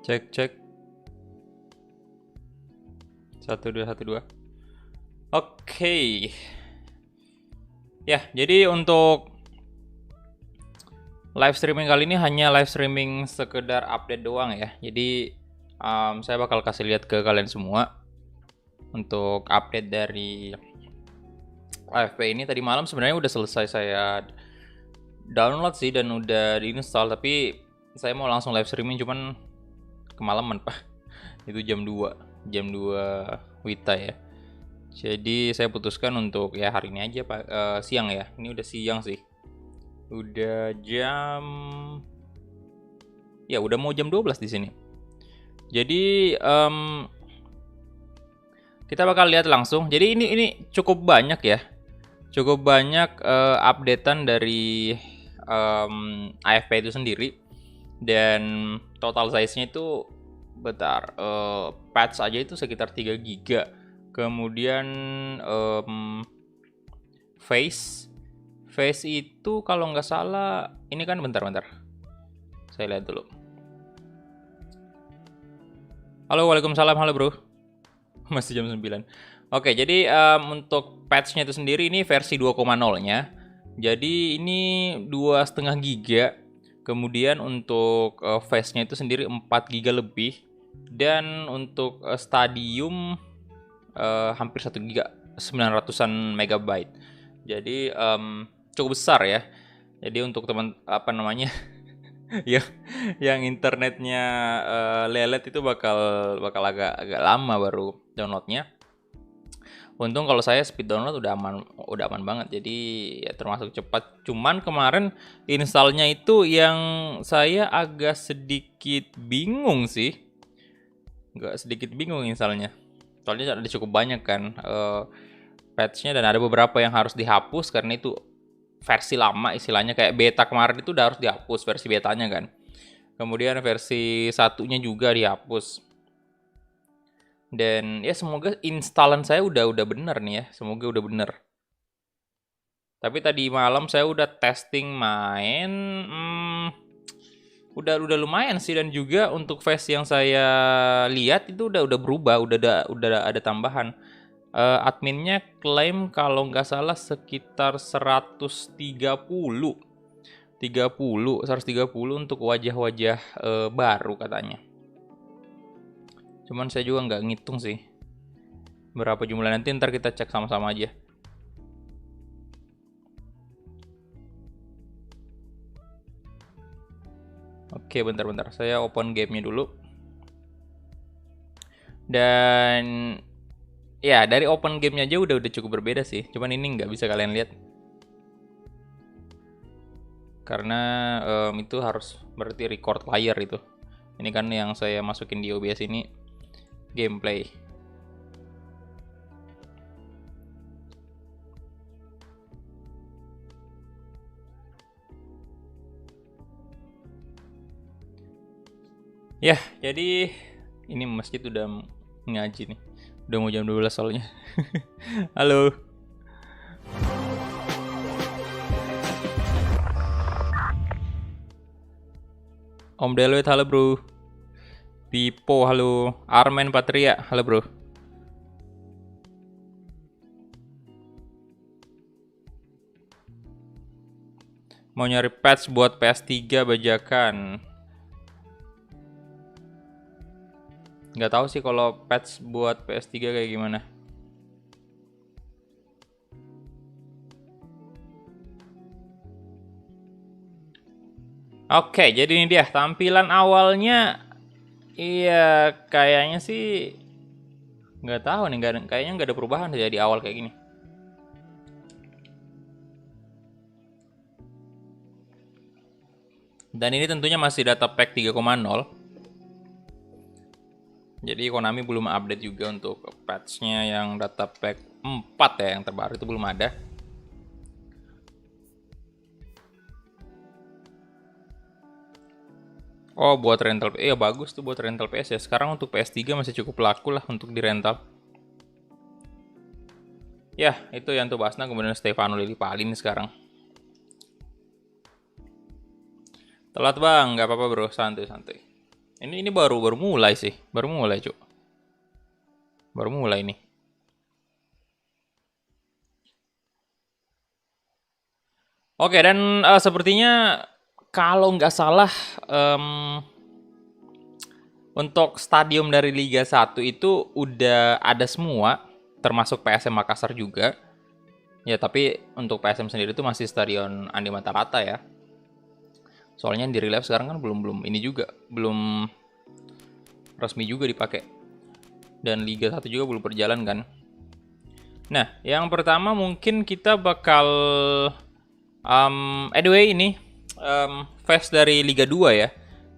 Cek cek. 1212. Oke. Ya, jadi untuk live streaming kali ini hanya live streaming sekedar update doang ya. Jadi saya bakal kasih lihat ke kalian semua untuk update dari AFP ini. Tadi malam sebenarnya udah selesai saya download sih dan udah diinstal, tapi saya mau langsung live streaming cuman kemalaman Pak. Itu jam 2 Wita ya. Jadi saya putuskan untuk ya hari ini aja Pak, siang ya. Ini udah siang sih. Udah udah mau jam 12 di sini. Jadi kita bakal lihat langsung. Jadi ini cukup banyak ya. Cukup banyak updatean dari AFP itu sendiri. Dan total size-nya itu patch aja itu sekitar 3 giga. Kemudian face itu kalau nggak salah ini kan bentar saya lihat dulu. Halo, waalaikumsalam, halo bro. Masih jam 9. Oke, jadi untuk patch-nya itu sendiri ini versi 2.0-nya. Jadi ini 2,5 giga. Kemudian untuk face-nya itu sendiri 4 giga lebih. Dan untuk stadium hampir 1 giga, 900-an megabyte. Jadi cukup besar ya. Jadi untuk teman ya yang internetnya lelet itu bakal agak lama baru downloadnya. Untung kalau saya speed download udah aman banget, jadi ya termasuk cepat. Cuman kemarin installnya itu yang saya agak sedikit bingung sih, installnya. Soalnya ada cukup banyak kan patch-nya dan ada beberapa yang harus dihapus karena itu versi lama, istilahnya kayak beta kemarin itu udah harus dihapus versi betanya kan. Kemudian versi satunya juga dihapus. Dan ya semoga installan saya udah bener nih ya, semoga udah bener. Tapi tadi malam saya udah testing main, udah lumayan sih, dan juga untuk face yang saya lihat itu udah berubah, udah ada tambahan. Adminnya klaim kalau nggak salah sekitar 130 untuk wajah-wajah baru katanya. Cuman saya juga nggak ngitung sih berapa jumlah, nanti ntar kita cek sama-sama aja. Oke, bentar saya open gamenya dulu. Dan ya dari open gamenya aja udah cukup berbeda sih. Cuman ini nggak bisa kalian lihat karena itu harus berarti record layar itu. Ini kan yang saya masukin di OBS ini gameplay. Ya, jadi ini masjid udah ngaji nih. Udah mau jam 12 soalnya. Halo. Om Deloitte, halo bro. Pipo, halo. Armen Patria, halo bro. Mau nyari patch buat PS3 bajakan. Nggak tahu sih kalau patch buat PS3 kayak gimana. Oke, jadi ini dia tampilan awalnya. Iya, kayaknya sih nggak tahu nih, kayaknya nggak ada perubahan dari awal kayak gini. Dan ini tentunya masih data pack 3.0. Jadi Konami belum update juga untuk patch-nya yang data pack 4 ya, yang terbaru itu belum ada. Oh, buat rental. Iya, bagus tuh buat rental PS ya. Sekarang untuk PS3 masih cukup laku lah untuk di rental. Ya, itu yang tuh Basna, kemudian Stefano Lillipalin sekarang. Telat bang, nggak apa-apa bro, santuy. Ini baru baru mulai sih, baru mulai cuk, baru mulai nih. Oke, dan sepertinya kalau nggak salah untuk stadium dari Liga 1 itu udah ada semua, termasuk PSM Makassar juga. Ya, tapi untuk PSM sendiri itu masih Stadion Andi Matalata ya. Soalnya yang di relive sekarang kan belum ini juga, belum resmi juga dipakai. Dan Liga 1 juga belum berjalan kan. Nah, yang pertama mungkin kita bakal anyway ini phase dari Liga 2 ya.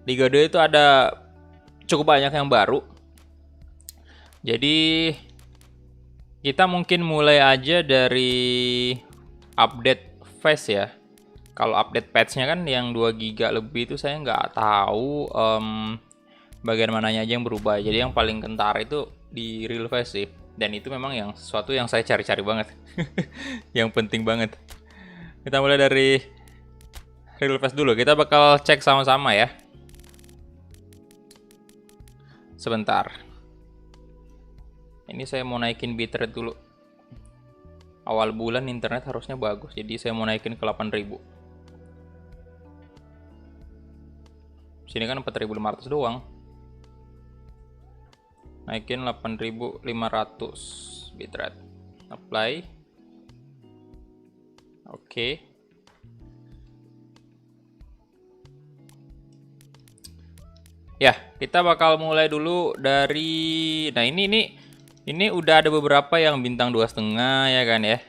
Liga 2 itu ada cukup banyak yang baru. Jadi kita mungkin mulai aja dari update phase ya. Kalau update patch-nya kan yang 2 giga lebih itu saya nggak tahu bagian mananya aja yang berubah. Jadi yang paling kentara itu di real phase sih. Dan itu memang yang sesuatu yang saya cari-cari banget. Yang penting banget. Kita mulai dari real phase dulu. Kita bakal cek sama-sama ya. Sebentar. Ini saya mau naikin bitrate dulu. Awal bulan internet harusnya bagus, jadi saya mau naikin ke 8000. Sini kan 4500 doang. Naikin 8500 bitrate. Apply. Oke. Ya, kita bakal mulai dulu dari, nah ini udah ada beberapa yang bintang 2,5 ya kan ya.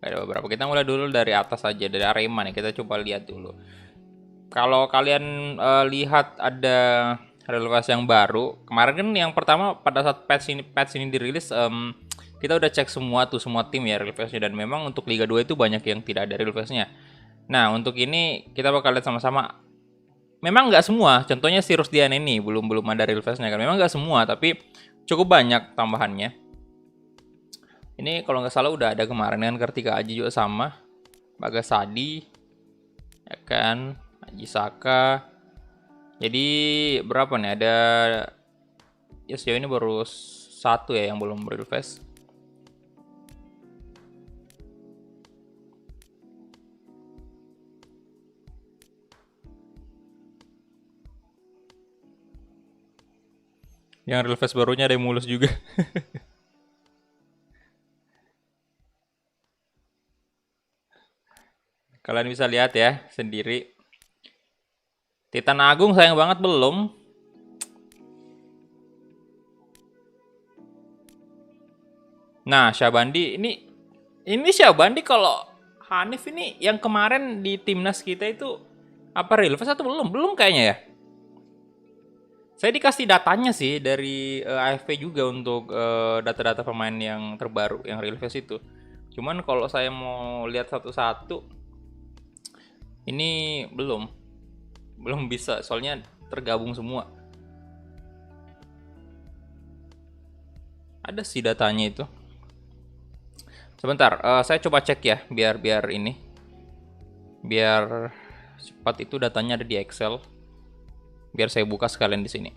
Ada beberapa. Kita mulai dulu dari atas aja, dari Arema nih. Kita coba lihat dulu. Kalau kalian lihat ada relevansi yang baru, kemarin kan yang pertama pada saat patch ini dirilis, kita udah cek semua tim ya relevansinya, dan memang untuk Liga 2 itu banyak yang tidak ada relevansinya. Nah, untuk ini kita bakal lihat sama-sama. Memang nggak semua, contohnya si Rusdian ini belum ada relevansinya kan. Memang nggak semua, tapi cukup banyak tambahannya. Ini kalau nggak salah udah ada kemarin kan, Kartika Aji juga sama, Bagas Sadi, ya kan, Haji Saka. Jadi berapa nih? Ada ya sejauh ini baru 1 ya yang belum release. Yang release barunya ada yang mulus juga. Kalian bisa lihat ya sendiri. Titan Agung sayang banget belum. Nah, Syabandi ini Syabandi, kalau Hanif ini yang kemarin di timnas kita itu apa release atau belum? Belum kayaknya ya. Saya dikasih datanya sih dari AFP juga untuk data-data pemain yang terbaru yang release itu. Cuman kalau saya mau lihat satu-satu, ini belum bisa, soalnya tergabung semua. Ada sih datanya itu. Sebentar, saya coba cek ya, biar cepat. Itu datanya ada di Excel. Biar saya buka sekalian di sini.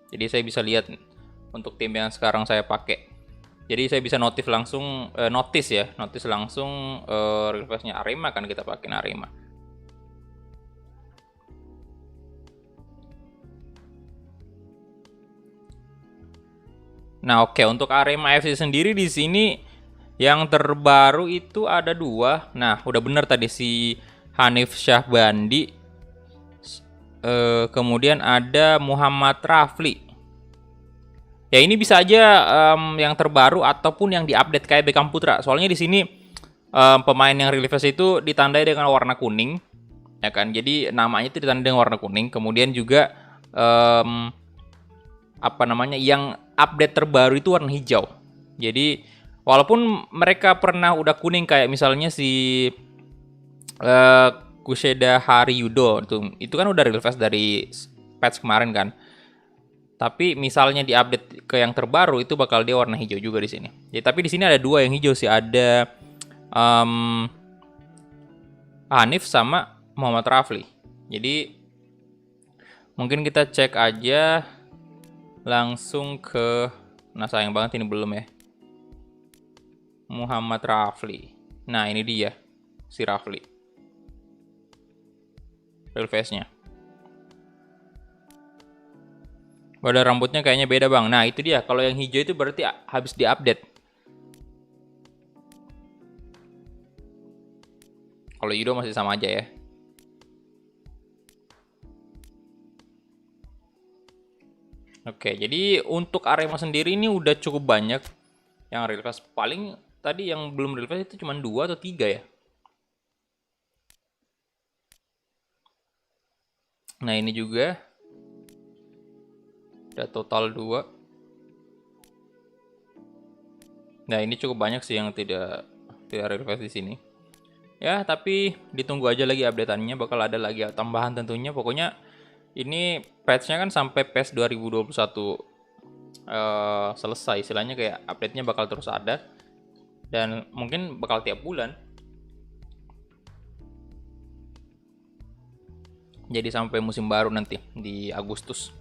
Jadi saya bisa lihat untuk tim yang sekarang saya pakai. Jadi saya bisa notice langsung release-nya Arema kan, kita pakai Arema. Nah, oke, untuk Arema FC sendiri di sini yang terbaru itu ada 2. Nah, udah bener tadi si Hanif Syahbandi. Kemudian ada Muhammad Rafli. Ya, ini bisa aja yang terbaru ataupun yang diupdate kayak Beckham Putra. Soalnya di sini pemain yang release itu ditandai dengan warna kuning, ya kan? Jadi namanya itu ditandai dengan warna kuning. Kemudian juga yang update terbaru itu warna hijau. Jadi walaupun mereka pernah udah kuning kayak misalnya si Kuseda Hari Yudo itu kan udah release dari patch kemarin kan. Tapi misalnya di update ke yang terbaru itu bakal dia warna hijau juga di sini. Ya, tapi di sini ada 2 yang hijau sih, ada Hanif sama Muhammad Rafli. Jadi Mungkin kita cek aja langsung ke, nah sayang banget ini belum ya, Muhammad Rafli. Nah ini dia si Rafli, real face-nya. Pada rambutnya kayaknya beda bang. Nah itu dia, kalau yang hijau itu berarti habis diupdate. Kalau Yudo masih sama aja ya. Oke, jadi untuk Arema sendiri ini udah cukup banyak yang real face. Paling tadi yang belum real face itu cuma 2 atau 3 ya. Nah ini juga udah total 2. Nah ini cukup banyak sih yang tidak real face di sini. Ya tapi ditunggu aja lagi updateannya, bakal ada lagi tambahan tentunya. Pokoknya ini patch-nya kan sampai PES 2021 selesai, istilahnya kayak update-nya bakal terus ada dan mungkin bakal tiap bulan. Jadi sampai musim baru nanti di Agustus.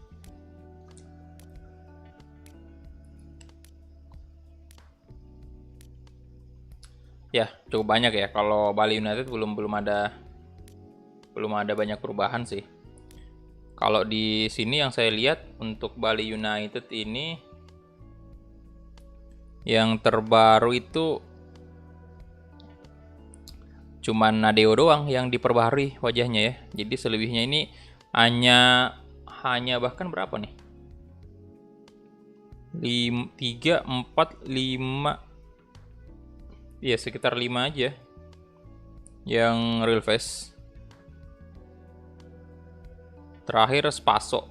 Ya, cukup banyak ya. Kalau Bali United belum ada banyak perubahan sih. Kalau di sini yang saya lihat untuk Bali United ini yang terbaru itu cuman Nadeo doang yang diperbaharui wajahnya ya. Jadi selebihnya ini hanya bahkan berapa nih? 3, 4, 5. Iya, sekitar 5 aja yang real face. Terakhir Spaso.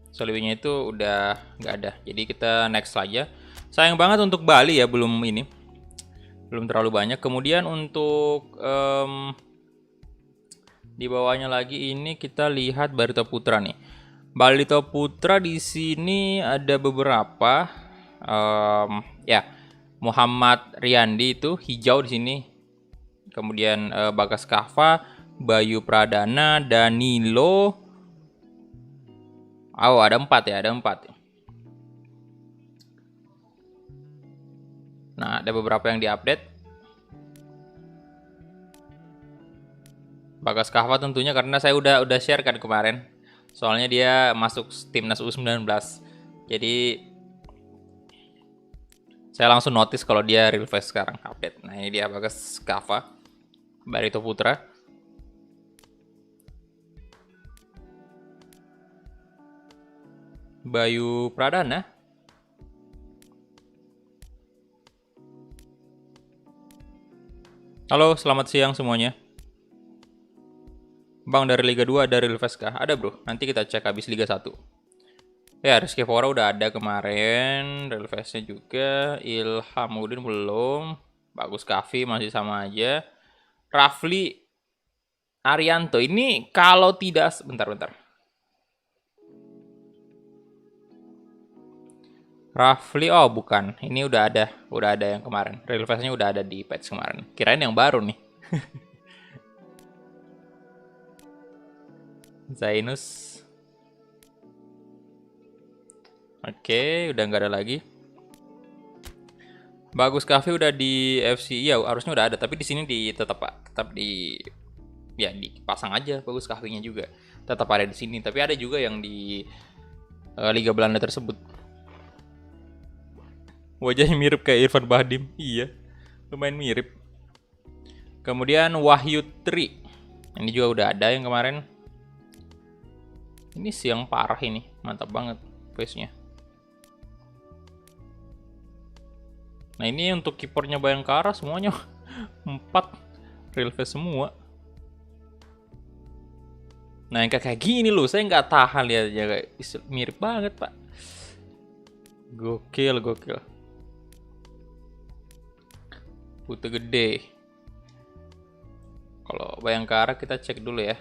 Selebihnya itu udah nggak ada. Jadi kita next aja. Sayang banget untuk Bali ya, belum terlalu banyak. Kemudian untuk di bawahnya lagi ini kita lihat Barito Putra nih. Barito Putra di sini ada beberapa. Ya, Muhammad Riyandi itu hijau di sini. Kemudian Bagas Kava, Bayu Pradana, Danilo. Oh, ada 4 ya, ada 4. Nah, ada beberapa yang diupdate. Bagas Kava tentunya karena saya udah share kan kemarin. Soalnya dia masuk timnas U19. Jadi saya langsung notice kalau dia real face sekarang update. Nah, ini dia Bagas Kava, Barito Putra. Bayu Pradana. Halo, selamat siang semuanya. Bang, dari Liga 2 ada real face kah? Ada bro, nanti kita cek habis Liga 1. Ya, Rizky Fora udah ada kemarin, real face-nya juga. Ilhamuddin belum. Bagus Kavi masih sama aja. Rafli Arianto, ini kalau tidak... Bentar. Rafli, oh bukan, ini udah ada yang kemarin. Real face-nya udah ada di patch kemarin. Kirain yang baru nih. Zainus. Oke, udah nggak ada lagi. Bagus Cafe udah di FC, ya harusnya udah ada, tapi di sini tetap dipasang aja Bagus Cafe-nya juga. Tetap ada di sini, tapi ada juga yang di Liga Belanda tersebut. Wajahnya mirip kayak Irfan Bahdim. Iya, lumayan mirip. Kemudian Wahyu Tri. Ini juga udah ada yang kemarin. Ini siang parah ini. Mantap banget face-nya. Nah ini untuk kipernya Bayangkara semuanya 4 real face semua. Nah yang kayak gini loh, saya nggak tahan lihat ya, mirip banget pak. Gokil. Putih gede. Kalau Bayangkara kita cek dulu ya.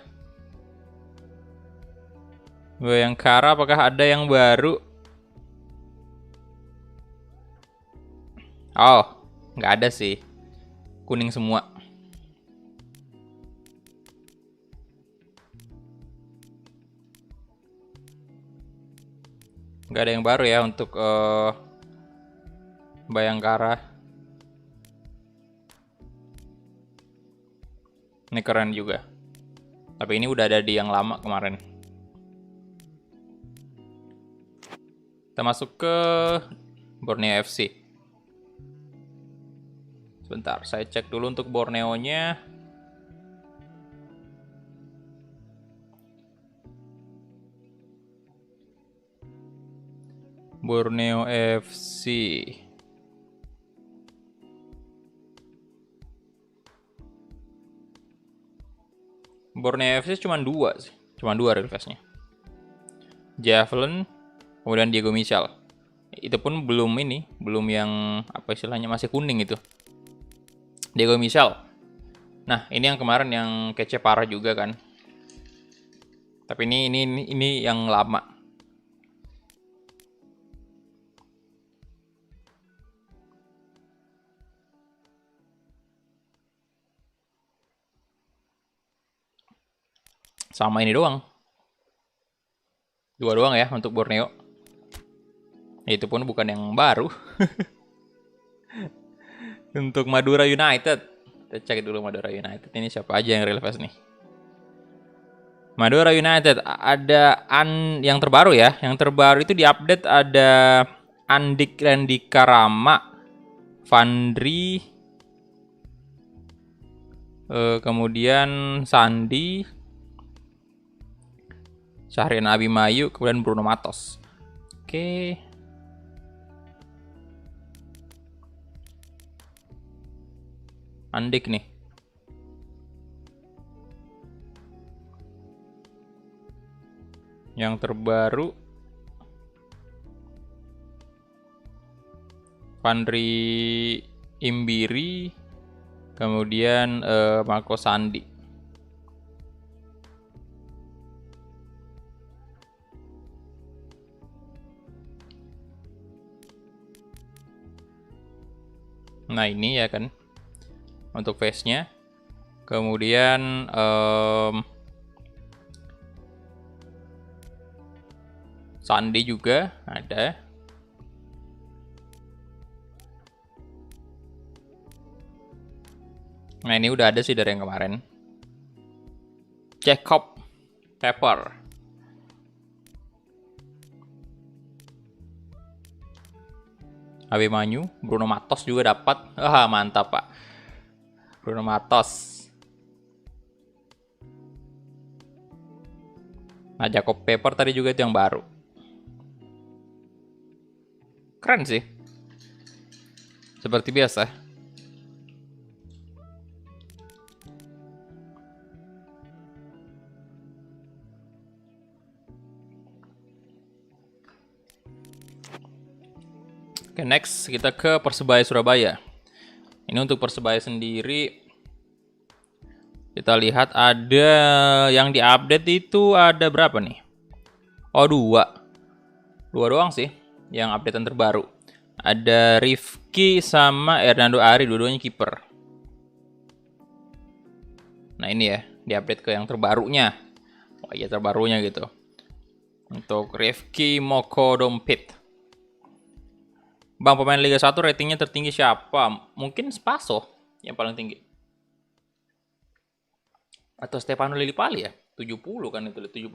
Bayangkara apakah ada yang baru? Oh, nggak ada sih. Kuning semua. Nggak ada yang baru ya untuk Bayangkara. Ini keren juga. Tapi ini udah ada di yang lama kemarin. Kita masuk ke Borneo FC. Sebentar, saya cek dulu untuk Borneo-nya. Borneo FC. Borneo FC cuma 2 sih. Cuma 2 request-nya. Javelin, kemudian Diego Michel. Itu pun belum ini, belum yang apa istilahnya masih kuning itu. Diego Michel. Nah, ini yang kemarin yang kece parah juga kan. Tapi ini yang lama. Sama ini doang. 2 doang ya untuk Borneo. Itu pun bukan yang baru. Untuk Madura United. Kita cek dulu Madura United. Ini siapa aja yang relevan nih. Madura United ada yang terbaru ya. Yang terbaru itu diupdate ada Andik Rendika Rama, Vandri, kemudian Sandi, Syahrian Abimayu, kemudian Bruno Matos. Oke. Andik nih. Yang terbaru Vandri Imbiri, kemudian Marco Sandi. Nah ini ya kan untuk face-nya. Kemudian Sandi juga ada. Nah ini udah ada sih dari yang kemarin. Jacob Pepper. Abimanyu, Bruno Matos juga dapat. Ah, mantap, Pak. Bruno Matos. Nah, Jacob Pepper tadi juga itu yang baru. Keren sih. Seperti biasa. Oke, next kita ke Persebaya Surabaya. Ini untuk Persebaya sendiri. Kita lihat ada yang diupdate itu ada berapa nih? Oh, 2. 2 doang sih yang updatean terbaru. Ada Rifki sama Hernando Ari, dua-duanya kiper. Nah ini ya, diupdate ke yang terbarunya. Oh iya, terbarunya gitu. Untuk Rifki Moko Dompit. Bang, pemain Liga 1 ratingnya tertinggi siapa? Mungkin Spaso yang paling tinggi. Atau Stefano Lillipali ya? 70 kan itu, 72.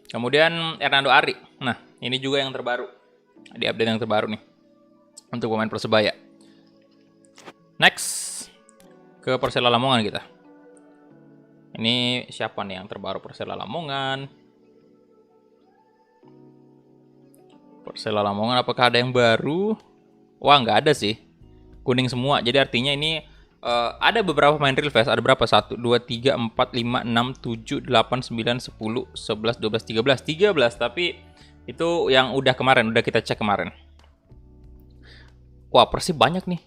Kemudian Hernando Ari. Nah, ini juga yang terbaru. Di update yang terbaru nih. Untuk pemain Persebaya. Next. Ke Persela Lamongan kita. Ini siapa nih yang terbaru Persela Lamongan? Persela Lamongan apakah ada yang baru? Wah, nggak ada sih. Kuning semua. Jadi artinya ini ada beberapa pemain real face. Ada berapa? 1, 2, 3, 4, 5, 6, 7, 8, 9, 10, 11, 12, 13. 13, tapi itu yang udah kemarin. Udah kita cek kemarin. Wah, Persib banyak nih.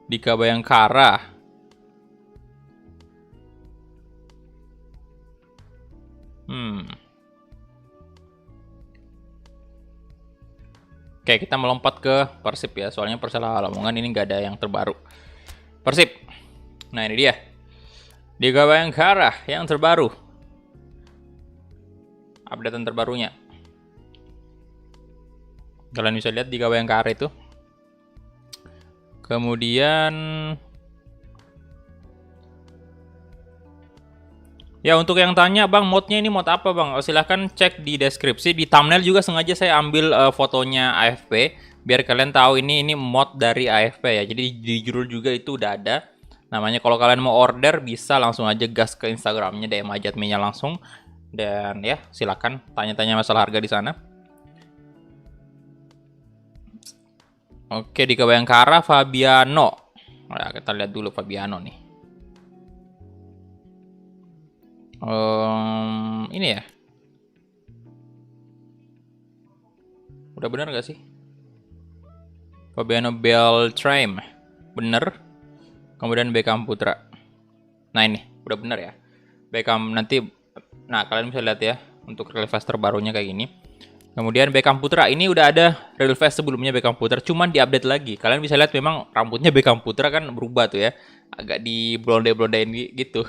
Dika Bayangkara. Oke, kita melompat ke Persib ya. Soalnya Persela Lamongan ini nggak ada yang terbaru. Persib. Nah, ini dia. Liga Bayangkara yang terbaru. Updatean terbarunya. Kalian bisa lihat Liga Bayangkara itu. Kemudian ya, untuk yang tanya, Bang, modnya ini mod apa, Bang? Silahkan cek di deskripsi. Di thumbnail juga sengaja saya ambil fotonya AFP, biar kalian tahu ini mod dari AFP ya. Jadi di judul juga itu udah ada namanya. Kalau kalian mau order, bisa langsung aja gas ke Instagramnya, DM aja adminnya langsung. Dan ya, silakan tanya-tanya masalah harga di sana. Oke, di Bayangkara Fabiano. Nah, kita lihat dulu Fabiano nih. Ini ya. Udah bener gak sih? Fabiano Beltrame. Bener. Kemudian Beckham Putra. Nah ini, udah bener ya. Beckham nanti, nah kalian bisa lihat ya, untuk real face terbarunya kayak gini. Kemudian Beckham Putra, ini udah ada real face sebelumnya Beckham Putra, cuman diupdate lagi. Kalian bisa lihat memang rambutnya Beckham Putra kan berubah tuh ya. Agak di blonde-blondein gitu.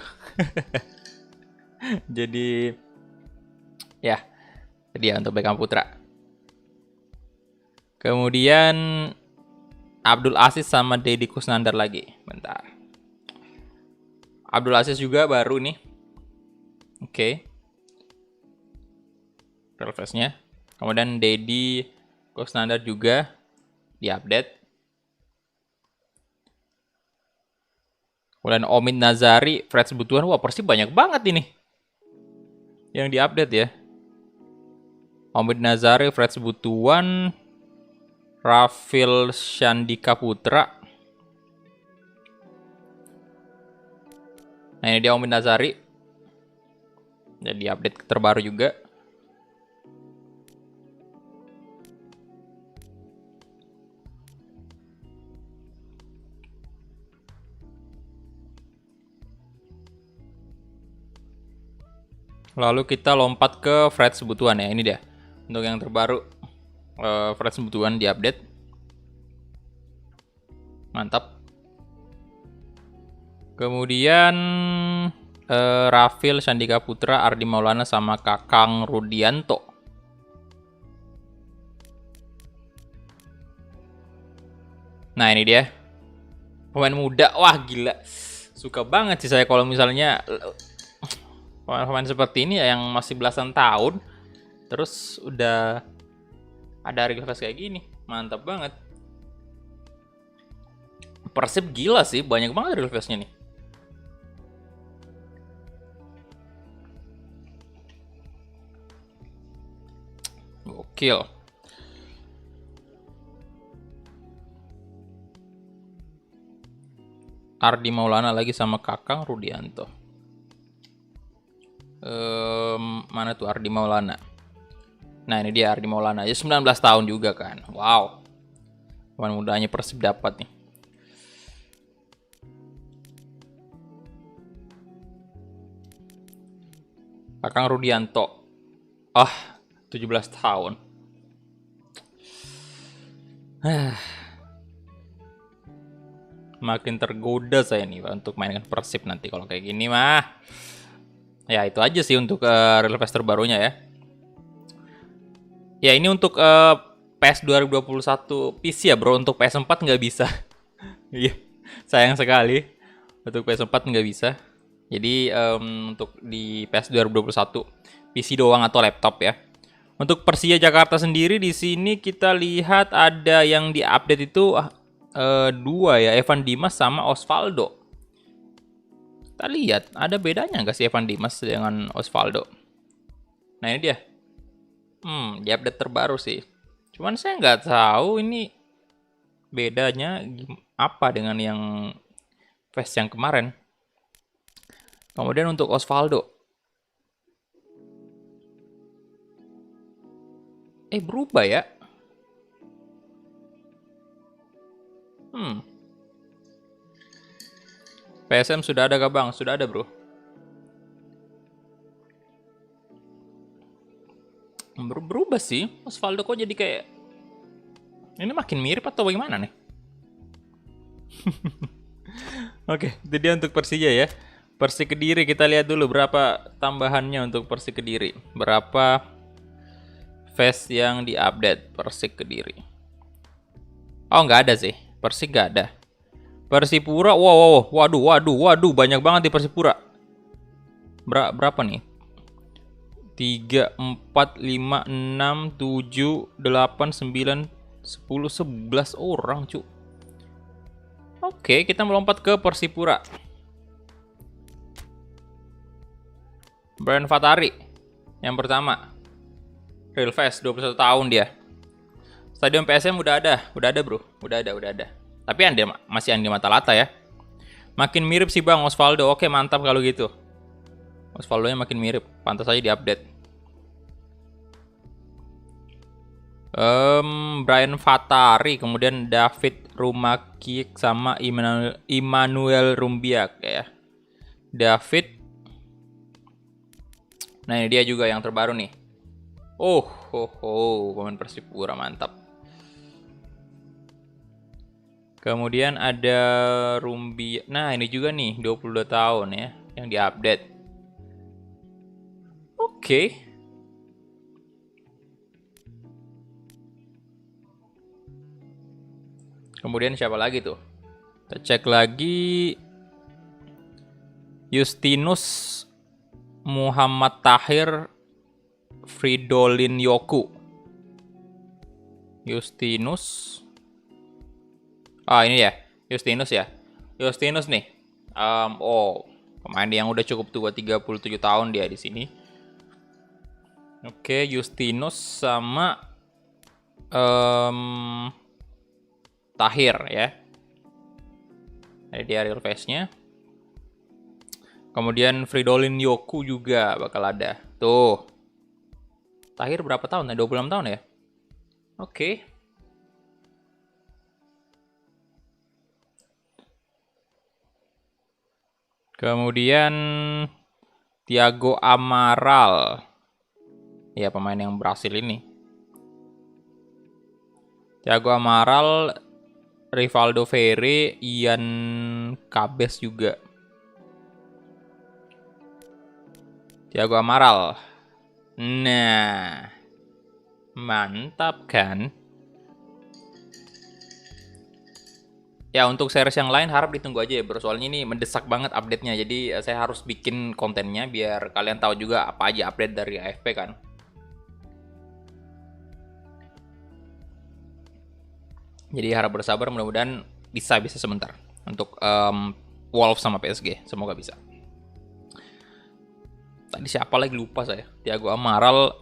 Jadi ya, dia untuk Beckham Putra. Kemudian Abdul Aziz sama Deddy Kusnandar lagi. Bentar. Abdul Aziz juga baru nih. Oke. Real face-nya. Kemudian Deddy Kusnandar juga diupdate. Kemudian Omid Nazari, Fred Butuan. Wah, Persib banyak banget ini yang diupdate ya. Omid Nazari, Fred Butuan, Rafil Shandika Putra. Nah ini dia Omid Nazari. Jadi update terbaru juga. Lalu kita lompat ke Fred Butuan ya. Ini dia. Untuk yang terbaru, Fred Butuan diupdate. Mantap. Kemudian Rafil Shandika Putra, Ardi Maulana sama Kakang Rudianto. Nah ini dia pemain muda. Wah gila, suka banget sih saya kalau misalnya pemain seperti ini ya, yang masih belasan tahun terus udah ada real face kayak gini. Mantap banget. Persib gila sih, banyak banget real face-nya nih. Gokil. Ardi Maulana lagi sama Kakang Rudianto. Mana tuh Ardi Maulana? Nah ini dia Ardi Maulana, ya 19 tahun juga kan. Wow, pemain mudanya Persib dapat nih. Kakang Rudianto, 17 tahun. Makin tergoda saya nih untuk mainkan Persib nanti kalau kayak gini mah. Ya itu aja sih untuk real face terbarunya ya. Ya ini untuk PES 2021 PC ya bro, untuk PS4 nggak bisa. Iya, sayang sekali. Untuk PS4 nggak bisa. Jadi untuk di PES 2021 PC doang atau laptop ya. Untuk Persija Jakarta sendiri di sini kita lihat ada yang diupdate itu dua ya, Evan Dimas sama Osvaldo. Kita lihat ada bedanya nggak sih Evan Dimas dengan Osvaldo? Nah ini dia. Di update terbaru sih. Cuman saya nggak tahu ini bedanya apa dengan yang face yang kemarin. Kemudian untuk Osvaldo, berubah ya. PSM sudah ada gak bang? Sudah ada bro. Berubah sih. Osvaldo kok jadi kayak, ini makin mirip atau bagaimana nih? Oke, itu dia untuk Persija ya. Persik Kediri, kita lihat dulu berapa tambahannya untuk Persik Kediri. Berapa face yang diupdate Persik Kediri. Oh, nggak ada sih. Persik nggak ada. Persipura, waduh, banyak banget di Persipura. Berapa nih? 3, 4, 5, 6, 7, 8, 9, 10, 11 orang, cu. Oke, kita melompat ke Persipura. Brian Fatari yang pertama. Real Fast, 21 tahun dia. Stadion PSM udah ada bro. Udah ada. Tapi masih Andi Matalata ya. Makin mirip sih Bang Osvaldo. Oke, mantap kalau gitu. Osvaldo-nya makin mirip. Pantas aja diupdate. Brian Fatari, kemudian David Rumakik sama Immanuel Rumbiak ya. David. Nah, ini dia juga yang terbaru nih. Pemain Persipura mantap. Kemudian ada Rumbi. Nah, ini juga nih 22 tahun ya yang diupdate. Oke. Kemudian siapa lagi tuh? Kita cek lagi. Justinus Muhammad Tahir Fridolin Yoku. Justinus. Ini ya. Justinus ya. Justinus nih. Pemain yang udah cukup tua, 37 tahun dia di sini. Oke, Justinus sama Tahir ya. Ini dia real face-nya. Kemudian Fridolin Yoku juga bakal ada. Tuh. Tahir berapa tahun? 26 tahun ya? Oke. Kemudian Thiago Amaral. Ya, pemain yang Brasil ini. Thiago Amaral, Rivaldo Ferre, Ian Cabes juga. Thiago Amaral. Nah, mantap kan? Ya, untuk series yang lain harap ditunggu aja ya bro. Soalnya ini mendesak banget update-nya. Jadi saya harus bikin kontennya biar kalian tahu juga apa aja update dari AFP kan. Jadi harap bersabar, mudah-mudahan bisa sebentar. Untuk Wolves sama PSG, semoga bisa. Tadi siapa lagi lupa saya. Thiago Amaral,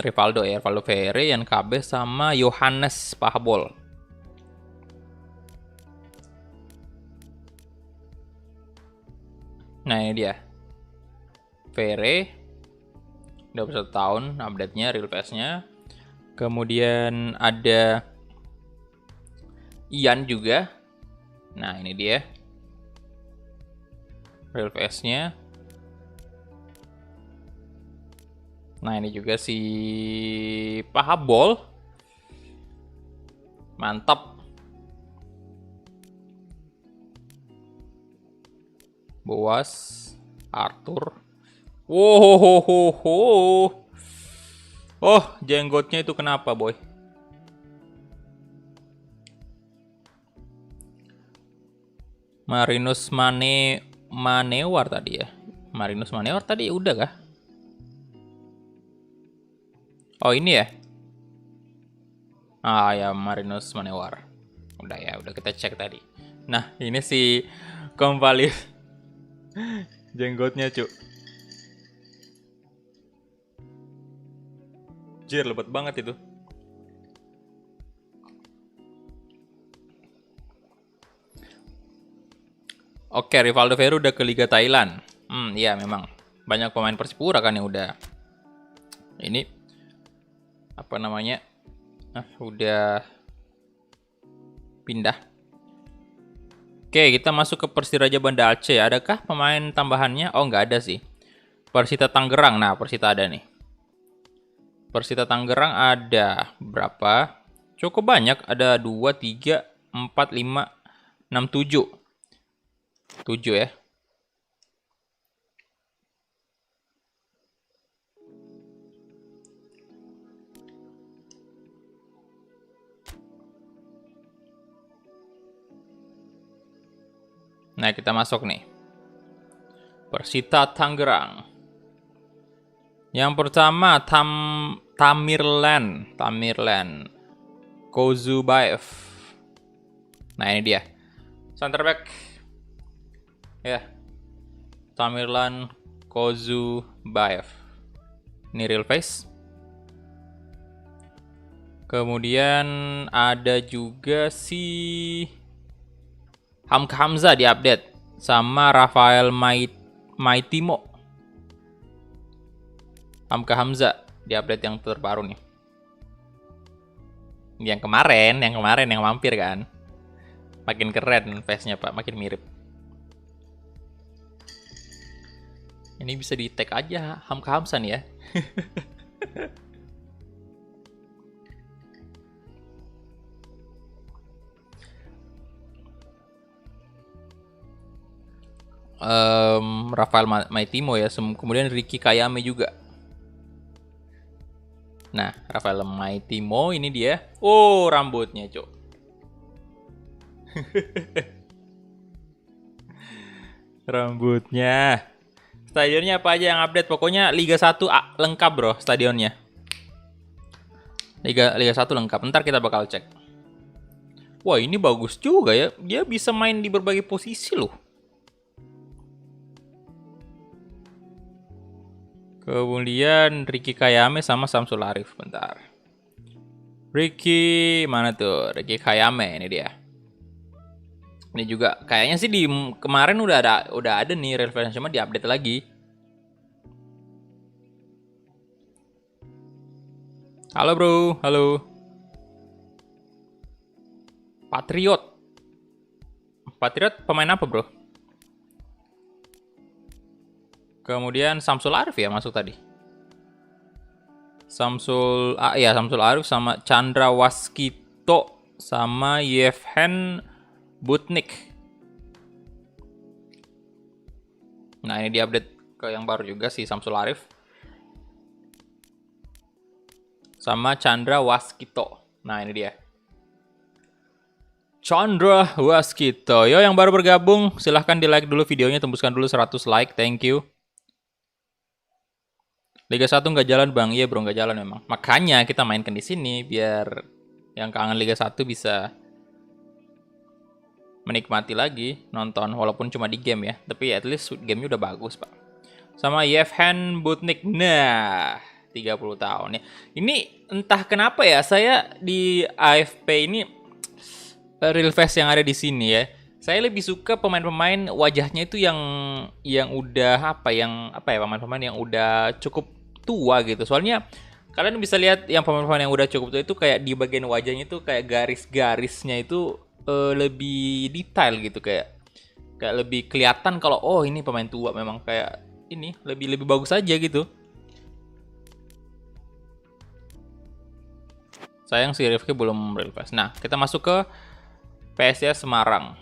Rivaldo Ferre, Ian Cabes sama Yohannes Pahabol. Nah, ini dia. Ferre, 21 tahun, update-nya, real face-nya. Kemudian ada Ian juga. Nah, ini dia. Real face-nya. Nah, ini juga si Pahabol. Mantap. Boas, Arthur. Oh, jenggotnya itu kenapa, boy? Marinus Manewar tadi ya. Marinus Manewar tadi udah kah? Oh, ini ya. Ya, Marinus Manewar. Udah kita cek tadi. Nah, ini si Kompalis. Jenggotnya, cu. Jir, lebat banget itu. Oke, Rivaldo Ferre udah ke Liga Thailand. Iya memang. Banyak pemain Persipura kan yang udah ini apa namanya? Udah pindah. Oke, kita masuk ke Persiraja Banda Aceh. Adakah pemain tambahannya? Oh, nggak ada sih. Persita Tangerang. Nah, Persita ada nih. Persita Tangerang ada berapa? Cukup banyak. Ada 2, 3, 4, 5, 6, 7. 7 ya. Nah, kita masuk nih. Persita Tangerang. Yang pertama Tamirlan Kozubayev. Nah, ini dia. Center back. Ya. Tamirlan Kozubayev. Ini real face. Kemudian ada juga si Hamka Hamzah di update sama Rafael Maitimo. Hamka Hamzah di update yang terbaru nih. Yang kemarin yang mampir kan. Makin keren face-nya, Pak, makin mirip. Ini bisa di tag aja Hamka Hamzah nih ya. Rafael Maitimo ya, kemudian Ricky Kayame juga. Nah, Rafael Maitimo ini dia. Oh, rambutnya, Cok. Rambutnya. Stadionnya apa aja yang update? Pokoknya Liga 1 lengkap, Bro, stadionnya. Liga 1 lengkap. Ntar kita bakal cek. Wah, ini bagus juga ya. Dia bisa main di berbagai posisi loh. Kemudian Ricky Kayame sama Samsul Arif. Bentar. Ricky mana tuh? Ricky Kayame ini dia. Ini juga kayaknya sih di kemarin udah ada nih real face, cuma diupdate lagi. Halo bro, halo. Patriot pemain apa bro? Kemudian Samsul Arif ya masuk tadi. Samsul Arif sama Chandra Waskito sama Yevhen Butnik. Nah, ini diupdate ke yang baru juga si Samsul Arif. Sama Chandra Waskito. Nah, ini dia. Chandra Waskito. Yo, yang baru bergabung, silahkan di like dulu videonya, tembuskan dulu 100 like. Thank you. Liga 1 nggak jalan bang, iya bro nggak jalan memang. Makanya kita mainkan di sini biar yang kangen Liga 1 bisa menikmati lagi nonton walaupun cuma di game ya. Tapi at least gamenya udah bagus pak. Sama Yevhen Butnik, nah 30 tahun ya. Ini entah kenapa ya saya di AFP ini real face yang ada di sini ya. Saya lebih suka pemain-pemain wajahnya itu yang udah pemain-pemain yang udah cukup tua gitu. Soalnya kalian bisa lihat yang pemain-pemain yang udah cukup tua itu kayak di bagian wajahnya itu kayak garis-garisnya itu lebih detail gitu, kayak lebih kelihatan kalau oh ini pemain tua, memang kayak ini lebih bagus aja gitu. Sayang si Rifki belum real face. Nah, kita masuk ke PSIS Semarang.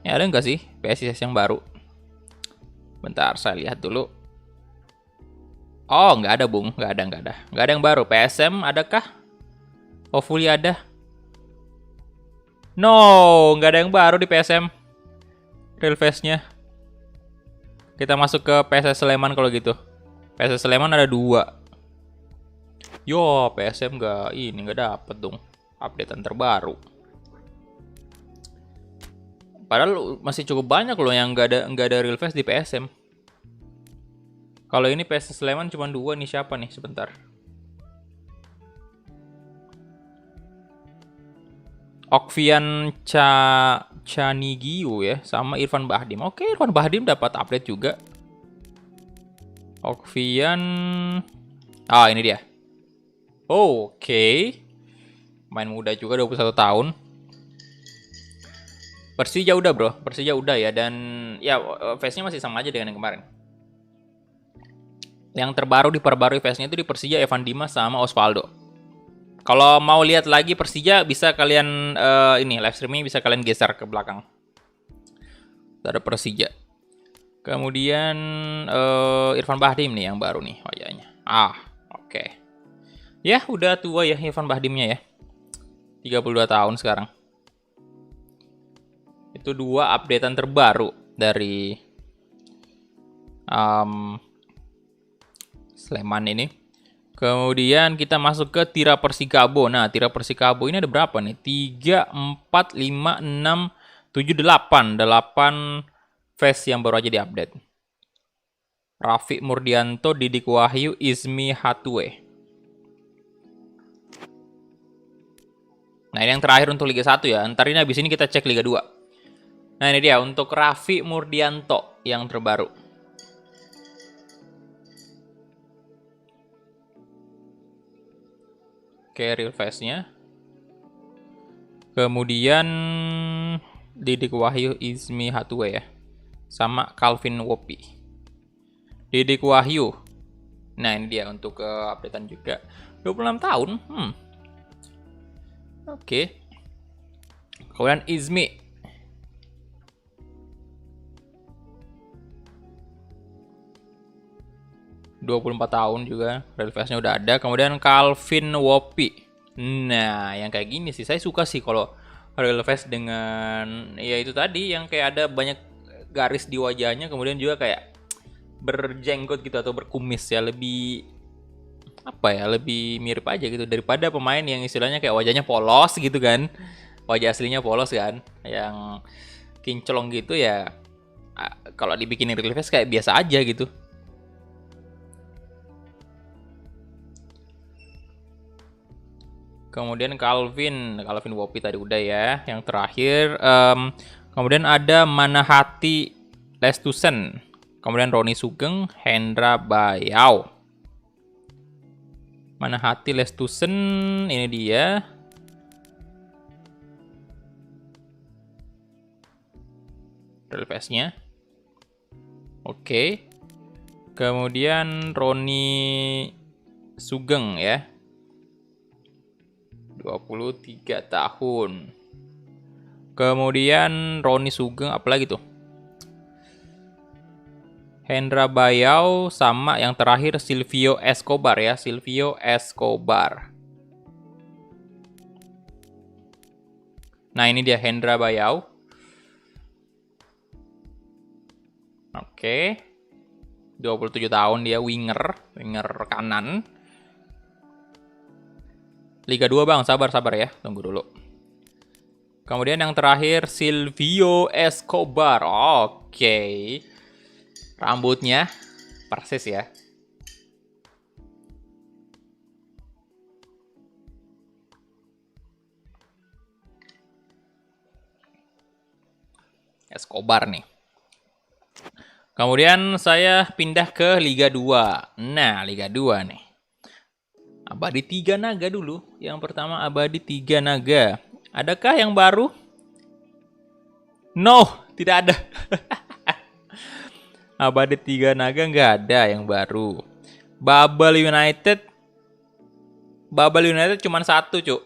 Ya ada nggak sih PSIS yang baru? Bentar, saya lihat dulu. Oh, nggak ada, Bung. Nggak ada yang baru. PSM adakah? Hopefully ada. No, nggak ada yang baru di PSM. Real face-nya. Kita masuk ke PSS Sleman kalau gitu. PSS Sleman ada 2. Yo, PSM nggak dapet dong updatean terbaru. Padahal masih cukup banyak loh yang nggak ada real face di PSM. Kalau ini PSS Sleman cuma 2 nih, siapa nih? Sebentar. Okvian Chanigio ya, sama Irfan Bahdim. Oke, Irfan Bahdim dapat update juga. Okvian, ini dia. Oke. Main muda juga, 21 tahun. Persija udah bro, Persija udah ya, dan ya face-nya masih sama aja dengan yang kemarin. Yang terbaru diperbarui face-nya itu di Persija Evan Dimas sama Osvaldo. Kalau mau lihat lagi Persija bisa kalian ini live streaming bisa kalian geser ke belakang. Ada Persija. Kemudian Irfan Bahdim nih yang baru nih wajahnya. Oke. Ya, udah tua ya Irfan Bahdimnya ya. 32 tahun sekarang. Itu 2 updatean terbaru dari Sleman ini. Kemudian kita masuk ke Tira Persikabo. Nah, Tira Persikabo ini ada berapa nih? 3, 4, 5, 6, 7, 8. 8 face yang baru aja diupdate. Rafiq Murdianto, Didik Wahyu, Izmi Hatue. Nah, ini yang terakhir untuk Liga 1 ya. Ntar ini habis ini kita cek Liga 2. Nah, ini dia untuk Rafiq Murdianto yang terbaru. Oke, real face-nya. Kemudian Didik Wahyu, Izmi Hatue ya. Sama Calvin Wopi. Didik Wahyu. Nah, ini dia untuk updatean juga. 26 tahun. Oke. Kemudian Izmi. (24 tahun juga, real face-nya udah ada. Kemudian Calvin Wopi. Nah, yang kayak gini sih saya suka sih kalau real face dengan ya itu tadi yang kayak ada banyak garis di wajahnya, kemudian juga kayak berjenggot gitu atau berkumis ya, lebih apa ya, lebih mirip aja gitu daripada pemain yang istilahnya kayak wajahnya polos gitu kan. Wajah aslinya polos kan, yang kinclong gitu ya. Kalau dibikinin real face kayak biasa aja gitu. Kemudian Calvin Wopi tadi udah ya. Yang terakhir kemudian ada Manahati Lestusen. Kemudian Roni Sugeng, Hendra Bayau. Manahati Lestusen ini dia. Real face-nya. Oke. Kemudian Roni Sugeng ya. 23 tahun. Kemudian Roni Sugeng, apalagi tuh? Hendra Bayau sama yang terakhir Silvio Escobar ya, Silvio Escobar. Nah, ini dia Hendra Bayau. Oke. 27 tahun dia, winger kanan. Liga 2 bang, sabar ya, tunggu dulu. Kemudian yang terakhir Silvio Escobar. Oke. Rambutnya persis ya. Escobar nih. Kemudian saya pindah ke Liga 2. Nah, Liga 2 nih. Abadi 3 Naga dulu. Yang pertama Abadi 3 Naga. Adakah yang baru? No, tidak ada. Abadi 3 Naga nggak ada yang baru. Babel United cuma satu, cuk.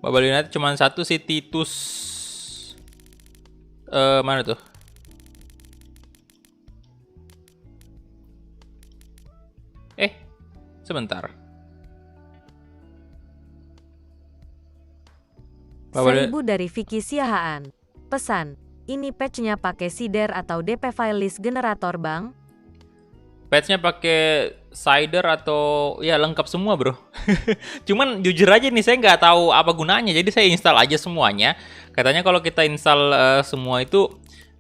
Babel United cuma satu, si Titus. Mana tuh? Sebentar. 1000 dari Vicky Siahaan. Pesan, ini patch-nya pakai Cider atau DP file list generator, Bang? Patch-nya pakai Cider atau ya lengkap semua, bro. Cuman jujur aja nih saya nggak tahu apa gunanya. Jadi saya install aja semuanya. Katanya kalau kita install semua itu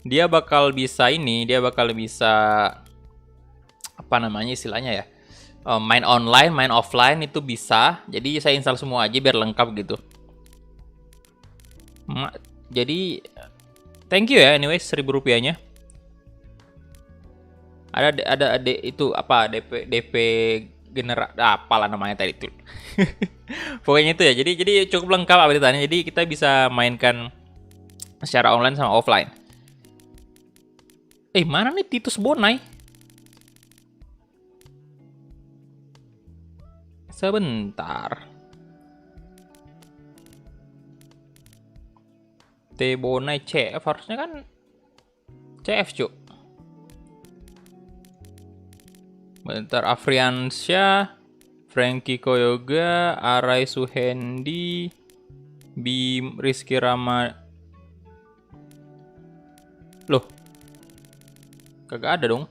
dia bakal bisa apa namanya istilahnya ya? Main online, main offline itu bisa. Jadi saya install semua aja biar lengkap gitu. Jadi thank you ya anyway, 1.000 rupiahnya. Ada itu apa DP apalah namanya tadi itu. Pokoknya itu ya. Jadi cukup lengkap update-annya. Jadi kita bisa mainkan secara online sama offline. Mana nih Titus Bonai? Sebentar. Tebonai CF harusnya kan CF, Cuk. Bentar, Afriansyah, Frankie Koyoga, Arai Suhendi, Bim Rizky Rama. Loh. Kagak ada dong.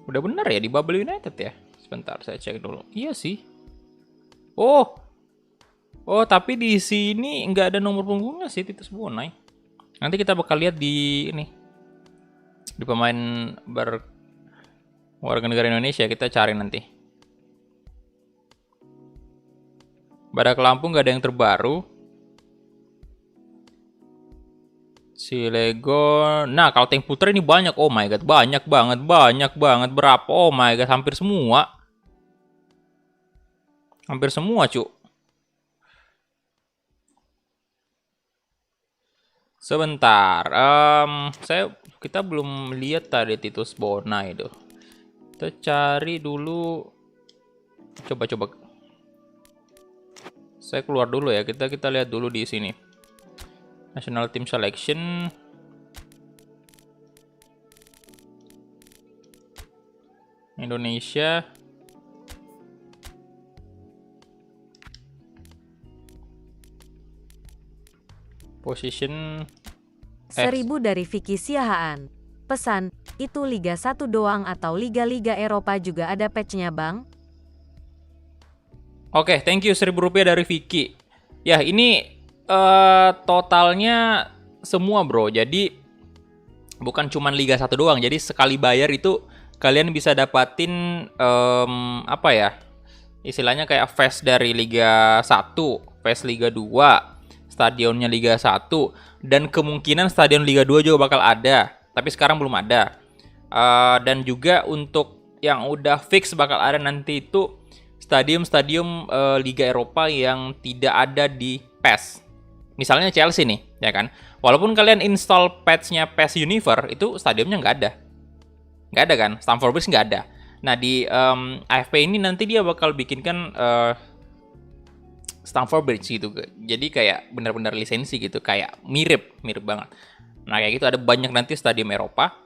Udah benar ya di Bubble United ya? Sebentar saya cek dulu. Iya sih. Oh. Oh, tapi di sini nggak ada nomor punggungnya sih Titus Bonai. Nanti kita bakal lihat di ini. Di pemain warga negara Indonesia kita cari nanti. Badak Lampung nggak ada yang terbaru. Si Lego. Nah, kalau tank putra ini banyak. Oh my god, banyak banget. Berapa? Oh my god, hampir semua. Hampir semua, Cuk. Sebentar. Kita belum lihat tadi Titus Bonai itu. Kita cari dulu. Coba. Saya keluar dulu ya. Kita lihat dulu di sini. National Team Selection. Indonesia. Position 1000 dari Vicky Siahaan. Pesan, itu Liga 1 doang atau Liga-Liga Eropa juga ada patch-nya, Bang? Oke, thank you 1000 rupiah dari Vicky. Ya, ini totalnya semua, bro. Jadi bukan cuma Liga 1 doang. Jadi sekali bayar itu kalian bisa dapatin apa ya? Istilahnya kayak fast dari Liga 1, fast Liga 2, stadionnya Liga 1, dan kemungkinan stadion Liga 2 juga bakal ada. Tapi sekarang belum ada. Dan juga untuk yang udah fix bakal ada nanti itu stadium-stadium Liga Eropa yang tidak ada di PES. Misalnya Chelsea nih, ya kan? Walaupun kalian install patch-nya PES Universe, itu stadiumnya nggak ada. Nggak ada kan? Stamford Bridge nggak ada. Nah, di AFP ini nanti dia bakal bikinkan Stamford Bridge gitu. Jadi kayak benar-benar lisensi gitu. Kayak mirip banget. Nah, kayak gitu ada banyak nanti stadium Eropa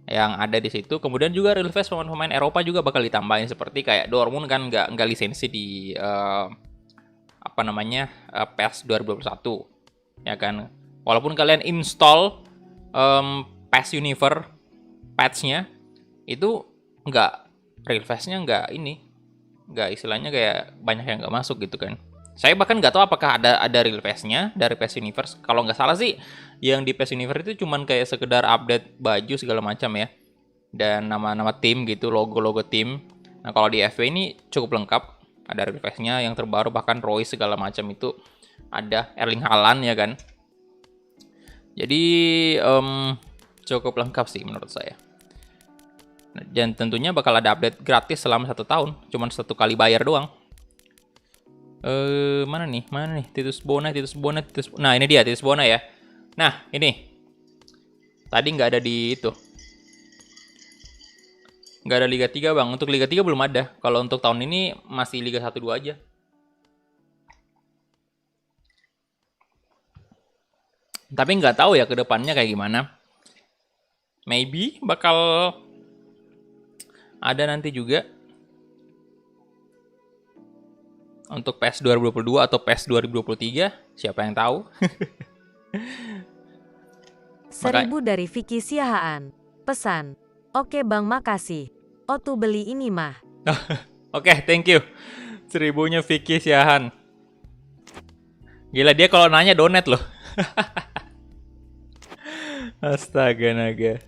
yang ada di situ. Kemudian juga real fast pemain-pemain Eropa juga bakal ditambahin. Seperti kayak Dortmund kan nggak lisensi di PES 2021, ya kan. Walaupun kalian install PES Universe patch-nya itu nggak real fast-nya nggak istilahnya kayak banyak yang nggak masuk gitu kan. Saya bahkan nggak tahu apakah ada real fast-nya dari PES Universe. Kalau nggak salah sih yang di PES Universe itu cuman kayak sekedar update baju segala macam ya, dan nama-nama tim gitu, logo-logo tim. Nah, kalau di FW ini cukup lengkap. Ada real fast-nya yang terbaru, bahkan Royce segala macam itu ada, Erling Haaland ya kan. Jadi cukup lengkap sih menurut saya. Dan tentunya bakal ada update gratis selama 1 tahun, cuman 1 kali bayar doang. Mana nih Titus Bonai. Nah, ini dia Titus Bonai ya. Nah, ini tadi nggak ada di itu. Nggak ada Liga 3, Bang. Untuk Liga 3 belum ada. Kalau untuk tahun ini masih Liga 1-2 aja. Tapi nggak tahu ya ke depannya kayak gimana. Maybe bakal ada nanti juga untuk PES 2022 atau PES 2023. Siapa yang tahu? 1000 dari Vicky Siahaan. Pesan, oke Bang, makasih. Tuh beli ini mah. Oke, thank you. 1000-nya Vicky Siahaan. Gila, dia kalau nanya donat loh. Astaga naga.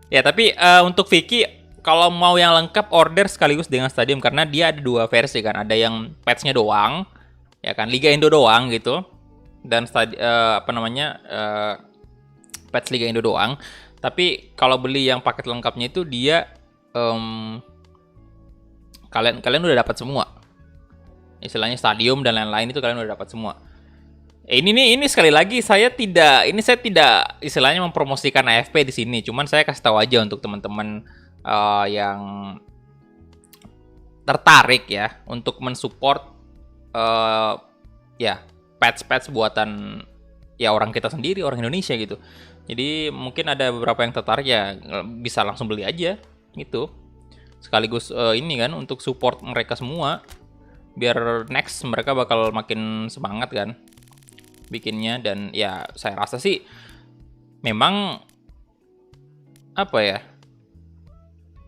Ya, tapi untuk Vicky, kalau mau yang lengkap order sekaligus dengan stadium, karena dia ada 2 versi kan. Ada yang patch-nya doang, ya kan, Liga Indo doang gitu. Dan patch Liga Indo doang. Tapi kalau beli yang paket lengkapnya itu dia kalian udah dapat semua. Istilahnya stadium dan lain-lain itu kalian udah dapat semua. Ini sekali lagi saya tidak istilahnya mempromosikan AFP di sini. Cuman saya kasih tahu aja untuk teman-teman yang tertarik ya untuk mensupport ya patch-patch buatan ya orang kita sendiri, orang Indonesia gitu. Jadi mungkin ada beberapa yang tertarik ya bisa langsung beli aja gitu. Sekaligus ini kan untuk support mereka semua. Biar next mereka bakal makin semangat kan bikinnya, dan ya saya rasa sih memang apa ya,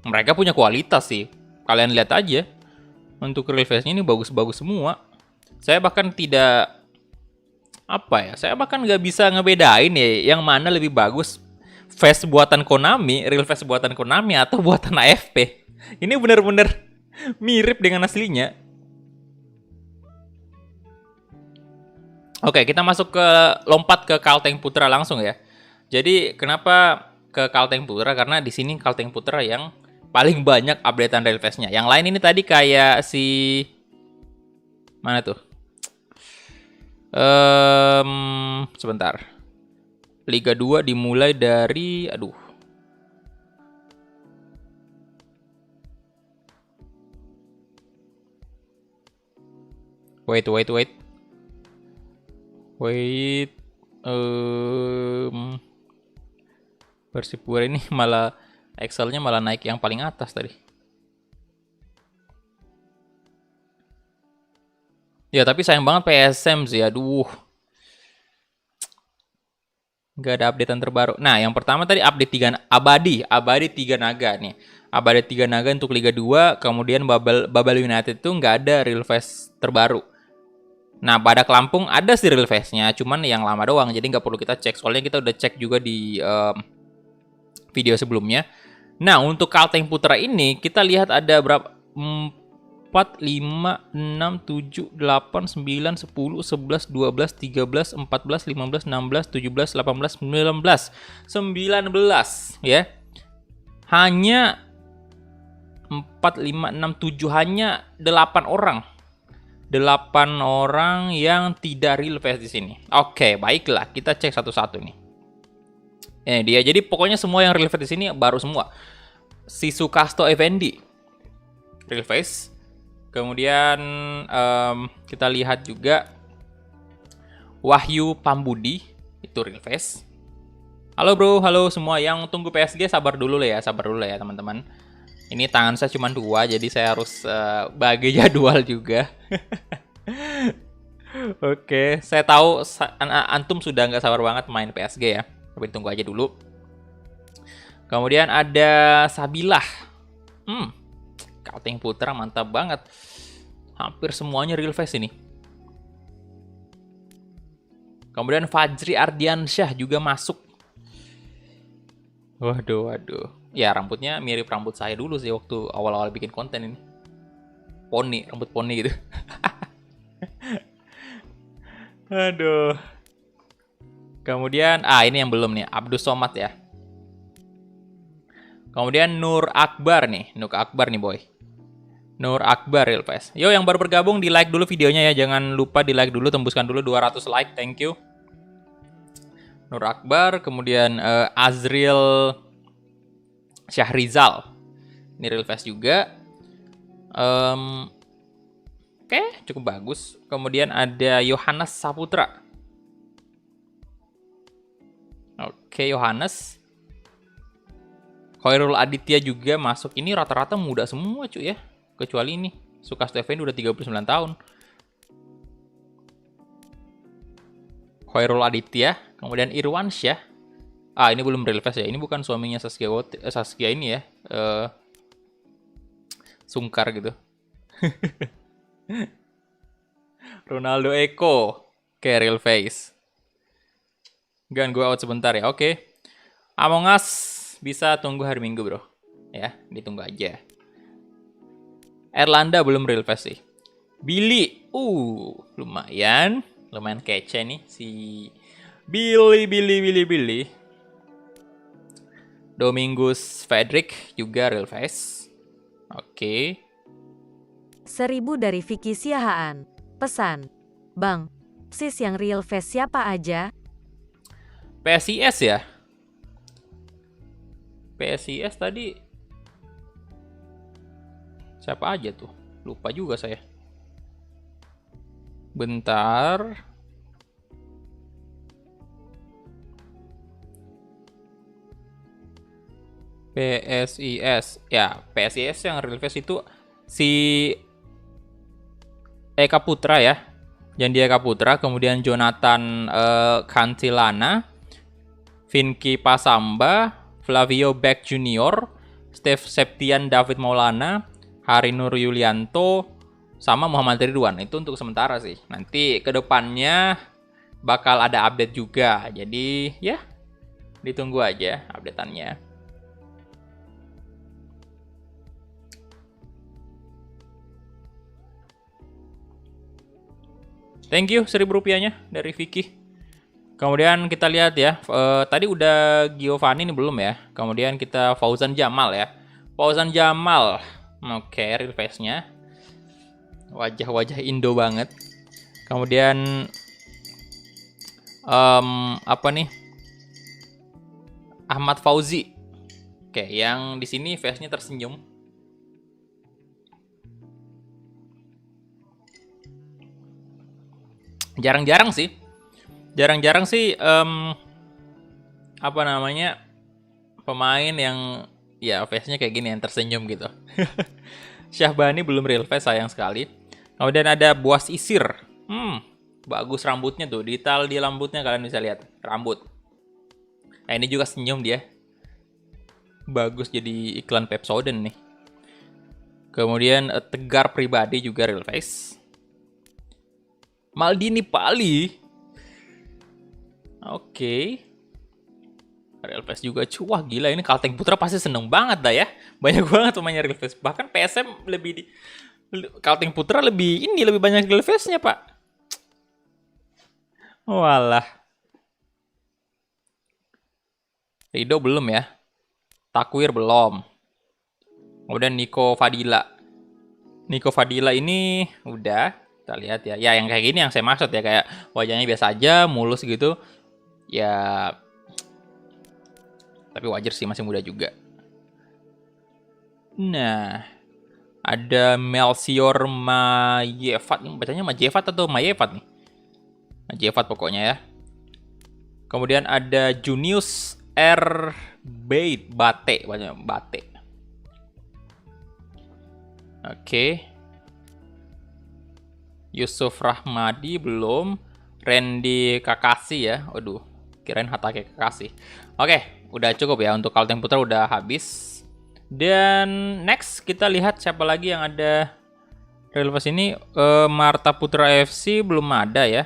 mereka punya kualitas sih. Kalian lihat aja untuk real face-nya ini bagus-bagus semua. Saya bahkan tidak saya bahkan nggak bisa ngebedain ya yang mana lebih bagus, face buatan Konami, real face buatan Konami atau buatan AFP. Ini bener-bener mirip dengan aslinya. Oke, kita masuk lompat ke Kalteng Putra langsung ya. Jadi kenapa ke Kalteng Putra? Karena di sini Kalteng Putra yang paling banyak updatean real face-nya. Yang lain ini tadi kayak si mana tuh? Sebentar. Liga 2 dimulai dari Wait. Persipura ini malah Excel-nya malah naik yang paling atas tadi. Ya tapi sayang banget PSM sih, aduh. Nggak ada updatean terbaru. Nah, yang pertama tadi update 3 Abadi 3 Naga nih. Abadi 3 Naga untuk Liga 2, kemudian Babel United itu nggak ada real face terbaru. Nah, Badak Lampung ada sih real face-nya, cuman yang lama doang, jadi nggak perlu kita cek. Soalnya kita udah cek juga di video sebelumnya. Nah, untuk Kalteng Putra ini, kita lihat ada berapa? 4, 5, 6, 7, 8, 9, 10, 11, 12, 13, 14, 15, 16, 17, 18, 19. 19 ya. Hanya 4, 5, 6, 7, hanya 8 orang. 8 orang yang tidak real face di sini. Oke, baiklah, kita cek satu-satu nih. Ini dia. Jadi pokoknya semua yang real face di sini baru semua. Si Sukasto Effendi real face. Kemudian kita lihat juga Wahyu Pambudi itu real face. Halo bro, halo semua yang tunggu PSG, sabar dulu ya teman-teman. Ini tangan saya cuma 2, jadi saya harus bagi jadwal juga. Oke, saya tahu antum sudah nggak sabar banget main PSG ya. Tapi tunggu aja dulu. Kemudian ada Sabilah. Kalteng Putra mantap banget. Hampir semuanya real face ini. Kemudian Fajri Ardiansyah juga masuk. Waduh. Ya rambutnya mirip rambut saya dulu sih waktu awal-awal bikin konten ini. Rambut poni gitu. Aduh. Kemudian, ini yang belum nih, Abdus Somad ya. Kemudian Nur Akbar nih boy. Nur Akbar real face. Yo yang baru bergabung di like dulu videonya ya, jangan lupa di like dulu, tembuskan dulu 200 like, thank you. Nur Akbar, kemudian Azril Syahrizal. Ini real face juga. Oke, cukup bagus. Kemudian ada Yohanes Saputra. Oke, Yohanes. Khairul Aditya juga masuk. Ini rata-rata muda semua cuy ya. Kecuali ini, Sukasto Effendi udah 39 tahun. Khairul Aditya, kemudian Irwansyah. Ini belum real face ya. Ini bukan suaminya Saskia ini ya. Sungkar gitu. Ronaldo Eko. Oke, real face. Gan gue out sebentar ya. Oke. Among Us bisa tunggu hari Minggu, bro. Ya, ditunggu aja. Erlanda belum real face sih. Billy. Lumayan kece nih si Billy. Domingus Frederick juga real face. Oke. 1000 dari Vicky Siahaan. Pesan. Bang, sis yang real face siapa aja? PSIS ya? PSIS tadi siapa aja tuh? Lupa juga saya. Bentar. PSIS. Ya, PSIS yang real face itu si Eka Putra ya. Jandi Eka Putra, kemudian Jonathan Cantilana, Vinky Pasamba, Flavio Beck Junior, Steve Septian David Maulana, Hari Nur Yulianto, sama Muhammad Ridwan. Itu untuk sementara sih. Nanti ke depannya bakal ada update juga. Jadi ya, ditunggu aja updateannya. Thank you 1.000 rupiahnya dari Vicky. Kemudian kita lihat ya, tadi udah Giovanni ini belum ya. Kemudian kita Fauzan Jamal ya. Fauzan Jamal, oke, real face-nya. Wajah-wajah Indo banget. Kemudian apa nih? Ahmad Fauzi. Oke, yang di sini face-nya tersenyum. Jarang-jarang sih. Jarang-jarang sih apa namanya? Pemain yang ya face-nya kayak gini yang tersenyum gitu. Syahbani belum real face sayang sekali. Kemudian ada Buas Isir. Bagus rambutnya tuh, detail di rambutnya kalian bisa lihat. Rambut. Nah, ini juga senyum dia. Bagus jadi iklan Pepsodent nih. Kemudian Tegar Pribadi juga real face. Maldini Pali. Oke. Real face juga. Wah gila, ini Kalteng Putra pasti seneng banget dah ya. Banyak banget pemainnya real face. Bahkan PSM lebih Kalteng Putra lebih banyak real face-nya, Pak. Walah. Rido belum ya. Takwir belum. Kemudian Niko Fadila. Niko Fadila ini udah. Kita lihat ya. Ya yang kayak gini yang saya maksud ya. Kayak wajahnya biasa aja, mulus gitu. Ya. Tapi wajar sih, masih muda juga. Nah. Ada Melchior Mayevat. Ini bacanya Majevat atau Mayevat nih? Majevat pokoknya ya. Kemudian ada Junius R. Bate. Bacanya Bate. Oke. Yusuf Rahmadi belum. Randy Kakasi ya. Waduh, kirain Hatake Kakasi. Oke, udah cukup ya untuk Kalteng Putra, udah habis. Dan next kita lihat siapa lagi yang ada real face ini. Marta Putra FC belum ada ya.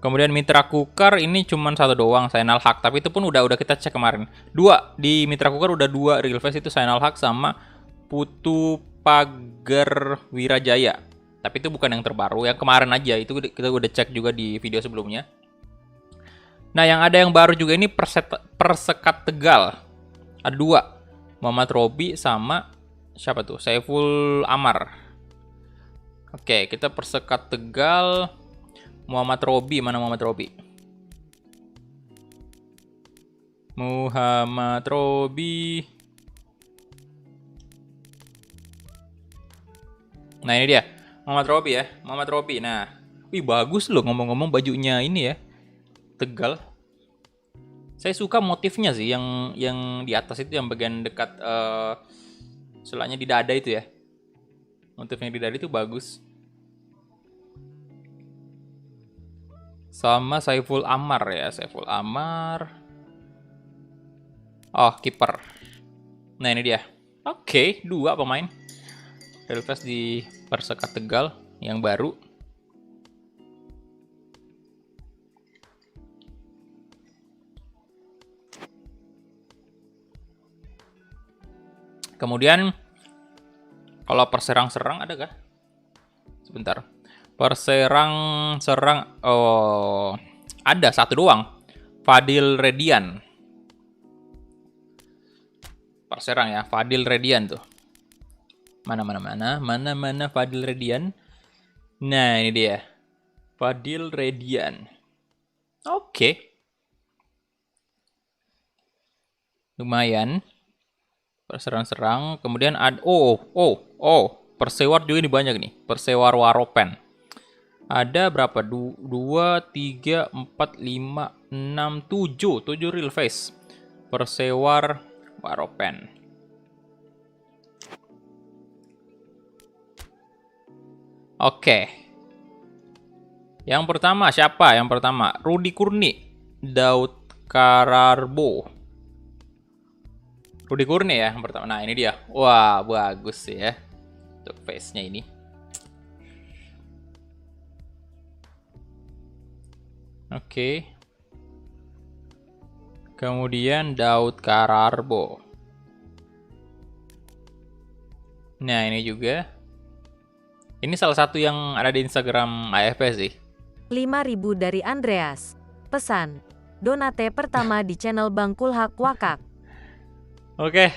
Kemudian Mitra Kukar ini cuma satu doang, Sainal Haq. Tapi itu pun udah kita cek kemarin. Dua di Mitra Kukar udah 2 real face, itu Sainal Haq sama Putu Pager Wirajaya. Tapi itu bukan yang terbaru, yang kemarin aja. Itu kita udah cek juga di video sebelumnya. Nah, yang ada yang baru juga ini Persekat Tegal. Ada 2. Muhammad Robi sama siapa tuh? Saiful Amar. Oke, kita Persekat Tegal. Muhammad Robi, mana Muhammad Robi? Muhammad Robi. Nah, ini dia. Muhammad Robi ya. Muhammad Robi. Nah, wih bagus loh ngomong-ngomong bajunya ini ya. Tegal. Saya suka motifnya sih yang di atas itu, yang bagian dekat selanya di dada itu ya. Motifnya di dada itu bagus. Sama Saiful Amar ya, Saiful Amar. Oh, kiper. Nah, ini dia. Oke, 2 pemain. Real face di Persekat Tegal yang baru. Kemudian kalau Perserang-Serang ada kah? Sebentar. Perserang-Serang, oh ada 1 doang. Fadil Redian. Perserang ya, Fadil Redian tuh. Mana Fadil Redian. Nah, ini dia. Fadil Redian. Oke. Lumayan. Perserang-serang. Kemudian ada Persewar juga ini banyak nih. Persewar Waropen. Ada berapa? 2, 3, 4, 5, 6, 7. 7 real face. Persewar Waropen. Oke. Yang pertama siapa? Yang pertama Rudi Kurni, Daud Kararbo. Rudi Kurni ya yang pertama. Nah, ini dia. Wah, bagus sih ya. Untuk face-nya ini. Oke. Kemudian Daud Kararbo. Nah, ini juga. Ini salah satu yang ada di Instagram AFP sih. 5.000 dari Andreas. Pesan, donate pertama di channel Bang Kulhak Wakak. Oke.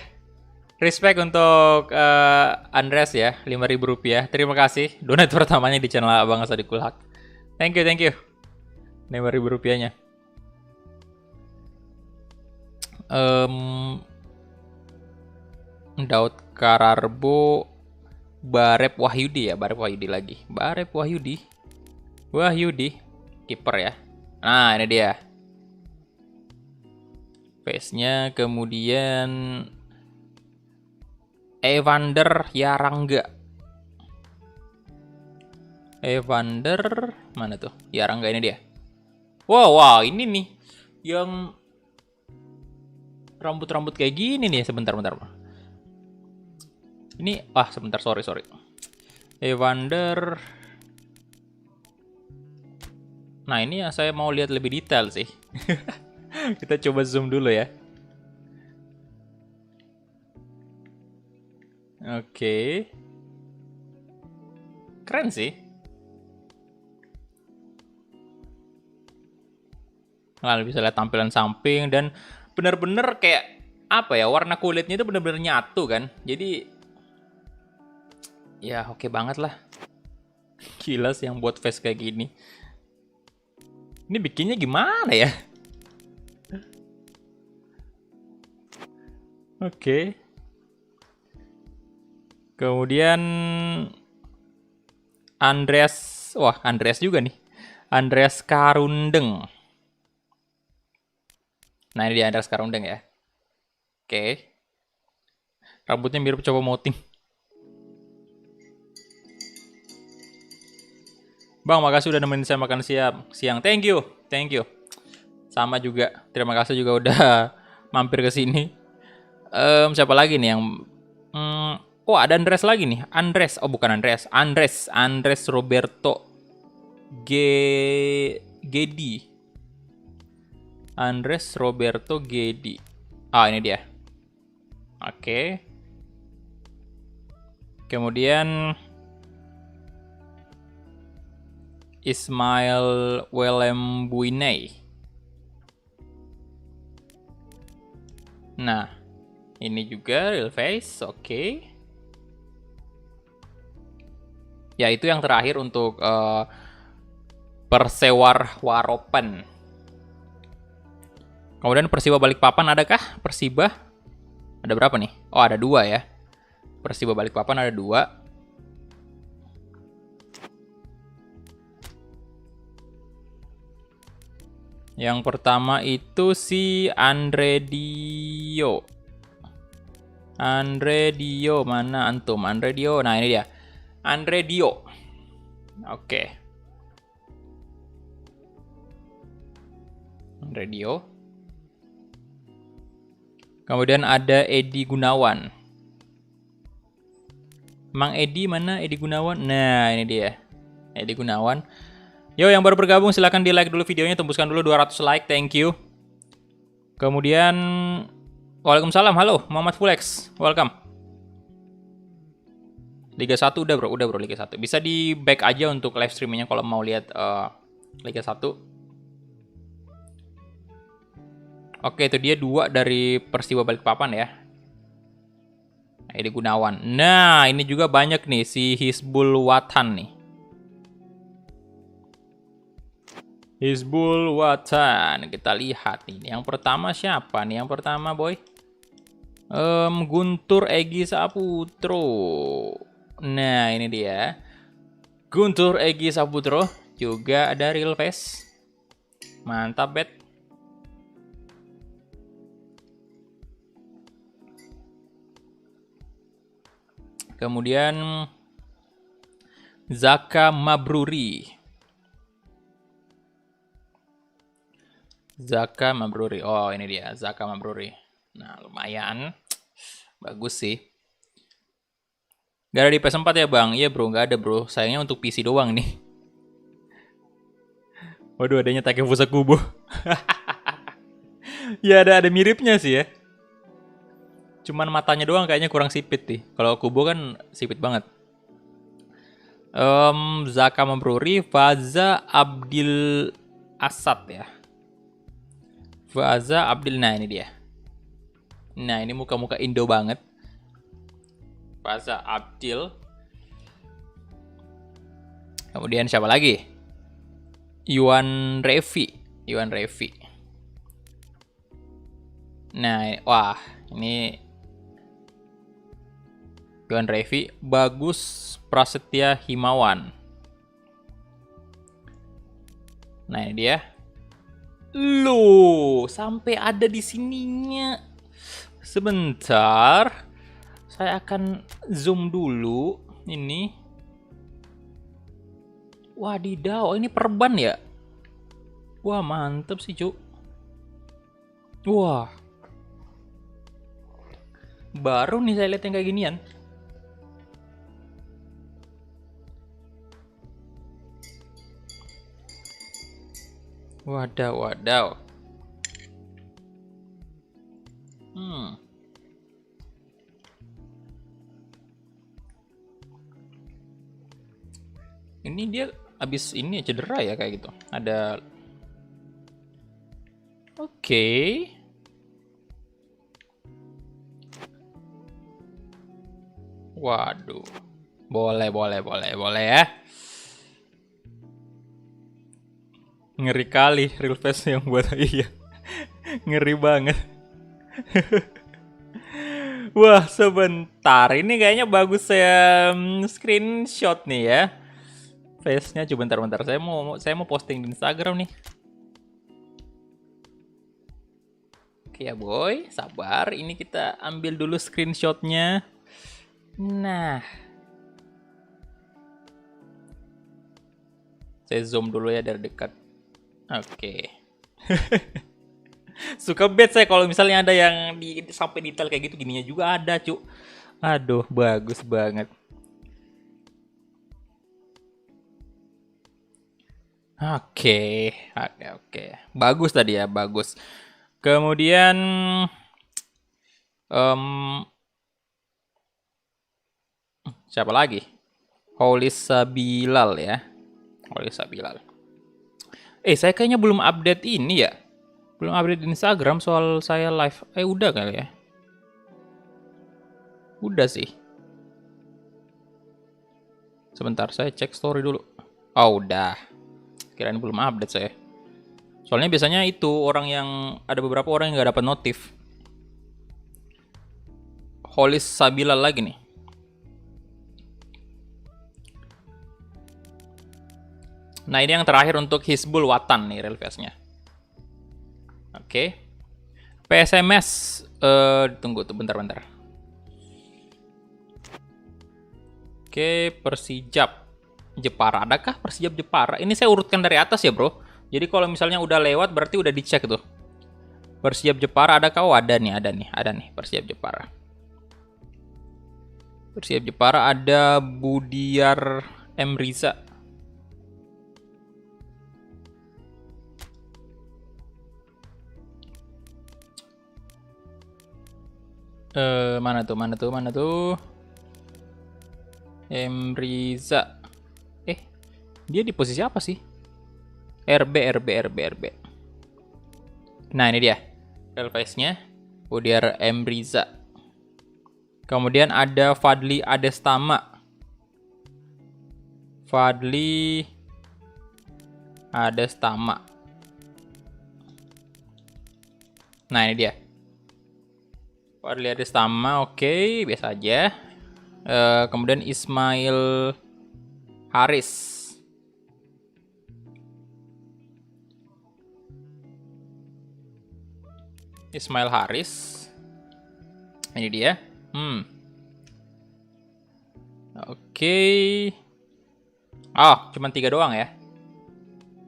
Respect untuk Andreas ya, Rp5.000. Terima kasih. Donat pertamanya di channel Abang Asadi Kulhak. Thank you. Rp5.000-nya. Daud Kararbo, Barep Wahyudi ya, Barep Wahyudi lagi. Barep Wahyudi. Kiper ya. Nah, ini dia. Face-nya, kemudian Evander Yarangga. Evander mana tuh? Yarangga, ini dia. Wow, ini nih yang rambut-rambut kayak gini nih. Sebentar. Ini sebentar, sorry. Evander. Nah, ini yang saya mau lihat lebih detail sih. Kita coba zoom dulu ya. Oke. Keren sih. Nah, bisa lihat tampilan samping dan bener-bener kayak apa ya, warna kulitnya itu bener-bener nyatu kan. Jadi ya oke banget lah. Gila sih yang buat face kayak gini. Ini bikinnya gimana ya? Oke. Kemudian Andreas juga nih. Andreas Karundeng. Nah, ini dia Andreas Karundeng ya. Oke. Rambutnya mirip coba moting. Bang, makasih udah nemenin saya makan siang. Thank you. Sama juga. Terima kasih juga udah mampir ke sini. Siapa lagi nih yang ada Andres lagi nih. Bukan Andres. Andres Roberto Gedi. Andres Roberto Gedi. Ini dia. Oke. Kemudian Ismail Welembuinei. Nah, ini juga real face, oke. Ya, itu yang terakhir untuk Persewar Waropen. Kemudian Persiba Balikpapan adakah? Persiba ada berapa nih? Ada 2 ya. Persiba Balikpapan ada 2. Yang pertama itu si Andre Dio. Mana antum? Andre Dio. Nah, ini dia. Andre Dio. Oke. Andre Dio. Kemudian ada Edi Gunawan. Mang Edi mana? Edi Gunawan. Nah, ini dia. Edi Gunawan. Yo, yang baru bergabung silahkan di like dulu videonya, tembuskan dulu 200 like, thank you. Kemudian Waalaikumsalam, halo Muhammad Fulex, welcome. Liga 1 udah bro Liga 1. Bisa di back aja untuk live streamingnya kalau mau lihat Liga 1. Oke, itu dia 2 dari Persiba Balikpapan ya. Edi Gunawan. Nah, ini juga banyak nih si Hizbul Watan nih. Hizbul Watan. Kita lihat nih. Yang pertama siapa nih? Yang pertama boy. Guntur Egi Saputro. Nah, ini dia. Guntur Egy Saputro. Juga ada real face. Mantap, bet. Kemudian Zaka Mabruri. Zaka Mabruri. Oh, ini dia Zaka Mabruri. Nah, lumayan. Bagus sih. Gak ada di PS4 ya, Bang? Iya, Bro. Gak ada, Bro. Sayangnya untuk PC doang nih. Waduh, adanya Takefusa Kubo. Ya, ada miripnya sih ya. Cuman matanya doang kayaknya kurang sipit nih. Kalau Kubo kan sipit banget. Zaka Mabruri, Faza Abdil Asad ya. Faza Abdil, nah ini dia. Nah, ini muka-muka Indo banget. Faza Abdil. Kemudian siapa lagi? Yuan Revi. Nah, wah, ini Yuan Revi, Bagus Prasetya Himawan. Nah, ini dia. Loh, sampai ada di sininya. Sebentar. Saya akan zoom dulu ini. Wadidaw, ini perban ya? Wah, mantep sih, Cuk. Wah. Baru nih saya lihat yang kayak ginian. Wadaw. Ini dia abis ini cedera ya kayak gitu. Ada. Oke. Waduh. Boleh ya. Ngeri kali real face yang buat iya. Ngeri banget. Wah, sebentar. Ini kayaknya bagus saya screenshot nih ya. Face-nya coba bentar. Saya mau posting di Instagram nih. Oke ya, boy. Sabar. Ini kita ambil dulu screenshotnya. Nah. Saya zoom dulu ya dari dekat. Oke. Suka bet saya kalau misalnya ada yang sampai detail kayak gitu gininya juga ada, Cuk. Aduh, bagus banget. Oke. Bagus tadi ya, bagus. Kemudian siapa lagi? Holisa Bilal ya. Saya kayaknya belum update ini ya. Belum update di Instagram soal saya live. Udah kali ya. Udah sih. Sebentar, saya cek story dulu. Oh, udah. Kirain belum update saya. Soalnya biasanya itu ada beberapa orang yang nggak dapat notif. Holis Sabila lagi nih. Nah, ini yang terakhir untuk Hizbul Watan nih real face-nya. Oke. PSMS tunggu tuh bentar. Oke, Persijap Jepara. Adakah Persijap Jepara? Ini saya urutkan dari atas ya, Bro. Jadi kalau misalnya udah lewat berarti udah dicek tuh. Persijap Jepara adakah? Oh, ada nih Persijap Jepara. Persijap Jepara ada Budiar M. Riza. Mana tuh? M. Riza. Dia di posisi apa sih? RB. Nah, ini dia. Real face-nya. Budiar M. Riza. Kemudian ada Fadli Adestama. Nah, ini dia. Fadli Adestama, oke, biasa aja. Kemudian Ismail Haris. Ismail Haris. Ini dia. Oke. Oh, cuma 3 doang ya.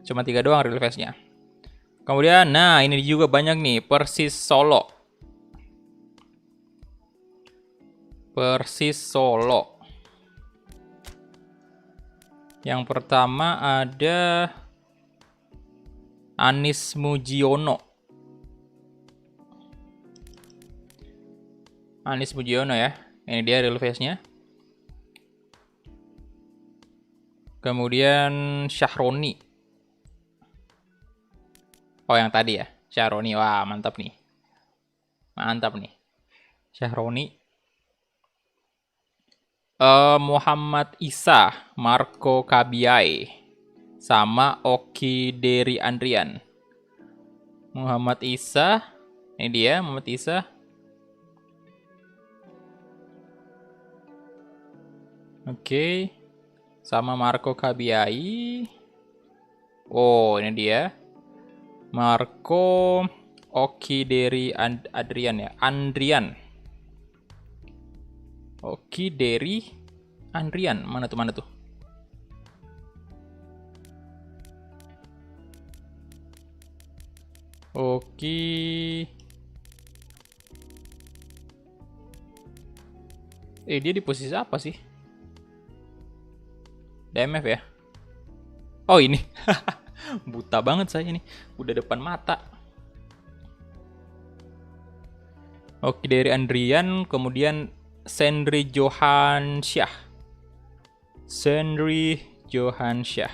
Cuma 3 doang real face-nya. Kemudian, nah ini juga banyak nih. Persis Solo. Persis Solo. Yang pertama ada Anis Mujiono. Anis Mujiono ya. Ini dia real face-nya. Kemudian Syahroni. Oh, yang tadi ya. Syahroni. Wah, mantap nih. Mantap nih. Syahroni. Muhammad Isa, Marco Kabiai, sama Oki Deri Andrian. Muhammad Isa. Ini dia Muhammad Isa. Oke. Sama Marco Kabiai. Oh, ini dia. Marco Oki Deri Adrian ya. Andrian. Oki Deri Andrian. Mana tuh? Oki. Dia di posisi apa sih? DMF ya? Oh, ini. Buta banget saya nih. Udah depan mata. Oke, dari Andrian. Kemudian Sendri Johansyah. Sendri Johansyah.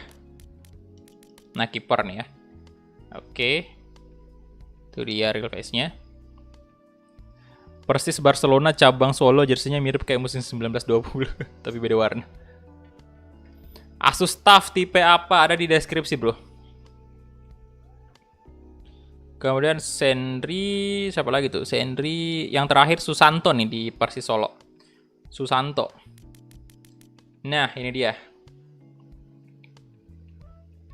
Nah, kiper nih ya. Oke. Itu dia real face-nya. Persis Barcelona cabang Solo, jersinya mirip kayak musim 1920. Tapi beda warna. Asus TUF tipe apa? Ada di deskripsi, bro. Kemudian Sendri, siapa lagi tuh? Sendri, yang terakhir Susanto nih di Persis Solo. Susanto. Nah, ini dia.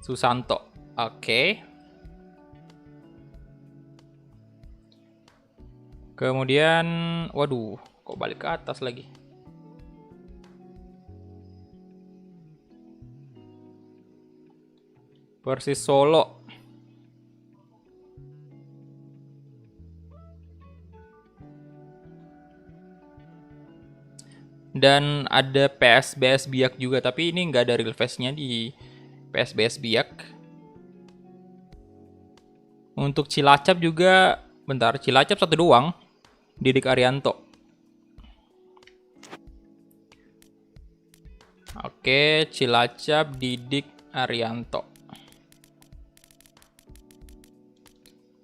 Susanto. Oke. Kemudian, waduh, kok balik ke atas lagi? Persis Solo. Dan ada PSBS Biak juga, tapi ini nggak ada real face-nya di PSBS Biak. Untuk Cilacap juga, bentar, Cilacap satu doang, Didik Arianto. Oke, Cilacap Didik Arianto.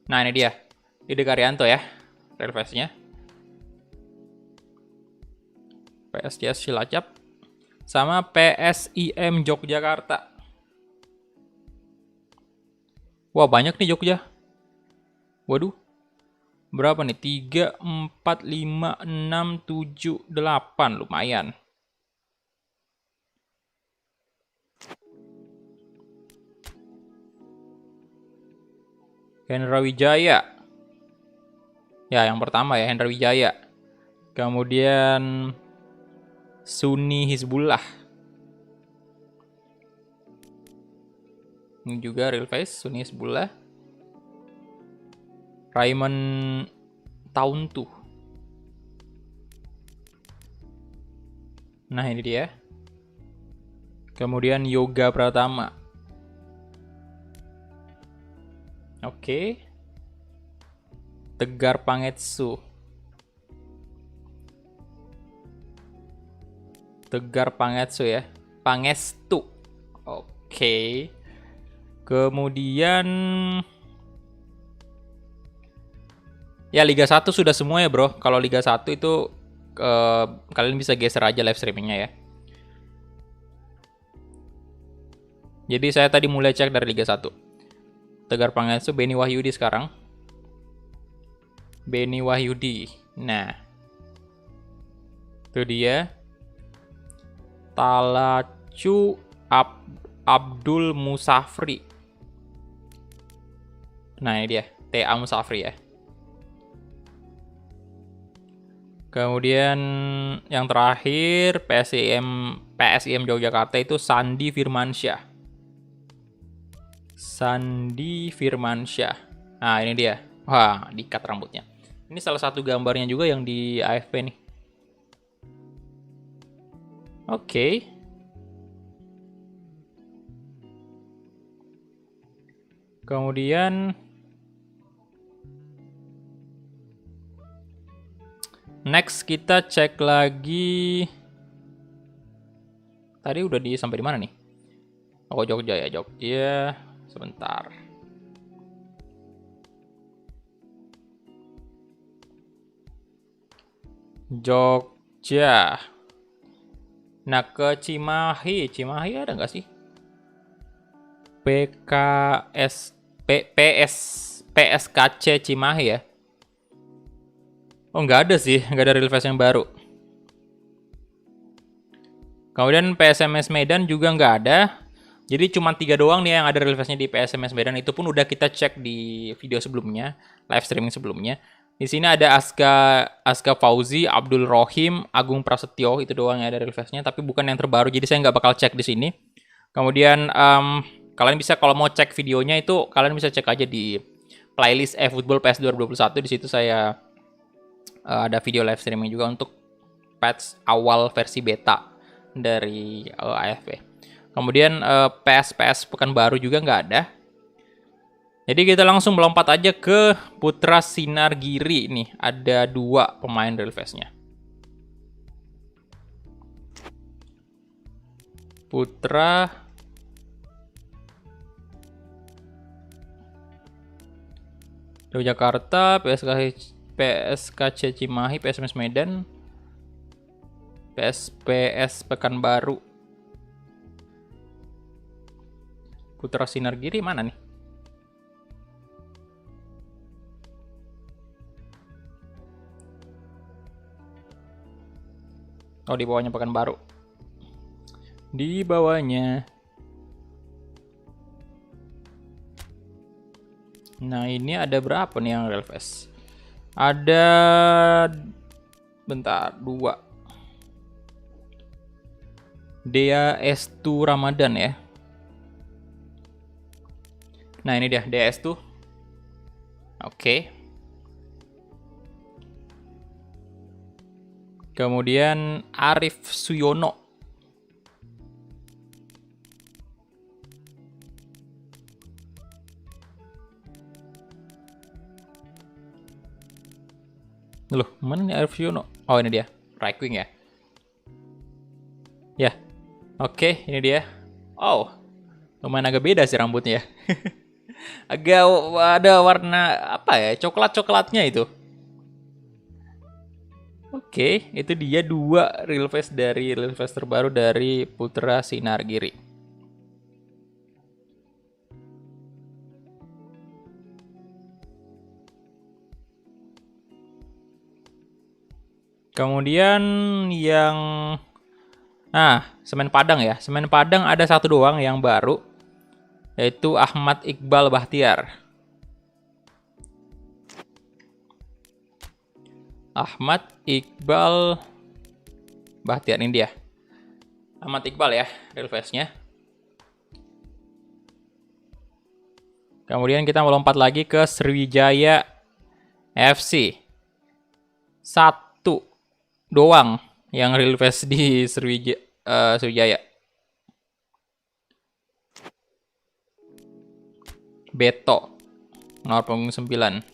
Nah, ini dia. Didik Arianto ya, real face-nya. PSDS Cilacap sama PSIM Yogyakarta. Wah, banyak nih Jogja. Waduh. Berapa nih? 3, 4, 5, 6, 7, 8. Lumayan. Hendra Wijaya. Ya, yang pertama ya, Hendra Wijaya. Kemudian Sunni Hizbullah. Ini juga real face, Sunni Hizbullah. Raymond Tauntu. Nah, ini dia. Kemudian Yoga Pratama. Oke. Tegar Pangetsu. Tegar Pangetsu ya. Pangestu. Oke. Kemudian ya Liga 1 sudah semua ya, bro. Kalau Liga 1 itu kalian bisa geser aja live streamingnya ya. Jadi saya tadi mulai cek dari Liga 1. Tegar Pangestu, Beni Wahyudi sekarang. Beni Wahyudi. Nah. Itu dia. Talacu Abdul Musafri. Nah, ini dia, TA Musafri ya. Kemudian yang terakhir PSIM Yogyakarta itu Sandi Firmansyah. Sandi Firmansyah. Nah, ini dia. Wah, diikat rambutnya. Ini salah satu gambarnya juga yang di AFP nih. Oke. Kemudian next kita cek lagi. Tadi udah sampai di mana nih? Oh, Jogja ya, Jogja. Sebentar. Jogja. Nah, ke Cimahi. Cimahi ada nggak sih? PSKC Cimahi ya? Oh, nggak ada sih. Nggak ada real face yang baru. Kemudian PSMS Medan juga nggak ada. Jadi cuma 3 doang nih yang ada real face-nya di PSMS Medan. Itu pun udah kita cek di video sebelumnya, live streaming sebelumnya. Di sini ada Aska Fauzi, Abdul Rohim, Agung Prasetyo, itu doang yang ada real face-nya, tapi bukan yang terbaru. Jadi saya nggak bakal cek di sini. Kemudian kalian bisa, kalau mau cek videonya itu kalian bisa cek aja di playlist eFootball PES 2021. Di situ saya ada video live streaming juga untuk patch awal versi beta dari AFP. Kemudian PS Pekanbaru juga nggak ada. Jadi kita langsung melompat aja ke Putra Sinar Giri nih. Ada 2 pemain real face-nya. Putra Yogyakarta, PSKC Cimahi, PSMS Medan, PS Pekanbaru. Putra Sinar Giri mana nih? Oh, di bawahnya Pekanbaru. Di bawahnya. Nah, ini ada berapa nih yang real face? Ada, bentar, 2. Dea Estu Ramadan ya. Nah, ini dia Dea Estu. Oke. Kemudian Arif Suyono. Loh, mana nih Arif Suyono? Oh, ini dia. Right wing ya. Ya. Oke, ini dia. Oh, lumayan agak beda sih rambutnya. Agak ada warna apa ya? Coklat-coklatnya itu. Oke, itu dia 2 real face terbaru dari Putra Sinar Giri. Kemudian yang Semen Padang ya. Semen Padang ada 1 doang yang baru, yaitu Ahmad Iqbal Bahtiar. Ahmad Iqbal Bahtiar, ini dia. Ahmad Iqbal ya, real face-nya. Kemudian kita melompat lagi ke Sriwijaya FC. 1 doang yang real face di Sriwijaya. Beto, nomor punggung 9.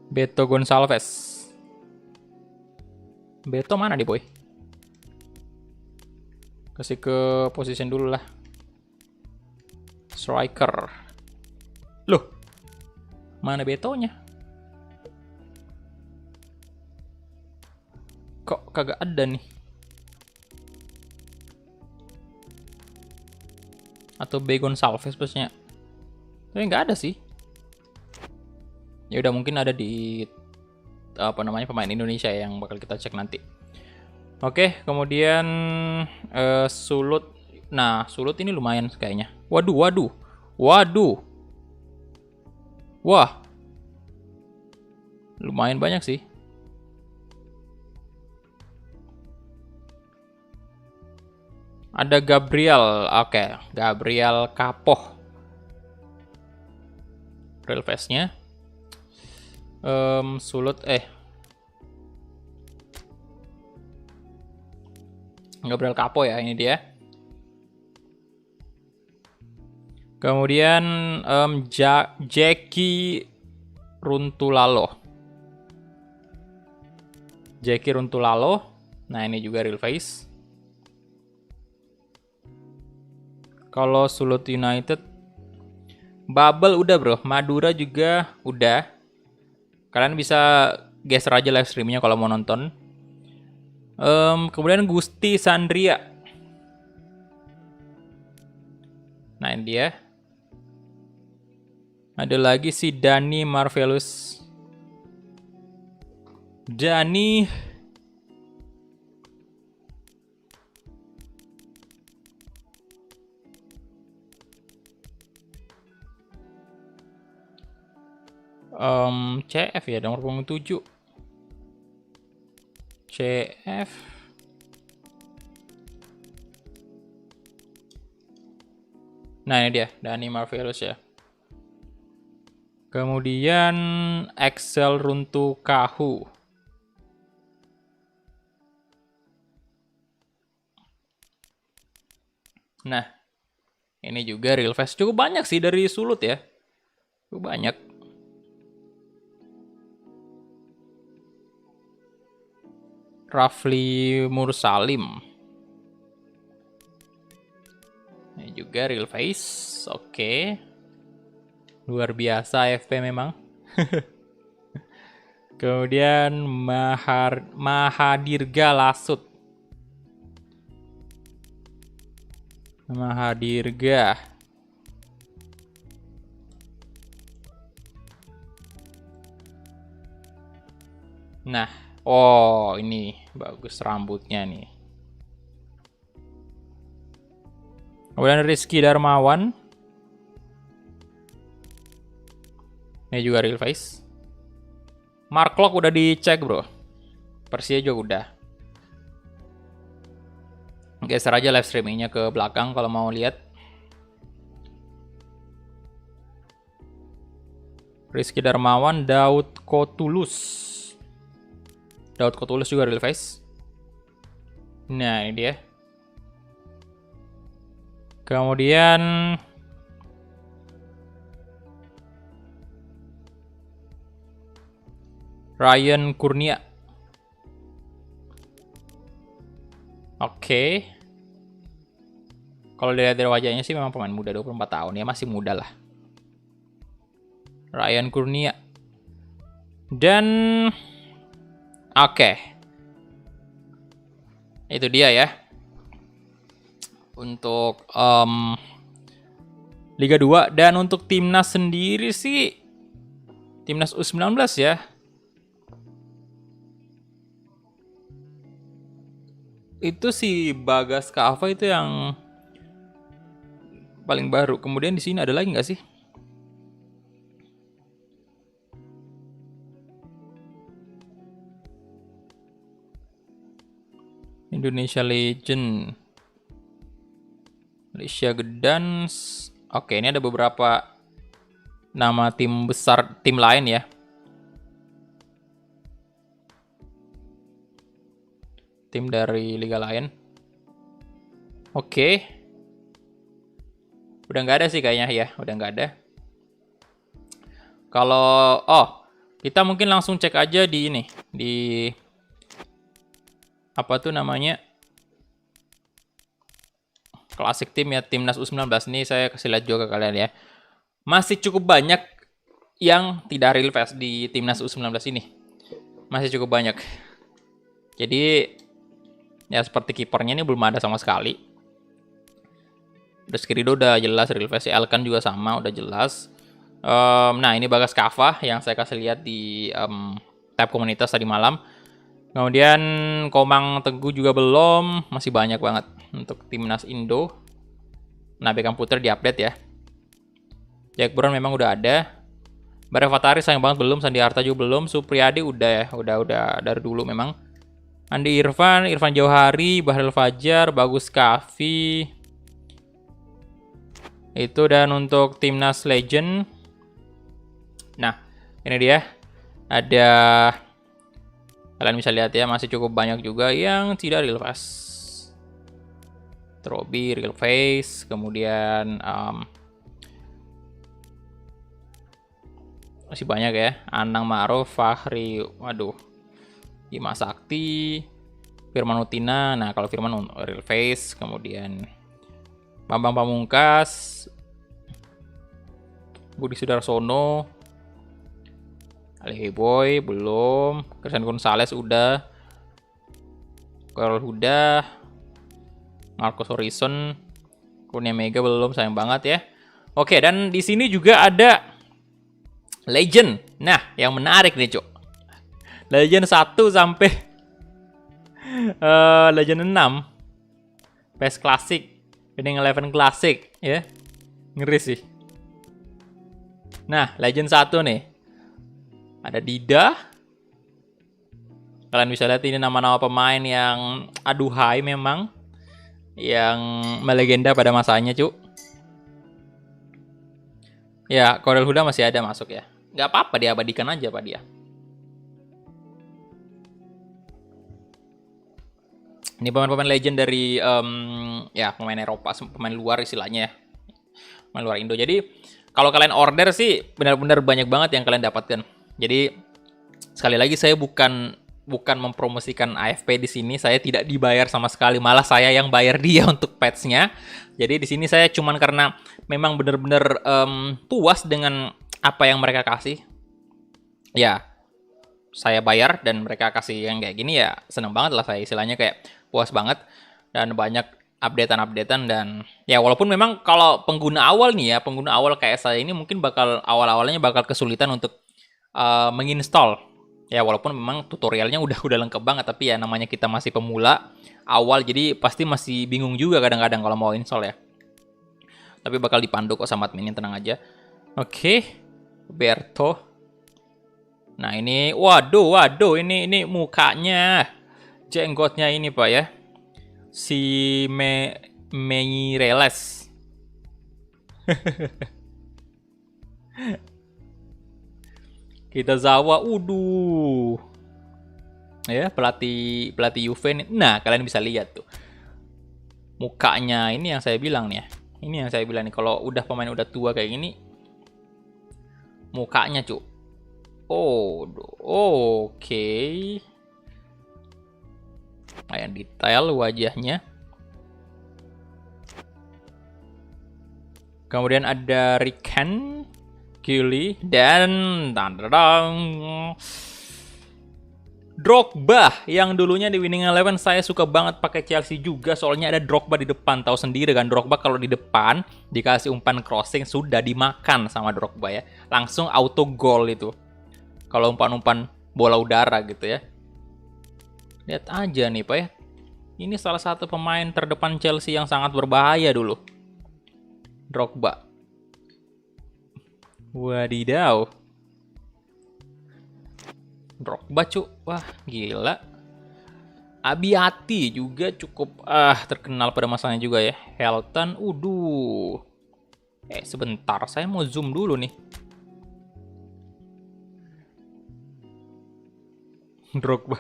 Beto Gonçalves. Beto mana nih, boy? Kasih ke position dulu lah. Striker. Loh, mana Betonya? Kok kagak ada nih? Atau Bey Gonçalves pasnya. Tapi nggak ada sih. Ya udah, mungkin ada di apa namanya pemain Indonesia yang bakal kita cek nanti. Oke, kemudian Sulut. Nah, Sulut ini lumayan kayaknya. Waduh. Wah. Lumayan banyak sih. Ada Gabriel. Oke, Gabriel Kapoh. Real face-nya. Sulut Gabriel Kapoh ya, ini dia. Kemudian Jackie Runtulalo. Nah, ini juga real face. Kalau Sulut United, Bubble udah bro, Madura juga udah. Kalian bisa geser aja live streamnya kalau mau nonton. Kemudian Gusti Sandria. Nah, ini dia. Ada lagi si Dani Marvelous. Dani. CF ya, nomor punggung 7. CF. Nah, ini dia, Dani Marvelous ya. Kemudian Excel Runtu Kahu. Nah, ini juga real face. Cukup banyak sih dari Sulut ya. Cukup banyak. Rafli Mursalim. Ini juga real face. Oke. Luar biasa AFP memang. Kemudian Mahadirga Lasut. Mahadirga. Nah, oh ini bagus rambutnya nih. Kemudian Rizky Darmawan. Ini juga real face. Mark Locke udah dicek bro. Persia juga udah. Geser aja live streamingnya ke belakang kalau mau lihat. Rizky Darmawan, Daud Kotulus. Daud Kotulus juga real face. Nah, ini dia. Kemudian Ryan Kurnia. Oke. Kalau dilihat dari wajahnya sih memang pemain muda, 24 tahun ya, masih muda lah. Ryan Kurnia. Dan oke. Itu dia ya. Untuk Liga 2. Dan untuk timnas sendiri sih timnas U19 ya. Itu si Bagas Kava itu yang paling baru. Kemudian di sini ada lagi nggak sih? Indonesia Legend, Malaysia Gedans. Oke, ini ada beberapa nama tim besar, tim lain ya. Tim dari liga lain. Oke. Udah nggak ada sih kayaknya ya, udah nggak ada. Kalau kita mungkin langsung cek aja di ini, di apa tuh namanya? Klasik tim ya, timnas U19 nih saya kasih lihat juga ke kalian ya. Masih cukup banyak yang tidak real face di timnas U19 ini. Masih cukup banyak. Jadi ya seperti kipernya ini belum ada sama sekali. Udah Skriniar udah jelas real face, Elkan juga sama udah jelas. Nah ini Bagas Kava yang saya kasih lihat di tab komunitas tadi malam. Kemudian Komang Teguh juga belum, masih banyak banget untuk timnas Indo. Nah Beckham Putra diupdate ya. Jack Brown memang udah ada. Bare Fatari sayang banget belum, Sandi Arta juga belum, Supriyadi udah ya, udah dari dulu memang. Andi Irfan, Irfan Jauhari, Bahril Fajar, Bagus Kavi. Itu dan untuk timnas legend. Nah, ini dia. Ada kalian bisa lihat ya, masih cukup banyak juga yang tidak real face. Trobi real face, kemudian masih banyak ya. Anang Ma'ruf, Fahri, waduh, Bima Sakti, Firman Utina. Nah kalau Firman real face, kemudian Bambang Pamungkas, Budi Sudarsono, Ali Boy belum, Christian Gonzalez udah, Karel Huda, Marcos Horizon, Kurnia Mega belum, sayang banget ya. Oke, dan di sini juga ada legend. Nah, yang menarik nih, Cuk. Legend 1 sampai legend 6. PES Classic, Winning Eleven Classic ya. Ngeri sih. Nah, legend 1 nih. Ada Dida. Kalian bisa lihat ini nama-nama pemain yang aduhai memang. Yang melegenda pada masanya, Cuk. Ya, Korel Huda masih ada masuk ya. Nggak apa-apa, diabadikan aja Pak dia. Ini pemain-pemain legend dari ya pemain Eropa, pemain luar istilahnya ya. Pemain luar Indo. Jadi kalau kalian order sih benar-benar banyak banget yang kalian dapatkan. Jadi sekali lagi saya bukan mempromosikan AFP di sini. Saya tidak dibayar sama sekali, malah saya yang bayar dia untuk patch-nya. Jadi di sini saya cuman karena memang benar-benar puas dengan apa yang mereka kasih. Ya, saya bayar dan mereka kasih yang kayak gini ya seneng banget lah saya, istilahnya kayak puas banget. Dan banyak updatean dan ya walaupun memang kalau pengguna awal nih ya, pengguna awal kayak saya ini mungkin bakal awal-awalnya bakal kesulitan untuk menginstall. Ya walaupun memang tutorialnya udah lengkap banget, tapi ya namanya kita masih pemula awal, jadi pasti masih bingung juga kadang-kadang kalau mau install ya. Tapi bakal dipandu kok sama admin, tenang aja. Oke, Berto. Nah ini, waduh, ini mukanya, jenggotnya ini Pak ya, si Meireles. Kita Zawa, ya pelatih Juve nih. Nah kalian bisa lihat tuh mukanya, ini yang saya bilang nih ya. Ini yang saya bilang nih, kalau udah pemain udah tua kayak gini, mukanya Cuk. Oke. Lumayan detail wajahnya. Kemudian ada Riken, Kili, dan Drogba yang dulunya di Winning Eleven. Saya suka banget pakai Chelsea juga, soalnya ada Drogba di depan. Tahu sendiri kan, Drogba kalau di depan dikasih umpan crossing sudah dimakan sama Drogba ya, langsung auto goal itu kalau umpan-umpan bola udara gitu ya. Lihat aja nih Pak ya, ini salah satu pemain terdepan Chelsea yang sangat berbahaya dulu, Drogba. Wadidaw, Drogba Cuk, wah gila. Abiati juga cukup terkenal pada masanya juga ya. Helton, sebentar, saya mau zoom dulu nih. Drogba.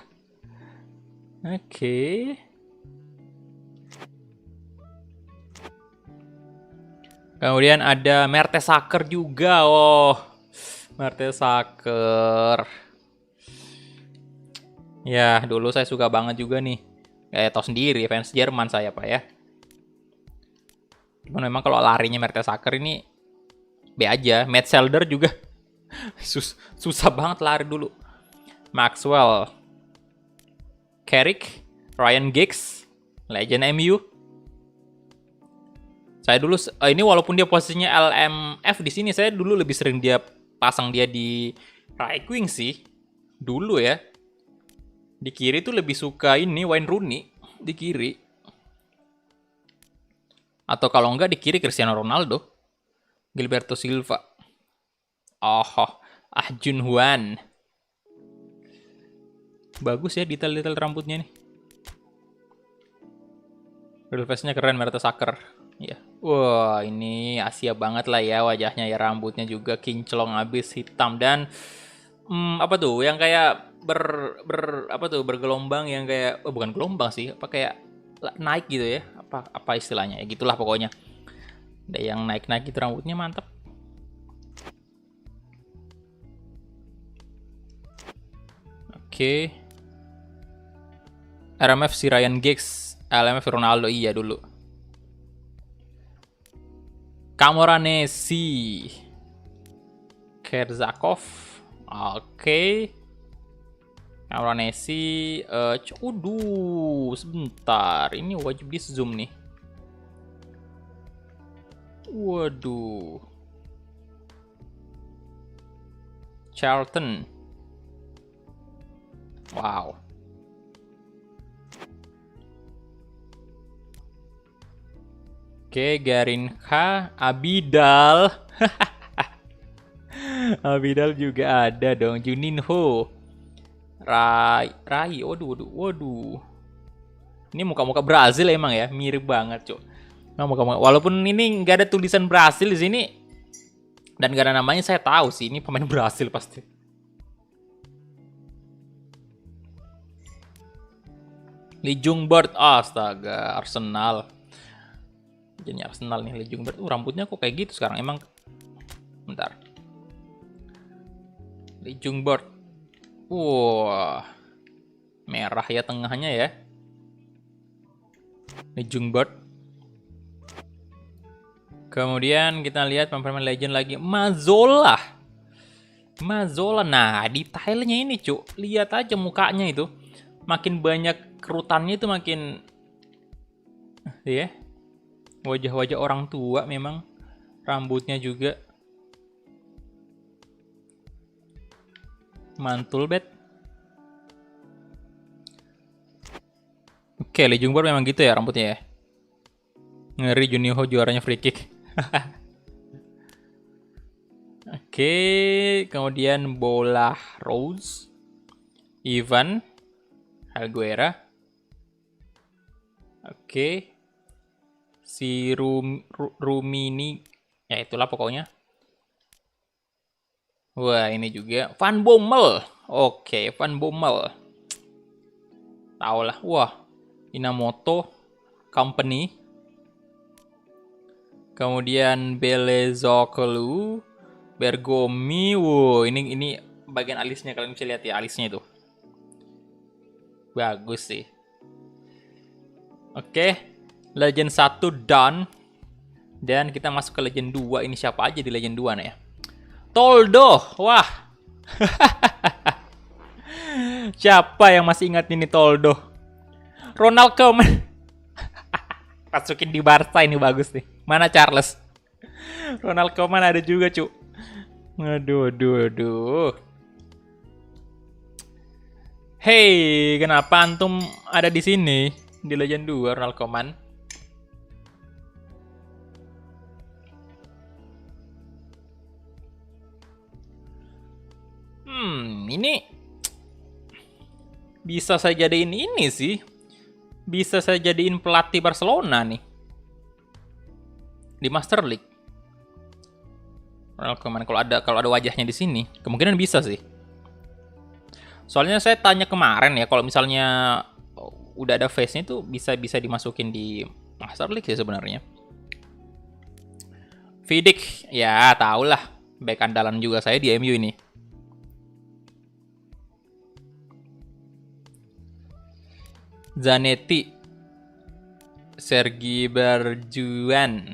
Oke. Kemudian ada Mertesacker juga. Mertesacker. Ya, dulu saya suka banget juga nih. Kayak tau sendiri, fans Jerman saya Pak ya. Cuman memang kalau larinya Mertesacker ini B aja. Metzelder juga susah banget lari dulu. Maxwell, Carrick, Ryan Giggs, legend MU. Saya dulu ini walaupun dia posisinya LMF di sini, saya dulu lebih sering dia pasang dia di right wing sih. Dulu ya. Di kiri tuh lebih suka ini Wayne Rooney di kiri. Atau kalau enggak di kiri Cristiano Ronaldo, Gilberto Silva. Oh, Jun Hwan. Bagus ya detail-detail rambutnya nih. Real face-nya keren, Mertesacker. Ya. Wah, ini Asia banget lah ya wajahnya ya, rambutnya juga kinclong abis hitam dan apa tuh yang kayak bergelombang yang kayak bukan gelombang sih, apa kayak naik gitu ya. Apa istilahnya? Ya gitulah pokoknya. Ada yang naik-naik gitu rambutnya mantap. Oke. RMF si Ryan Giggs, LMF Ronaldo iya dulu. Camoranesi, Kerzakov, oke. Camoranesi, sebentar, ini wajib di zoom nih. Waduh, Charlton, wow. Oke, Garinka, Abidal. Abidal juga ada dong. Juninho. Rai. Waduh. Ini muka-muka Brazil emang ya, mirip banget, Cuk. Nah, muka-muka. Walaupun ini nggak ada tulisan Brazil di sini dan gak ada namanya, saya tahu sih ini pemain Brazil pasti. Lee Jungbert, astaga, Arsenal. Jadi Arsenal nih, Lee Jungbert. Rambutnya kok kayak gitu sekarang? Emang bentar. Lee Jungbert. Wah. Merah ya tengahnya ya. Lee Jungbert. Kemudian kita lihat pemain legend lagi, Mazzola. Nah, detailnya ini, Cuk. Lihat aja mukanya itu. Makin banyak kerutannya itu makin ya. Wajah-wajah orang tua memang. Rambutnya juga. Mantul bet. Oke, Lee Jungbert memang gitu ya rambutnya ya. Ngeri, Juninho juaranya free kick. Oke, kemudian bola Rose. Ivan Alguera. Oke. Si Rumini, ya itulah pokoknya. Wah, ini juga Van Bommel. Oke, Van Bommel. Tahu lah. Wah, Inamoto Company. Kemudian Belezokolu, Bergomi. Wow, ini bagian alisnya, kalian bisa lihat ya alisnya itu. Bagus sih. Oke. Legend 1 done. Dan kita masuk ke Legend 2. Ini siapa aja di Legend 2 nih ya? Toldo. Wah. Siapa yang masih ingat ini Toldo? Ronald Koeman. Masukin di Barca ini bagus nih. Mana Charles? Ronald Koeman ada juga, Cuk. Aduh. Hey, kenapa antum ada di sini? Di Legend 2 Ronald Koeman. Ini bisa saya jadiin ini sih. Bisa saya jadiin pelatih Barcelona nih. Di Master League. Ronald Koeman kalau ada wajahnya di sini, kemungkinan bisa sih. Soalnya saya tanya kemarin ya, kalau misalnya udah ada face-nya itu bisa dimasukin di Master League sih sebenarnya. Vidic, ya tau lah, back andalan juga saya di MU ini. Zanetti, Sergi Berjuan,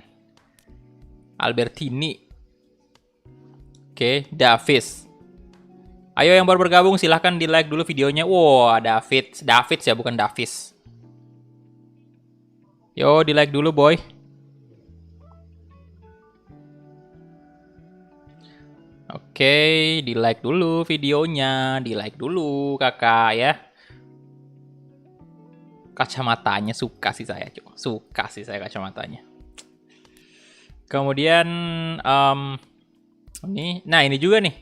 Albertini, oke, Davis. Ayo yang baru bergabung silahkan di like dulu videonya. Wow, David ya, bukan Davis. Yo, di like dulu boy. Oke, di-like dulu videonya, di-like dulu kakak ya. Kacamatanya suka sih saya, cuy. Suka sih saya kacamatanya. Kemudian ini juga nih.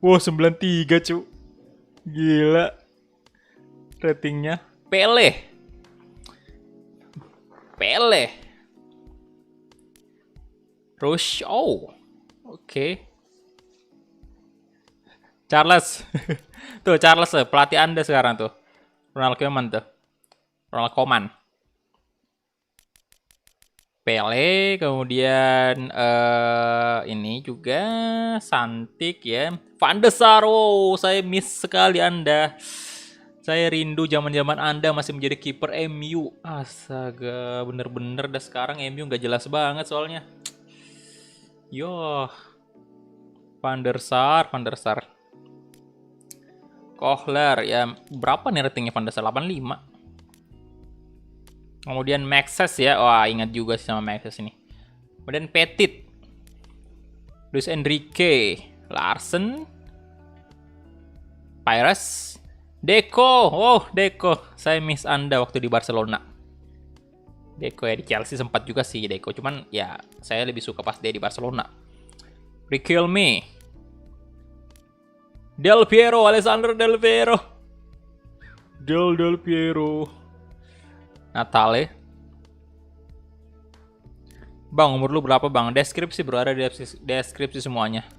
Wow, 93 cu. Gila. Ratingnya. Pele. Rush. Oh. Oke. Charles. Tuh Charles, pelatih Anda sekarang tuh. Ronald Koeman tuh. Ronald Koeman. Pele, kemudian ini juga Santik ya. Van de Sar, wow, saya miss sekali Anda. Saya rindu zaman-zaman Anda masih menjadi kiper MU. Astaga, bener-bener dah sekarang MU nggak jelas banget soalnya. Yo, Van der Sar. Kohler, ya berapa nih ratingnya Van der Sar? 85. Kemudian Maxes ya, wah ingat juga sih sama Maxes ini. Kemudian Petit, Luis Enrique, Larsen, Pires, Deco, wow Deco, saya miss Anda waktu di Barcelona. Deco ya di Chelsea sempat juga sih Deco, cuman ya saya lebih suka pas dia di Barcelona. Riquelme, Del Piero, Alessandro Del Piero, Del Piero. Natale. Bang, umur lu berapa bang? Deskripsi bro, ada deskripsi semuanya.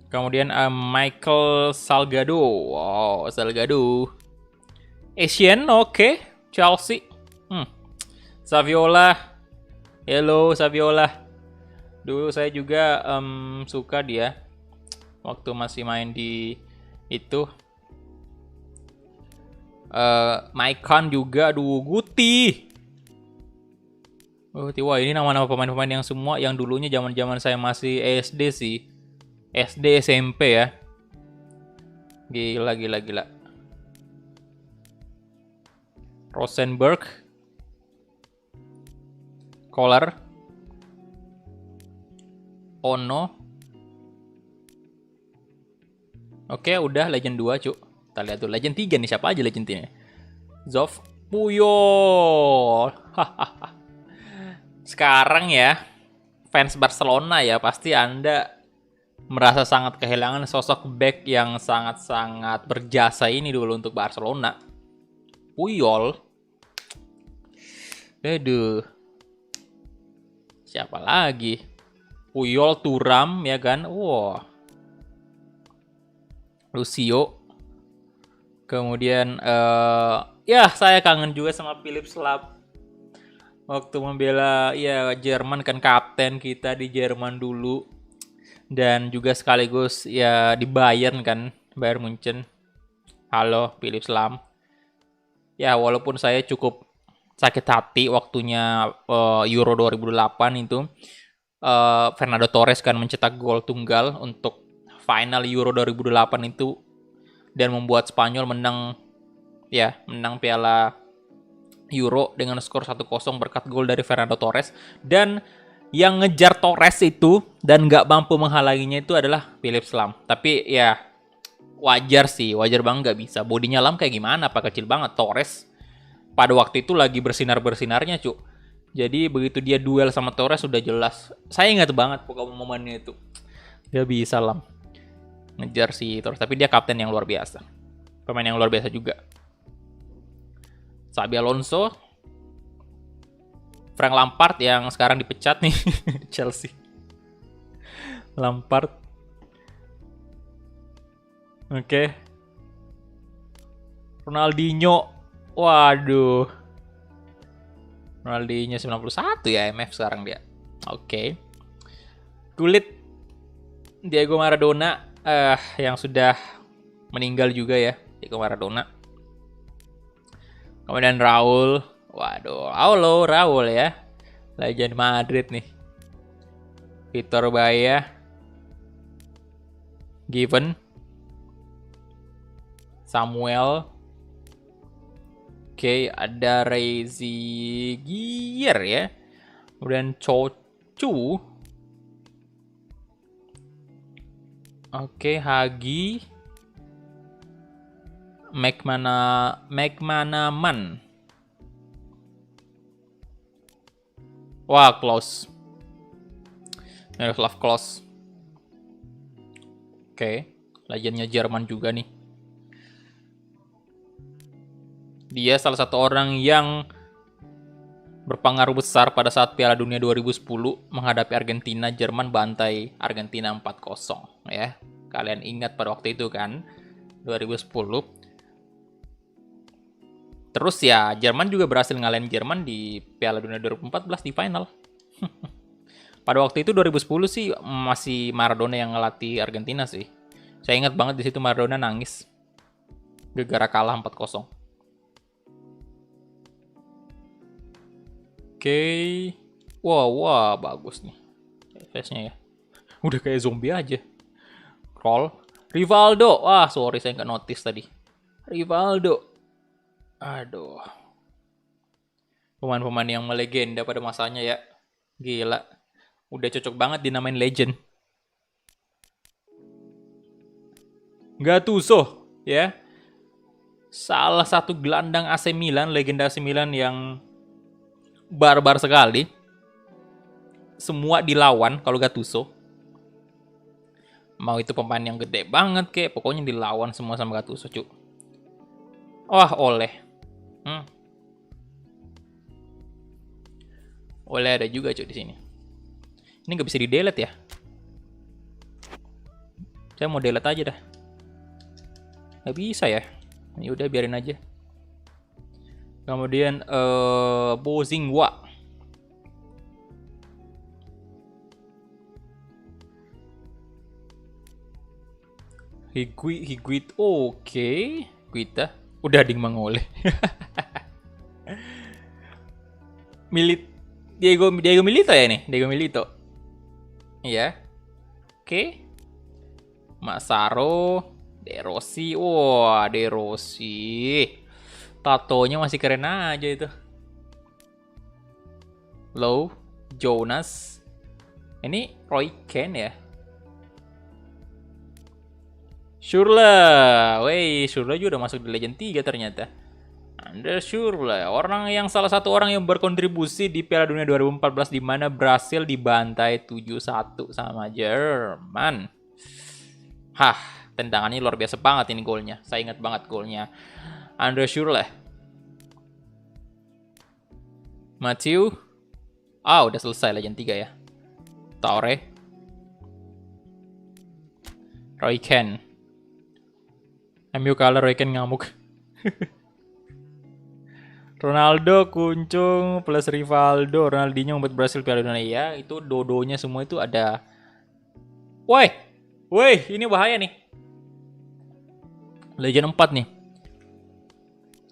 Kemudian Michael Salgado. Wow, Salgado. Asian, oke. Chelsea. Saviola. Hello, Saviola. Dulu saya juga suka dia. Waktu masih main di itu. Maicon juga, aduh Guti. Wah ini nama-nama pemain-pemain yang semua yang dulunya zaman-zaman saya masih SD sih. SD SMP ya. Gila. Rosenberg. Kohler. Ono. Oke, udah Legend 2, cuk. Kita lihat tuh Legend 3 nih, siapa aja Legend ini? Zoff, Puyol. Sekarang ya, fans Barcelona ya, pasti Anda merasa sangat kehilangan sosok back yang sangat-sangat berjasa ini dulu untuk Barcelona. Puyol. Aduh. Siapa lagi? Puyol, Thuram ya kan? Wow. Lucio. Kemudian ya saya kangen juga sama Philip Lahm. Waktu membela ya Jerman kan, kapten kita di Jerman dulu. Dan juga sekaligus ya di Bayern kan, Bayern Munchen. Halo Philip Lahm. Ya walaupun saya cukup sakit hati waktunya Euro 2008 itu Fernando Torres kan mencetak gol tunggal untuk final Euro 2008 itu dan membuat Spanyol menang Piala Euro dengan skor 1-0 berkat gol dari Fernando Torres. Dan yang ngejar Torres itu dan nggak mampu menghalanginya itu adalah Philip Lahm. Tapi ya wajar banget nggak bisa. Bodinya Lahm kayak gimana, apa kecil banget. Torres pada waktu itu lagi bersinar-bersinarnya cuk. Jadi begitu dia duel sama Torres sudah jelas. Saya ingat banget pokoknya momennya itu. Dia bisa Lahm ngejar si Torres, tapi dia kapten yang luar biasa. Pemain yang luar biasa juga. Xabi Alonso, Frank Lampard yang sekarang dipecat nih Chelsea. Lampard. Oke. Ronaldinho. Waduh. Ronaldinho 91 ya MF sekarang dia. Oke. Kulit Diego Maradona yang sudah meninggal juga ya, Diego Maradona. Kemudian Raul. Waduh, Raul ya. Legend Madrid nih. Vitor Baia. Given. Samuel. Oke, ada Rezigier ya. Kemudian Cocu. Oke, Hagi. McManaman. Wah, close. Miroslav Klose. Oke, legendnya Jerman juga nih. Dia salah satu orang yang berpengaruh besar pada saat Piala Dunia 2010 menghadapi Argentina. Jerman bantai Argentina 4-0 ya. Kalian ingat pada waktu itu kan, 2010. Terus ya, Jerman juga berhasil ngalahin Jerman di Piala Dunia 2014 di final. Pada waktu itu 2010 sih masih Maradona yang ngelatih Argentina sih. Saya ingat banget di situ Maradona nangis gara-gara kalah 4-0. Oke. Wah, bagus nih. Face-nya ya. Udah kayak zombie aja. Roll. Rivaldo. Wah, sorry saya nggak notice tadi. Rivaldo. Aduh. Pemain-pemain yang melegenda pada masanya ya. Gila. Udah cocok banget dinamain legend. Gattuso, ya. Salah satu gelandang AC Milan, legenda AC Milan yang barbar sekali. Semua dilawan kalau Gattuso. Mau itu pemain yang gede banget kek, pokoknya dilawan semua sama Gattuso, cu. Wah, Oleh. Oleh ada juga, cu, di sini. Ini nggak bisa di-delete ya? Saya mau delete aja dah. Nggak bisa ya? Ini udah biarin aja. Kemudian Bozingwa. Higuit. Oke. Guita. Udah ding mangoleh. Diego Milito ya nih? Diego Milito. Iya. Oke. Massaro. De Rossi. Wah, De Rossi. Tatonya masih keren aja itu. Low. Jonas. Ini Roy Keane ya? Schürrle. Wey, Schürrle juga udah masuk di Legend 3 ternyata. Anders Schürrle, salah satu orang yang berkontribusi di Piala Dunia 2014 di mana Brasil dibantai 7-1 sama Jerman. Hah, tendangannya luar biasa banget ini golnya. Saya ingat banget golnya. Anders Schürrle. Matthew. Udah selesai Legend 3 ya. Taure. Roy Keane. MU kalah, Roy Keane ngamuk. Ronaldo, Kuncung, plus Rivaldo, Ronaldinho membuat Brasil Piala Dunia. Ya, itu dodonya semua itu ada. Woi, ini bahaya nih. Legend 4 nih.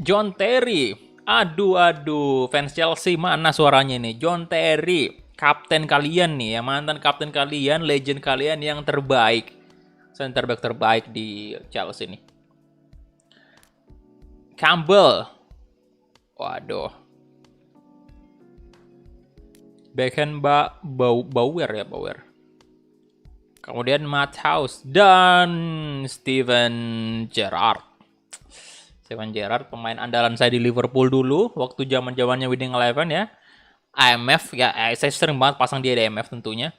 John Terry. Aduh, fans Chelsea mana suaranya nih? John Terry, kapten kalian nih, ya, mantan kapten kalian, legend kalian yang terbaik. Center back terbaik di Chelsea nih. Campbell. Waduh. Bauer. Kemudian Matt House dan Steven Gerrard. Steven Gerrard pemain andalan saya di Liverpool dulu waktu zaman-zamannya Winning Eleven ya. IMF ya, saya sering banget pasang dia di IMF tentunya.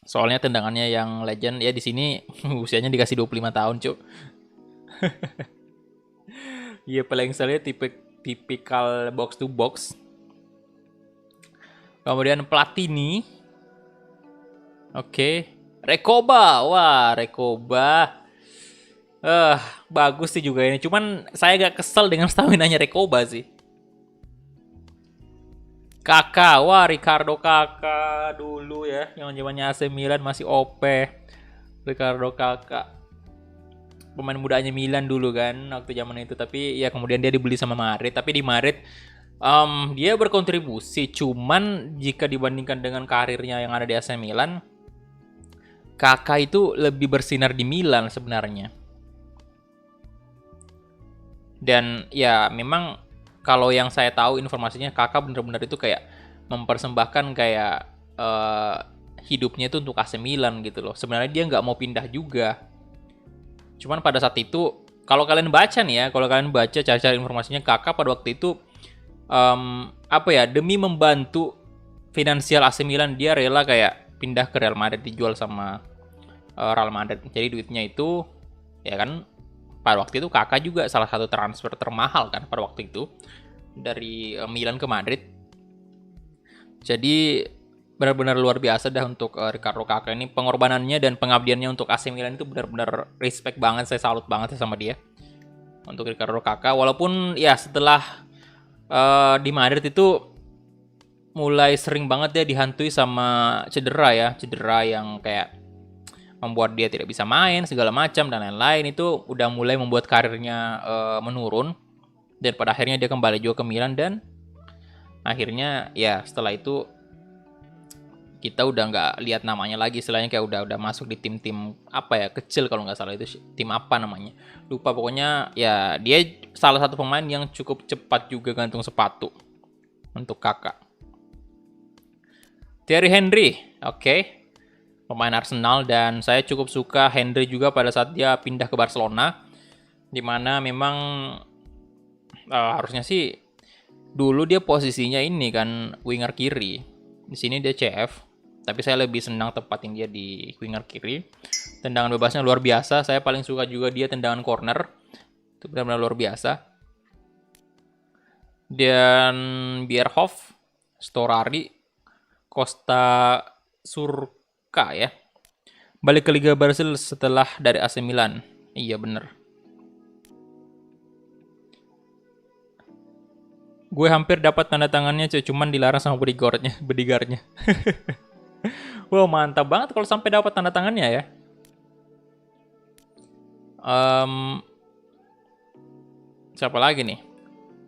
Soalnya tendangannya yang legend ya, di sini usianya dikasih 25 tahun, Cuk. Iya, paling saya tipikal box to box. Kemudian Platini. Oke. Recoba. Wah, Recoba. Bagus sih juga ini. Cuman saya agak kesel dengan stamina-nya Recoba sih. Kakak. Wah, Ricardo Kakak dulu ya. Yang zamannya AC Milan masih OP. Ricardo Kakak. Pemain mudanya Milan dulu kan waktu zaman itu, tapi ya kemudian dia dibeli sama Madrid. Tapi di Madrid dia berkontribusi, cuman jika dibandingkan dengan karirnya yang ada di AC Milan, Kakak itu lebih bersinar di Milan sebenarnya. Dan ya memang kalau yang saya tahu informasinya Kakak bener-bener itu kayak mempersembahkan kayak eh, hidupnya itu untuk AC Milan gitu loh. Sebenarnya dia nggak mau pindah juga. Cuman pada saat itu kalau kalian baca nih ya, kalau kalian baca cari-cari informasinya Kakak pada waktu itu apa ya, demi membantu finansial AC Milan dia rela kayak pindah ke Real Madrid, dijual sama Real Madrid. Jadi duitnya itu ya kan pada waktu itu Kakak juga salah satu transfer termahal kan pada waktu itu dari Milan ke Madrid. Jadi benar-benar luar biasa dah untuk Ricardo Kakak ini, pengorbanannya dan pengabdiannya untuk AC Milan itu benar-benar respect banget, saya salut banget sama dia untuk Ricardo Kakak. Walaupun ya setelah di Madrid itu mulai sering banget dia dihantui sama cedera ya, cedera yang kayak membuat dia tidak bisa main segala macam dan lain-lain, itu udah mulai membuat karirnya menurun, dan pada akhirnya dia kembali juga ke Milan. Dan akhirnya ya setelah itu kita udah nggak lihat namanya lagi, istilahnya kayak udah masuk di tim-tim apa ya, kecil kalau nggak salah, itu tim apa namanya lupa, pokoknya ya dia salah satu pemain yang cukup cepat juga gantung sepatu untuk Kakak. Thierry Henry, oke, pemain Arsenal, dan saya cukup suka Henry juga pada saat dia pindah ke Barcelona, dimana memang harusnya sih dulu dia posisinya ini kan winger kiri, di sini dia CF, tapi saya lebih senang tempatin dia di winger kiri. Tendangan bebasnya luar biasa, saya paling suka juga dia tendangan corner, itu benar-benar luar biasa. Dan Bierhoff, Storari, Costa Surca ya, balik ke Liga Brasil setelah dari AC Milan. Iya bener. Gue hampir dapat tanda tangannya, cuman dilarang sama bodyguardnya. Wow, mantap banget kalau sampai dapat tanda tangannya ya. Em, siapa lagi nih?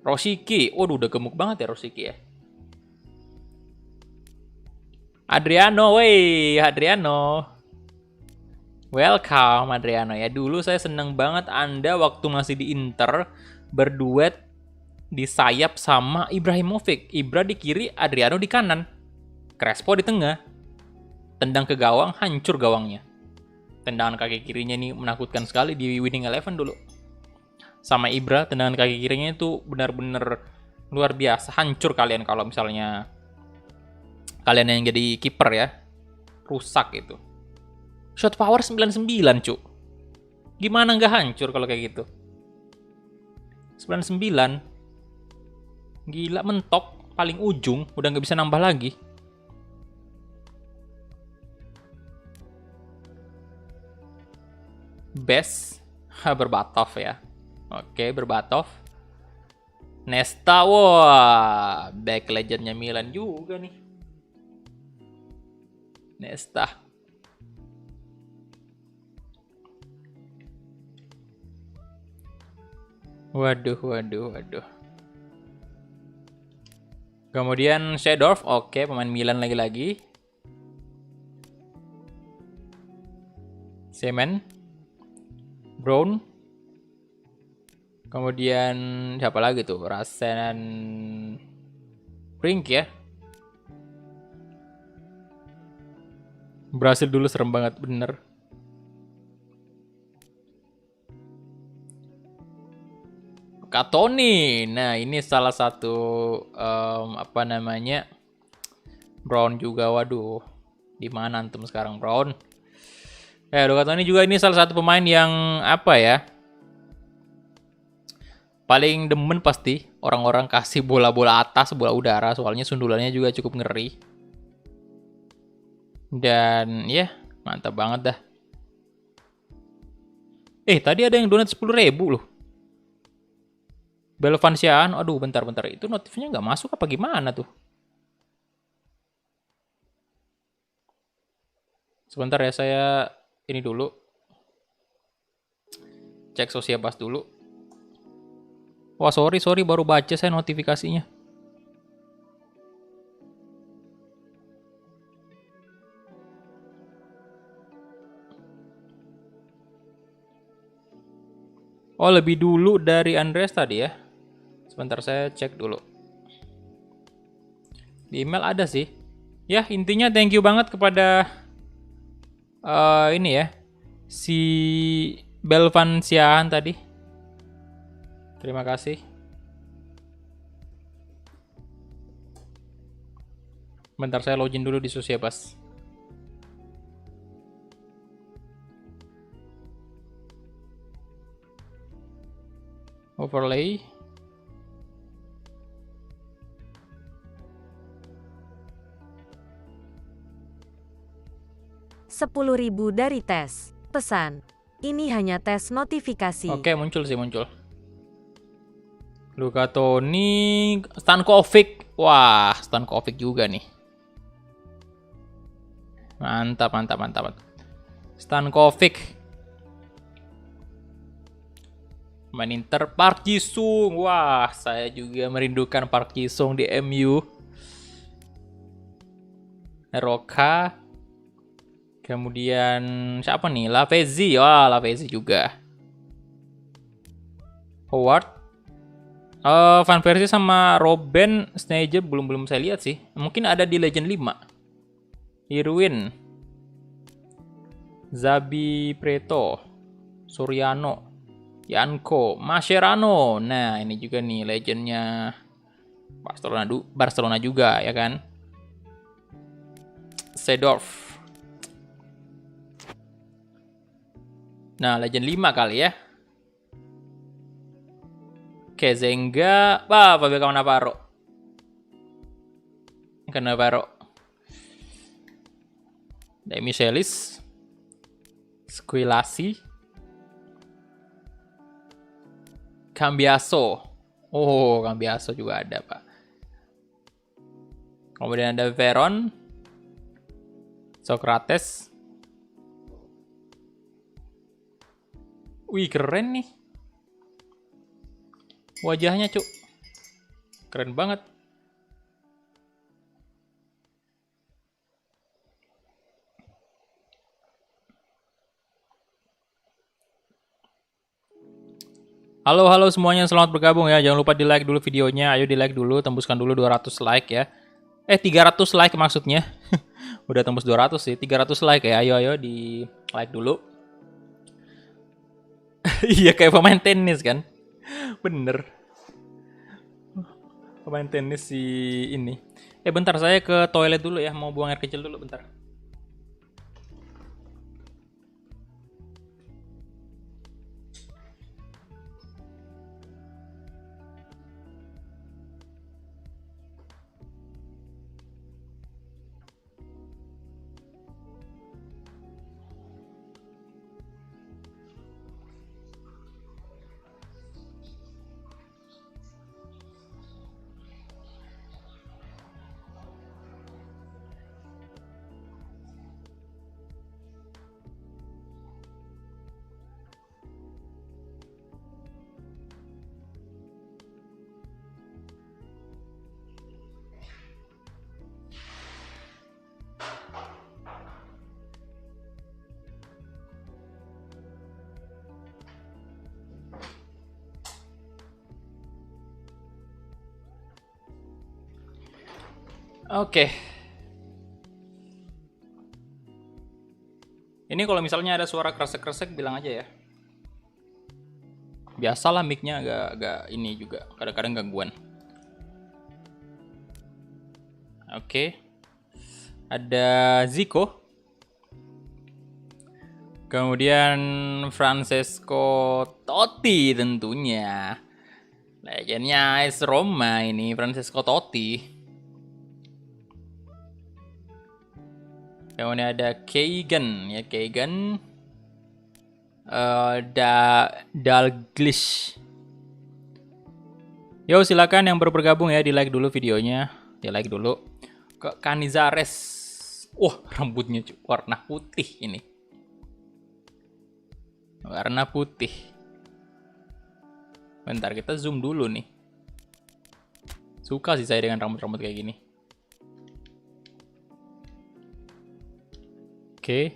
Rosicky. Waduh, udah gemuk banget ya Rosicky ya. Adriano, wey, Adriano. Welcome Adriano ya. Dulu saya seneng banget Anda waktu masih di Inter berduet di sayap sama Ibrahimovic. Ibra di kiri, Adriano di kanan. Crespo di tengah. Tendang ke gawang, hancur gawangnya. Tendangan kaki kirinya ini menakutkan sekali di Winning Eleven dulu. Sama Ibra, tendangan kaki kirinya itu benar-benar luar biasa. Hancur kalian kalau misalnya kalian yang jadi kiper ya. Rusak itu. Shot power 99, cuk. Gimana nggak hancur kalau kayak gitu? 99. Gila, mentok. Paling ujung. Udah nggak bisa nambah lagi. Best. Berbatov ya. Oke, Berbatov. Nesta, wah. Back legendnya Milan juga nih. Nesta. Waduh. Kemudian Seedorf, oke, pemain Milan lagi-lagi. Semen, Brown. Kemudian siapa lagi tuh? Rasen Brink ya. Brasil dulu serem banget, bener. Katoni. Nah, ini salah satu apa namanya? Brown juga, waduh. Di mana antum sekarang, Brown? Katoni juga ini salah satu pemain yang apa ya? Paling demen pasti orang-orang kasih bola-bola atas, bola udara, soalnya sundulannya juga cukup ngeri. Dan ya, mantap banget dah. Tadi ada yang donat 10.000 loh. Belvansiaan, aduh bentar. Itu notifnya nggak masuk apa gimana tuh? Sebentar ya, saya ini dulu. Cek Sosiabas dulu. Wah, sorry, baru baca saya notifikasinya. Oh, lebih dulu dari Andreas tadi ya. Sebentar saya cek dulu. Di email ada sih. Ya, intinya thank you banget kepada ini ya. Si Belvan Siahan tadi. Terima kasih. Bentar saya login dulu di Sociabas. Overlay. Rp10.000 dari tes. Pesan. Ini hanya tes notifikasi. Oke, muncul sih, muncul. Luka Toni, Stankovic. Wah, Stankovic juga nih. Mantap, mantap, mantap. Stankovic. Main Inter, Park Ji-sung. Wah, saya juga merindukan Park Ji-sung di MU. Roka. Kemudian siapa nih? Lavezzi. Wah, Lavezzi juga. Howard. Van Persie sama Robben Sneijder belum saya lihat sih. Mungkin ada di Legend 5. Irwin. Zabi Preto. Soriano. Yanko, Mascherano. Nah, ini juga nih legendnya Barcelona juga ya kan. Seedorf. Nah, legend 5 kali ya. Kezenga, Fabio Cannavaro. Demi Celis. Squilasi. Cambiaso. Oh, Cambiaso juga ada, Pak. Kemudian ada Veron. Socrates. Wih, keren nih. Wajahnya, Cuk. Keren banget. Halo semuanya, selamat bergabung ya. Jangan lupa di like dulu videonya. Ayo di like dulu, tembuskan dulu 200 like ya. 300 like maksudnya. Udah tembus 200 sih, 300 like ya. Ayo di like dulu. Iya, kayak pemain tenis kan. Bener. Pemain tenis si ini. Bentar, saya ke toilet dulu ya. Mau buang air kecil dulu bentar. Oke. Ini kalau misalnya ada suara kresek-kresek bilang aja ya. Biasalah mic-nya agak ini juga, kadang-kadang gangguan. Oke. Ada Zico. Kemudian Francesco Totti tentunya. Legendnya AS Roma ini, Francesco Totti. Kemudian ada Keegan ya, Keegan. Dalglish. Yo, silakan yang baru bergabung ya, di like dulu videonya, di like dulu. Ke Canizares. Wah, rambutnya warna putih ini. Warna putih. Bentar, kita zoom dulu nih. Suka sih saya dengan rambut-rambut kayak gini. Oke.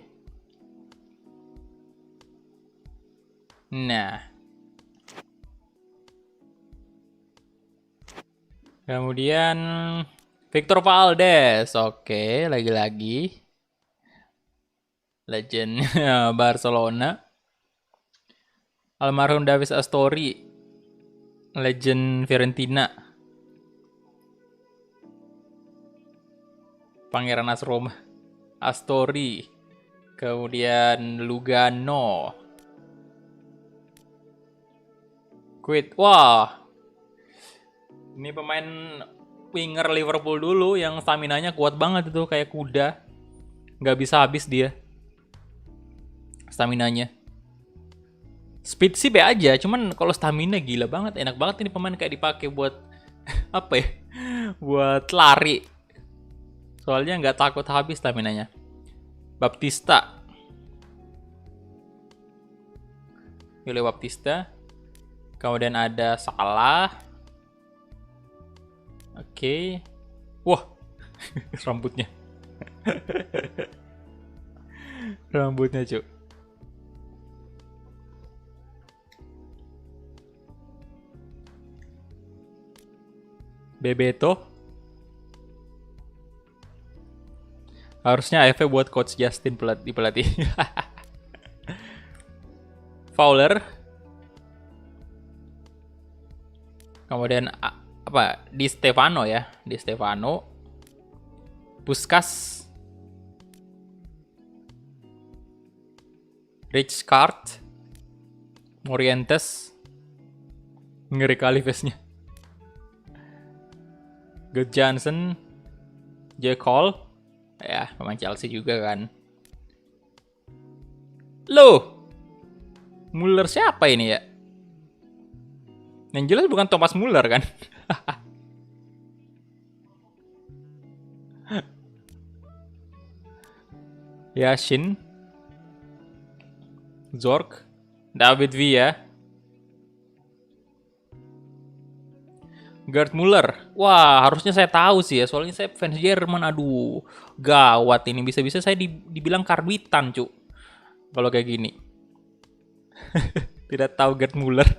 Nah. Kemudian Victor Valdes. Oke, lagi-lagi legend Barcelona. Almarhum Davis Astori, legend Fiorentina. Pangeran AS Roma, Astori. Kemudian Lugano. Quit. Wah. Ini pemain winger Liverpool dulu yang stamina-nya kuat banget itu, kayak kuda. Nggak bisa habis dia. Stamina-nya. Speed sih be aja, cuman kalau stamina gila banget. Enak banget ini pemain kayak dipakai buat apa ya? Buat lari. Soalnya nggak takut habis stamina-nya. Baptista. Julio Baptista. Kemudian ada Salah. Oke. Wah. Rambutnya. Rambutnya, Cuk. Bebeto. Harusnya AFV buat coach Justin pelatih. Fowler. Kemudian apa? Di Stefano ya, Di Stefano. Puskas. Richcard. Morientes. Ngeri kali face-nya. Good Johnson. J. Cole. Ya, pemain Chelsea juga kan. Loh. Muller siapa ini ya? Yang jelas bukan Thomas Muller kan? Yashin. Zorc. David Villa. Gerd Muller. Wah, harusnya saya tahu sih ya. Soalnya saya fans Jerman. Aduh, gawat ini. Bisa-bisa saya dibilang karbitan, Cuk. Kalau kayak gini. Tidak tahu Gerd Muller.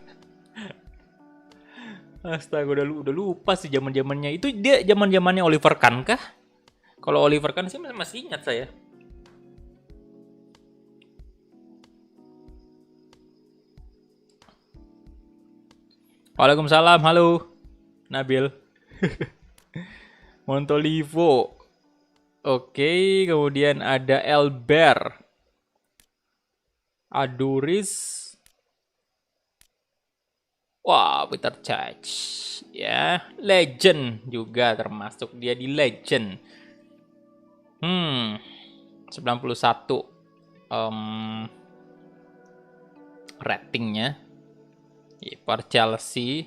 Astaga, udah lupa sih zaman-zamannya. Itu dia zaman-zamannya Oliver Kahn kah? Kalau Oliver Kahn sih masih ingat saya. Waalaikumsalam, halo Nabil. Montolivo. Oke, kemudian ada Elber. Aduris. Wah, Peter Cech. Ya, legend juga termasuk dia di legend. 91 ratingnya. Per Chelsea.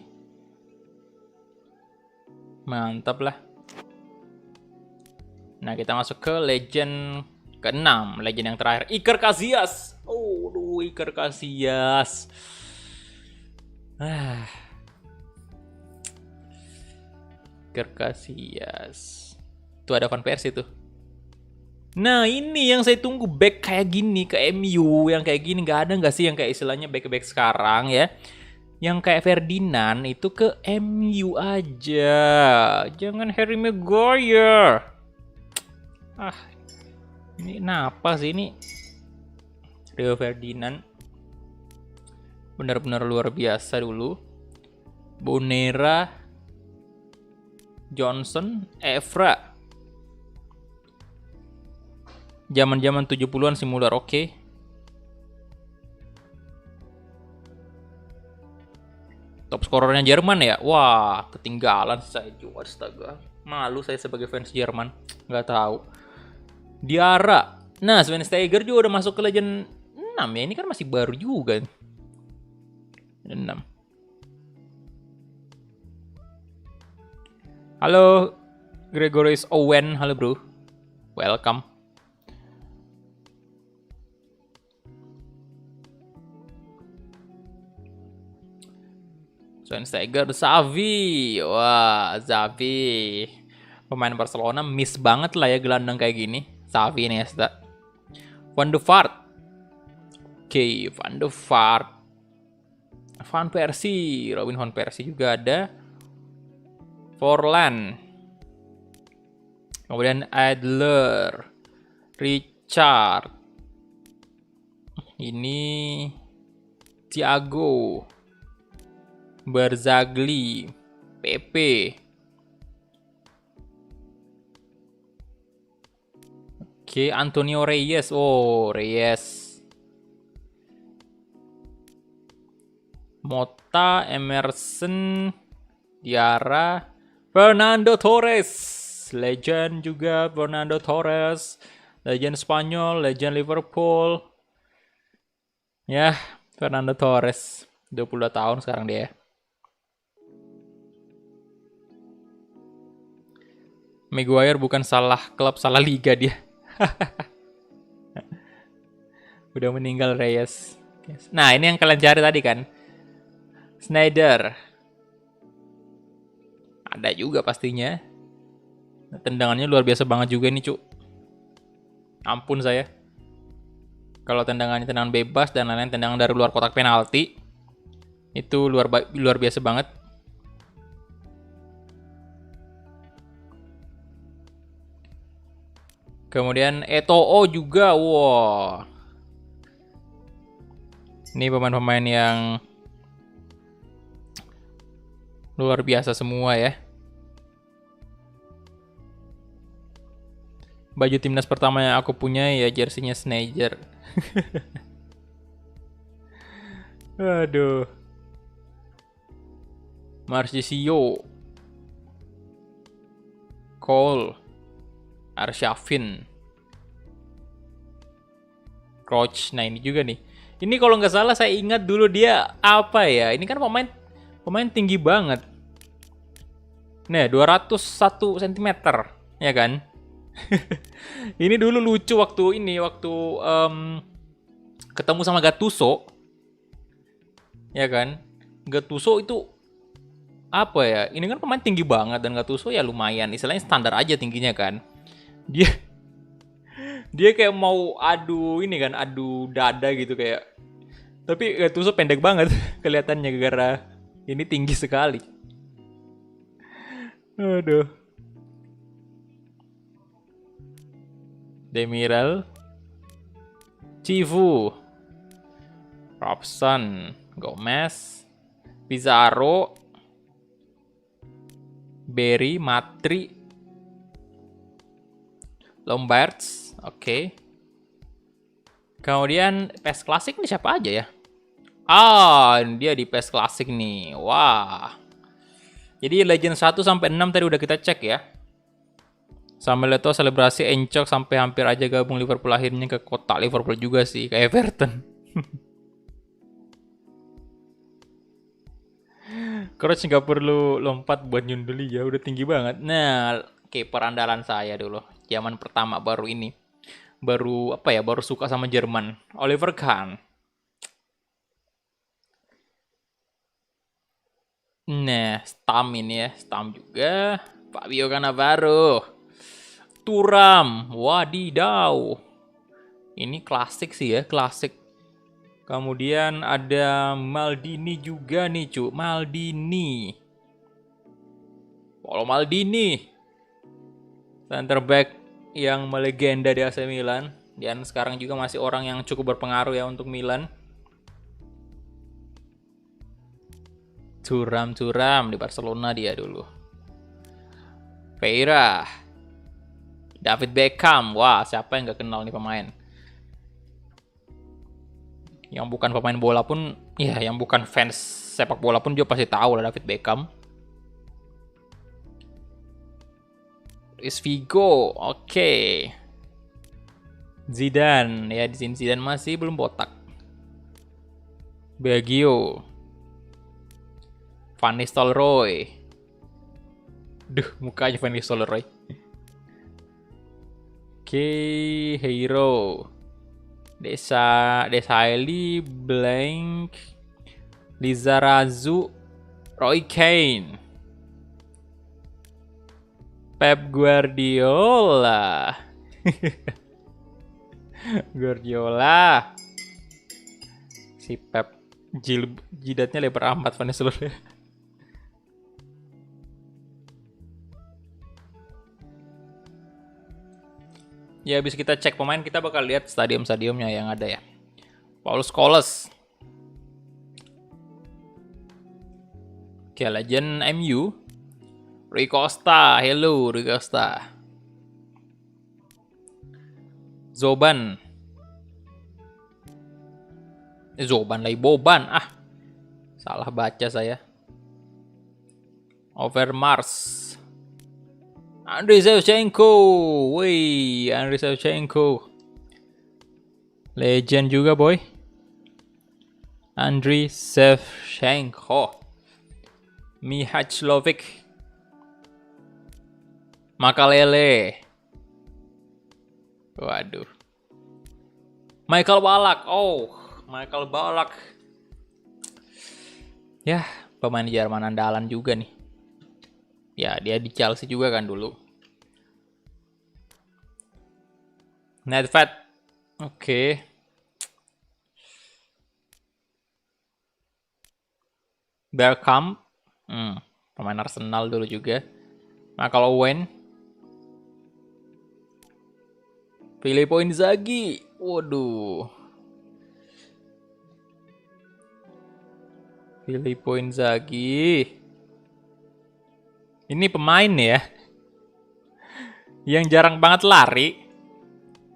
Mantap lah. Nah, kita masuk ke legend ke-6. Legend yang terakhir. Iker Casillas. Oh, Iker Casillas. Iker Casillas. Tuh ada Van Persie tuh. Nah, ini yang saya tunggu, back kayak gini ke MU. Yang kayak gini nggak ada nggak sih yang kayak istilahnya back-back sekarang ya? Yang kayak Ferdinand itu ke MU aja. Jangan Harry Maguire. Ini kenapa sih ini? Rio Ferdinand. Benar-benar luar biasa dulu. Bonera. Johnson. Evra. Zaman-zaman 70-an si Muller oke. Top skorernya Jerman ya? Wah, ketinggalan saya juga. Astaga. Malu saya sebagai fans Jerman. Nggak tahu. Diarra. Nah, Schweinsteiger juga udah masuk ke legend 6 ya. Ini kan masih baru juga. 6. Halo, Gregorius Owen. Halo bro. Welcome. Schweinsteiger, Xavi. Wah, Xavi. Pemain Barcelona miss banget lah ya gelandang kayak gini. Xavi nih ya. Van de Vaart. Oke, Van de Vaart. Van Persie. Robin Van Persie juga ada. Forlan. Kemudian Adler. Richard. Ini Thiago. Barzagli. Pepe. Oke, Antonio Reyes. Oh, Reyes. Mota, Emerson, Diarra, Fernando Torres. Legend juga Fernando Torres. Legend Spanyol, legend Liverpool. Ya, Fernando Torres. 22 tahun sekarang dia. Maguire bukan salah klub, salah liga dia. Udah meninggal Reyes. Nah, ini yang kalian cari tadi kan. Sneijder. Ada juga pastinya. Tendangannya luar biasa banget juga nih, Cuk. Ampun saya. Kalau tendangannya tendangan bebas dan lain-lain, tendangan dari luar kotak penalti, itu luar biasa banget. Kemudian Eto'o juga. Wow. Ini pemain-pemain yang luar biasa semua ya. Baju timnas pertama yang aku punya ya jersinya Sneijder. Aduh. Marchisio. Cole. Arshavin. Crouch. Nah ini juga nih. Ini kalau nggak salah saya ingat dulu dia apa ya? Ini kan pemain tinggi banget. Nah 201 cm. Ya kan? Ini dulu lucu waktu ketemu sama Gattuso. Ya kan? Gattuso itu apa ya? Ini kan pemain tinggi banget dan Gattuso ya lumayan, istilahnya standar aja tingginya kan. Dia kayak mau adu dada gitu kayak. Tapi Gattuso pendek banget kelihatannya gara-gara ini tinggi sekali. Aduh. Demiral, Chivu, Robson, Gomez, Pizarro, Berry, Matri, Lombards, oke. Kemudian PES Classic ini siapa aja ya? Dia di PES Classic nih. Wah. Jadi Legend 1 sampai 6 tadi udah kita cek ya. Samuel Eto'o selebrasi encok sampai hampir aja gabung Liverpool, akhirnya ke kotak Liverpool juga sih, ke Everton. Crouch nggak perlu lompat buat nyunduli ya, udah tinggi banget. Nah, kiper andalan saya dulu, zaman pertama baru suka sama Jerman, Oliver Kahn. Nah, Stam juga, Fabio Cannavaro, Thuram, wadidaw. Ini klasik sih ya, klasik. Kemudian ada Maldini juga nih, Cuk. Paolo Maldini. Center back yang melegenda di AC Milan. Dan sekarang juga masih orang yang cukup berpengaruh ya untuk Milan. Thuram di Barcelona dia dulu. Vieira. David Beckham. Wah, siapa yang gak kenal nih pemain? Yang bukan pemain bola pun, ya yang bukan fans sepak bola pun juga pasti tahu lah David Beckham. Luis Figo, oke. Zidane, ya di sini Zidane masih belum botak. Baggio. Van Nistelrooy. Duh, mukanya Van Nistelrooy. Oke, Hero. Desailly, Blank, Lizarazu, Roy Keane, Pep Guardiola. Si Pep jidatnya lebar amat Vanessa. Ya habis kita cek pemain, kita bakal lihat stadium-stadiumnya yang ada ya. Paul Scholes. Oke, legend MU. Rui Costa, hello Rui Costa. Zoban. Zoban lagi Boban. Salah baca saya. Overmars. Andriy Shevchenko. Wih, Andriy Shevchenko. Legend juga, boy. Andriy Shevchenko. Mihajlovic. Makalele. Waduh. Michael Ballack. Oh, Michael Ballack. Ya, pemain Jerman andalan juga nih. Ya, dia di Chelsea juga kan dulu. Nedved. Oke. Bergkamp. Pemain Arsenal dulu juga. Michael Owen. Filippo Inzaghi. Waduh. Filippo Inzaghi. Ini pemain ya, yang jarang banget lari,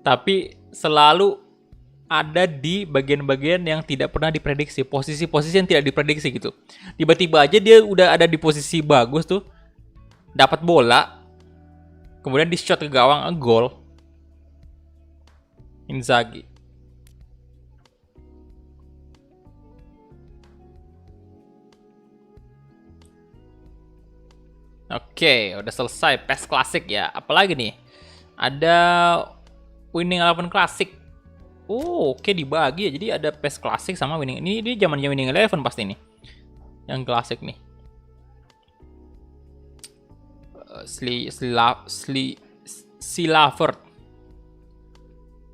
tapi selalu ada di bagian-bagian yang tidak pernah diprediksi, posisi-posisi yang tidak diprediksi gitu. Tiba-tiba aja dia udah ada di posisi bagus tuh, dapat bola, kemudian di shot ke gawang, gol. Inzaghi. Oke, udah selesai PES Classic ya. Apalagi nih? Ada Winning Eleven Classic. Oh, oke dibagi ya. Jadi ada PES Classic sama Winning. Ini zamannya Winning Eleven pasti nih. Yang Classic nih. Silavert.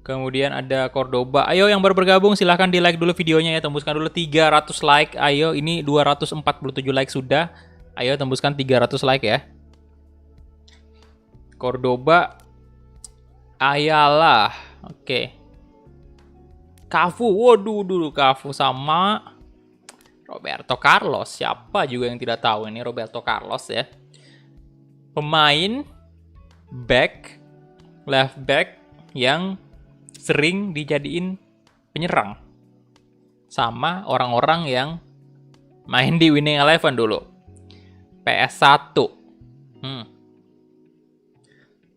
Kemudian ada Cordoba. Ayo yang baru bergabung silahkan di like dulu videonya ya. Tembuskan dulu 300 like. Ayo, ini 247 like sudah. Ayo tembuskan 300 like ya. Cordoba. Ayala. Oke. Cafu. Waduh, dulu Cafu sama Roberto Carlos. Siapa juga yang tidak tahu ini Roberto Carlos ya. Pemain back, left back yang sering dijadiin penyerang sama orang-orang yang main di Winning Eleven dulu. PS1.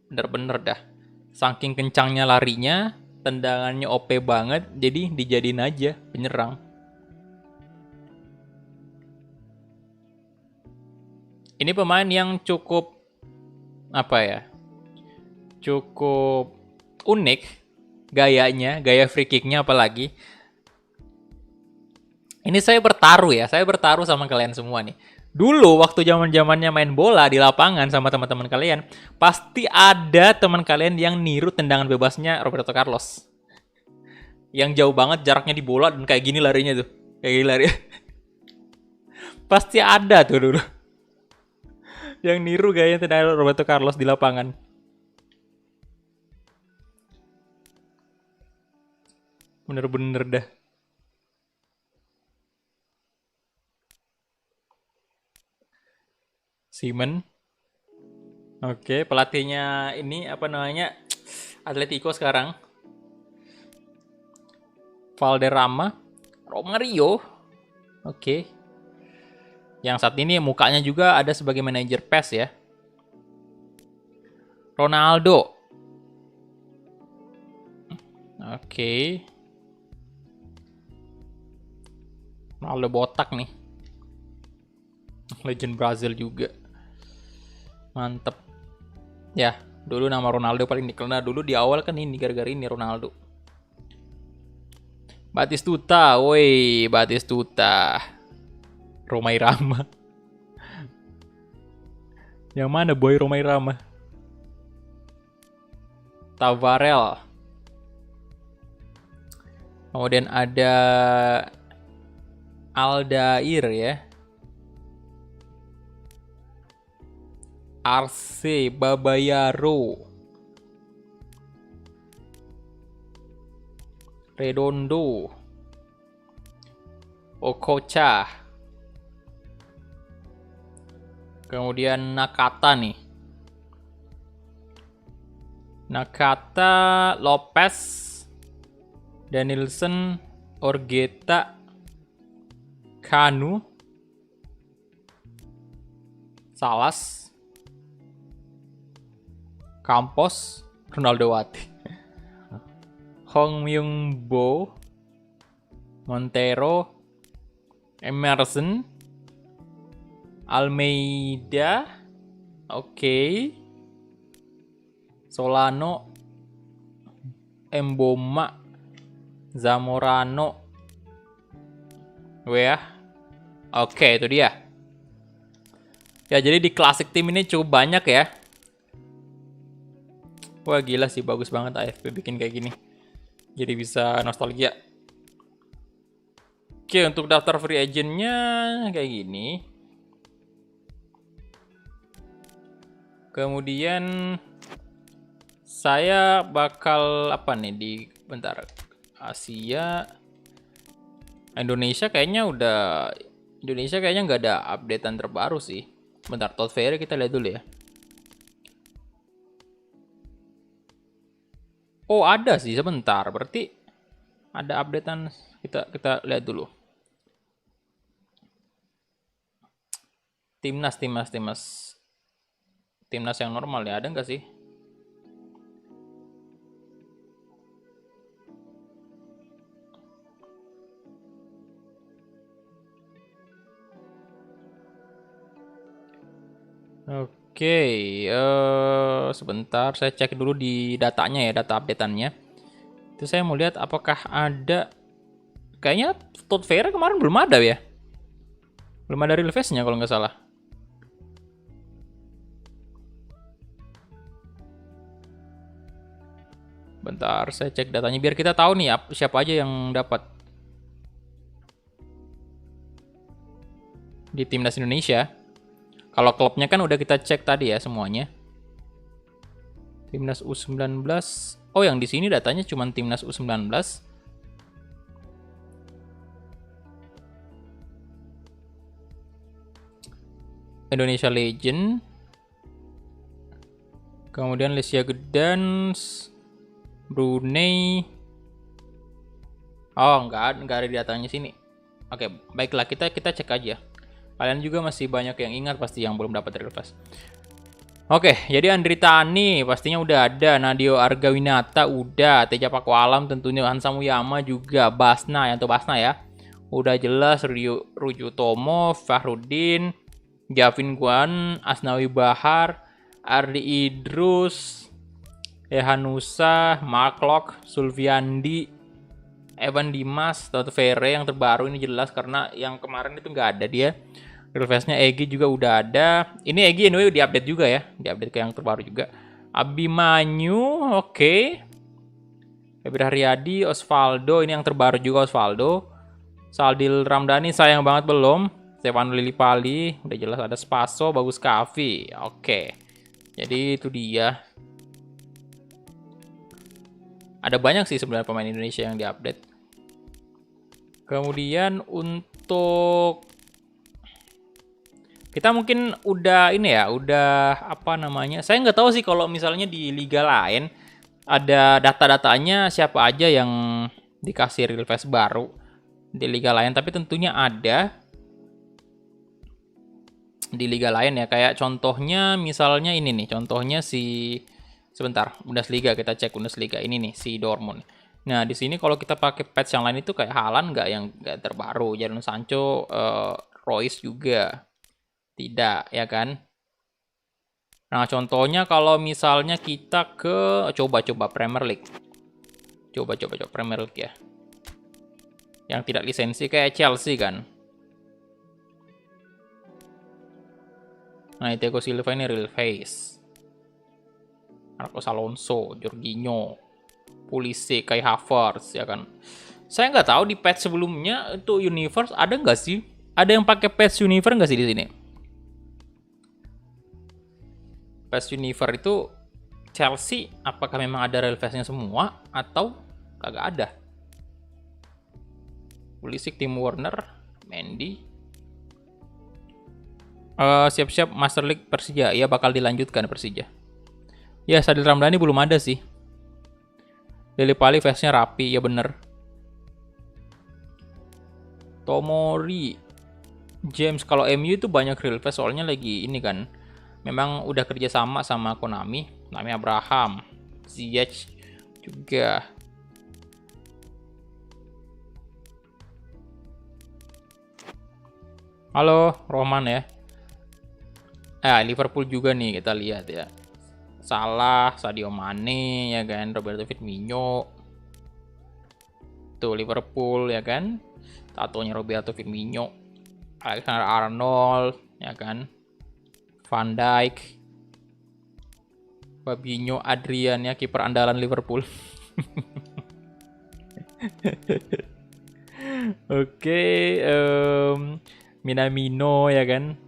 Bener-bener dah. Saking kencangnya larinya, tendangannya OP banget, jadi dijadiin aja penyerang. Ini pemain yang cukup cukup unik gayanya, gaya free kicknya apalagi. Ini saya bertaruh sama kalian semua nih. Dulu waktu zaman-zamannya main bola di lapangan sama teman-teman kalian, pasti ada teman kalian yang niru tendangan bebasnya Roberto Carlos. Yang jauh banget jaraknya di bola dan kayak gini larinya tuh. Kayak gini lari. Pasti ada tuh dulu. Yang niru gaya tendangan Roberto Carlos di lapangan. Bener-bener dah. Simon. Oke, pelatihnya ini Atletico sekarang. Valderrama, Romario. Oke. Yang saat ini mukanya juga ada sebagai manajer PES ya. Ronaldo. Oke. Ronaldo botak nih. Legend Brazil juga. Mantep. Ya, dulu nama Ronaldo paling dikenal dulu di awal kan ini gara-gara ini Ronaldo. Batistuta, woi, Batistuta. Romai Rama. Yang mana boy Romai Rama? Tavarel. Kemudian ada Aldair ya. Arce Babayaro. Redondo, Okocha, kemudian Nakata nih. Nakata, Lopez, Danielson, Orgeta, Kanu, Salas, Campos, Ronaldo Wati, Hong Myung Bo, Montero, Emerson, Almeida, oke, Solano, Mboma, Zamorano, ya, oke itu dia. Ya jadi di klasik tim ini cukup banyak ya. Wah gila sih, bagus banget AFP bikin kayak gini. Jadi bisa nostalgia. Oke, untuk daftar free agent-nya kayak gini. Kemudian saya bakal apa nih di bentar, Asia, Indonesia kayaknya nggak ada updatean terbaru sih. Bentar, Todd Ferry kita lihat dulu ya. Oh ada sih, sebentar. Berarti ada updatean, kita lihat dulu. Timnas yang normal ya, ada nggak sih? Oke, sebentar saya cek dulu di datanya ya, data updateannya. Itu saya mau lihat apakah ada. Kayaknya Todd Ferry kemarin belum ada ya. Belum ada real face-nya kalau nggak salah. Bentar, saya cek datanya biar kita tahu nih siapa aja yang dapat di timnas Indonesia. Kalau klubnya kan udah kita cek tadi ya semuanya. Timnas U19. Oh, yang di sini datanya cuma timnas U19. Indonesia Legend. Kemudian Lesia Gedans, Brunei. Oh, nggak ada di datanya sini. Oke, baiklah, kita cek aja. Kalian juga masih banyak yang ingat pasti yang belum dapat real face. Oke, jadi Andri Tani pastinya udah ada, Nadio Argawinata udah, Teja Pakualam tentunya, Hansa Muyama juga, Basna ya. Udah jelas, Ruju Tomo, Fahrudin, Gavin Guan, Asnawi Bahar, Ardi Idrus, Ehanusa, Mark Locke, Sulviandi, Evan Dimas, Todd Ferry yang terbaru ini jelas karena yang kemarin itu nggak ada dia. Real face-nya Egi juga udah ada. Ini Egi anyway diupdate juga ya, diupdate ke yang terbaru juga. Abimanyu, oke. Febri Haryadi, Osvaldo, ini yang terbaru juga Osvaldo. Saldil Ramdhani sayang banget belum. Stefano Lillipali, udah jelas ada Spaso, Bagus Kavi. Oke. Jadi itu dia. Ada banyak sih sebenarnya pemain Indonesia yang diupdate. Kemudian untuk kita mungkin udah ini ya, udah apa namanya? Saya nggak tahu sih kalau misalnya di liga lain ada data-datanya siapa aja yang dikasih real face baru di liga lain, tapi tentunya ada di liga lain ya. Kayak contohnya misalnya ini nih, contohnya sebentar, Bundesliga, kita cek Bundesliga ini nih, si Dortmund. Nah, di sini kalau kita pakai patch yang lain itu kayak Haaland nggak terbaru, Jadon Sancho, Royce juga tidak, ya kan? Nah, contohnya kalau misalnya kita coba Premier League. Coba Premier League ya. Yang tidak lisensi kayak Chelsea kan. Nah, Thiago Silva ini real face. Marcos Alonso, Jorginho, Pulisic, Kai Havertz, ya kan. Saya nggak tahu di patch sebelumnya itu Universe ada nggak sih? Ada yang pakai patch Universe nggak sih di sini? Patch Universe itu Chelsea, apakah memang ada real face-nya semua atau kagak ada? Pulisic, Tim Werner, Mendy. Siap-siap Master League Persija. Ya bakal dilanjutkan Persija. Ya Sadil Ramdhani belum ada sih. Dele Pali face-nya rapi, ya bener. Tomori, James, kalau MU itu banyak real face soalnya lagi ini kan. Memang udah kerja sama Konami. Namanya Abraham, Ziyech juga. Halo, Roman ya. Liverpool juga nih kita lihat ya. Salah, Sadio Mane ya kan, Roberto Firmino. Tuh Liverpool ya kan. Tatonya Roberto Firmino, Alexander Arnold ya kan. Van Dijk, Fabinho, Adrian ya, kiper andalan Liverpool. Oke, Minamino ya kan.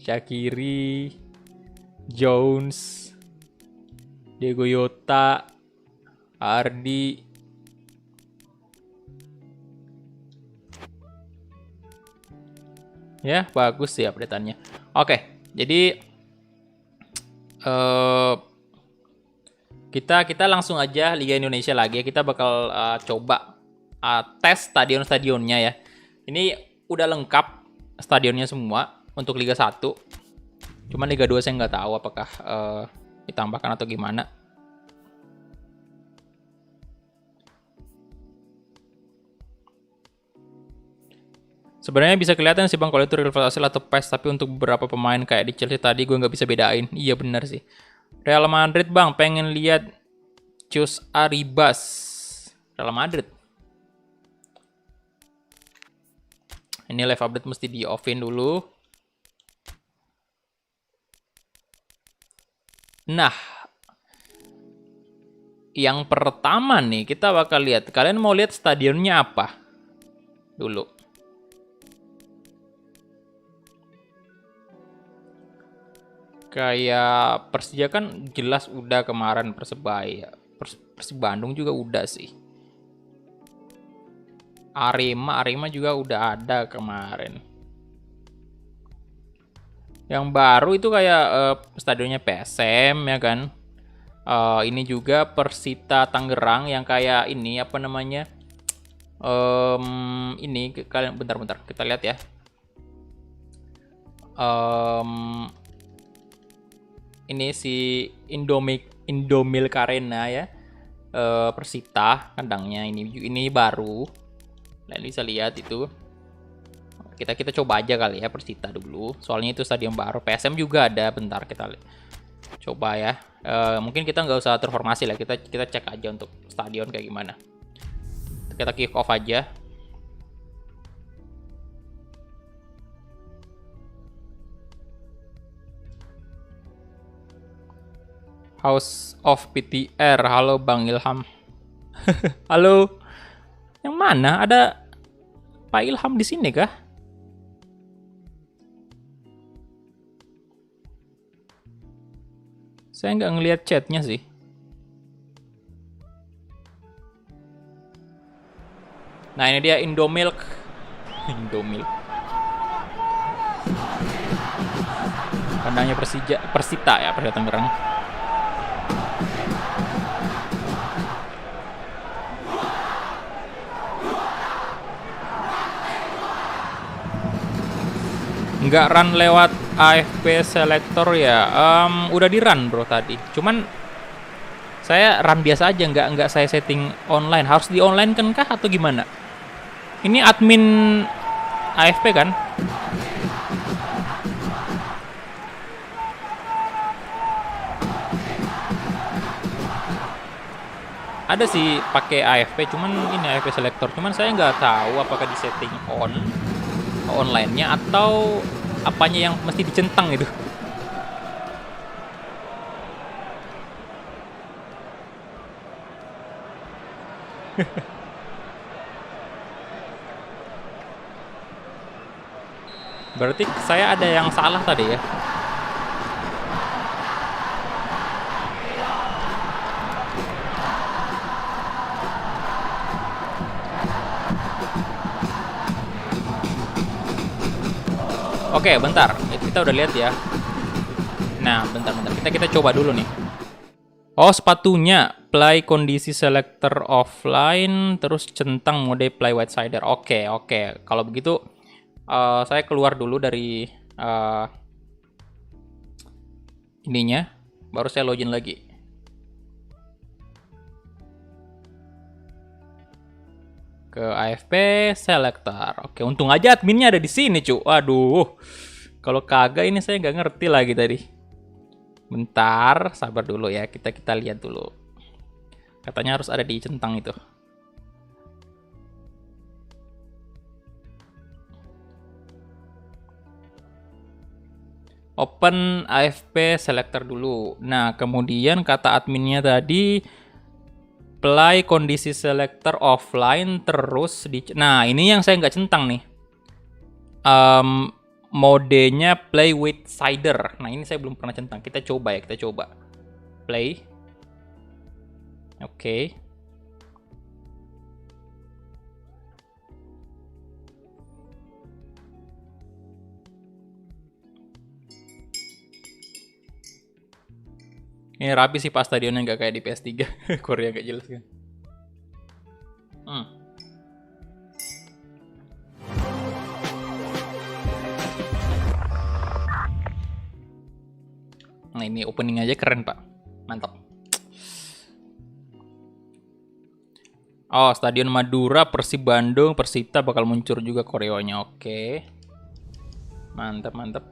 Shaqiri, Jones, Diego Jota, Ardi. Ya, bagus sih update-annya. Oke, jadi kita langsung aja Liga Indonesia lagi. Kita bakal coba tes stadion-stadionnya ya. Ini udah lengkap stadionnya semua untuk Liga 1. Cuman Liga 2 saya nggak tahu apakah ditambahkan atau gimana. Sebenarnya bisa kelihatan sih bang kalau itu real face asli atau PES, tapi untuk beberapa pemain kayak di Chelsea tadi gue nggak bisa bedain. Iya benar sih. Real Madrid bang, pengen lihat Chus Arribas. Real Madrid. Ini live update mesti di offin dulu. Nah, yang pertama nih kita bakal lihat. Kalian mau lihat stadionnya apa dulu? Kayak Persija kan jelas udah kemarin, Persebaya, Persib Bandung juga udah sih. Arema juga udah ada kemarin. Yang baru itu kayak stadionnya PSM ya kan. Ini juga Persita Tangerang yang kayak ini apa namanya? Ini kalian bentar kita lihat ya. Ini si Indomil Karena ya. Persita kandangnya ini baru. Kalian bisa lihat itu. Kita coba aja kali ya Persita dulu. Soalnya itu stadion baru. PSM juga ada. Bentar kita coba ya. Mungkin kita nggak usah terformasi lah. Kita cek aja untuk stadion kayak gimana. Kita kick off aja. House of PTR. Halo Bang Ilham. Halo. Yang mana? Ada Pak Ilham di sini kah? Saya nggak ngelihat chatnya sih. Nah ini dia Indomilk. Indomilk. Kandangnya Persita ya, Persita Tangerang. Nggak run lewat AFP Selector ya. Udah di run bro tadi. Cuman saya run biasa aja, nggak saya setting online. Harus di online kan kah atau gimana? Ini admin AFP kan? Ada sih pakai AFP, cuman ini AFP Selector. Cuman saya nggak tahu apakah di setting online-nya atau apanya yang mesti dicentang itu. Berarti saya ada yang salah tadi ya. Oke, bentar. Kita udah lihat ya. Nah, bentar-bentar. Kita coba dulu nih. Oh, sepatunya. Play kondisi selector offline, terus centang mode play white slider. Oke. Kalau begitu, saya keluar dulu dari ininya. Baru saya login lagi. Ke AFP selector. Oke, untung aja adminnya ada di sini, cu. Aduh. Kalau kagak ini saya nggak ngerti lagi tadi. Bentar, sabar dulu ya. Kita lihat dulu. Katanya harus ada di centang itu. Open AFP selector dulu. Nah, kemudian kata adminnya tadi play kondisi selector offline terus di. Nah, ini yang saya nggak centang nih. Modenya play with slider. Nah, ini saya belum pernah centang. Kita coba ya, play. Oke. Ini rapi sih pas stadionnya, nggak kayak di PS3. Korea nggak jelas kan. Nah, ini opening aja keren, Pak. Mantap. Oh, Stadion Madura, Persib Bandung, Persita bakal muncul juga koreonya. Oke. Mantap.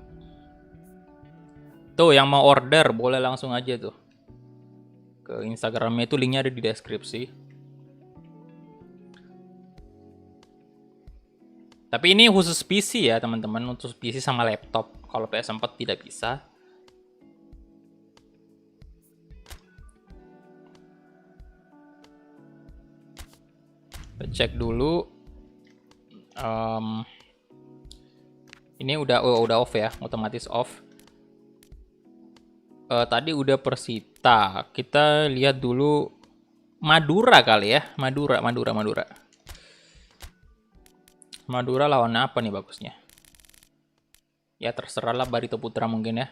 Tuh, yang mau order boleh langsung aja tuh. Ke Instagramnya itu, linknya ada di deskripsi. Tapi ini khusus PC ya teman-teman, untuk PC sama laptop. Kalau PS4 tidak bisa. Kita cek dulu. Ini udah off ya, otomatis off. Tadi udah Persita. Kita lihat dulu Madura kali ya. Madura. Madura lawan apa nih bagusnya? Ya terserah lah, Barito Putra mungkin ya.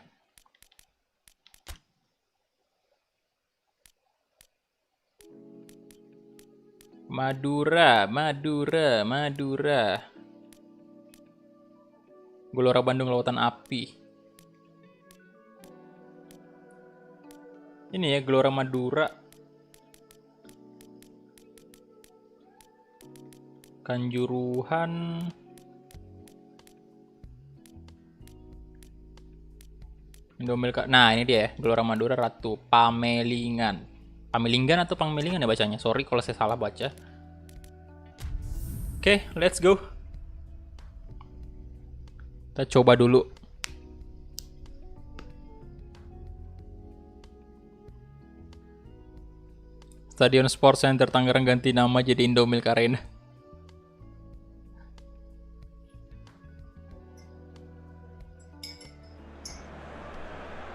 Madura. Gelora Bandung Lautan Api. Ini ya, Gelora Madura. Kanjuruhan. Indomil. Nah, ini dia ya, Gelora Madura Ratu Pamelingan. Pamelingan atau Pamelingan ya bacanya? Sorry kalau saya salah baca. Oke, let's go. Kita coba dulu. Stadion Sports Center Tangerang ganti nama jadi Indomilk Arena.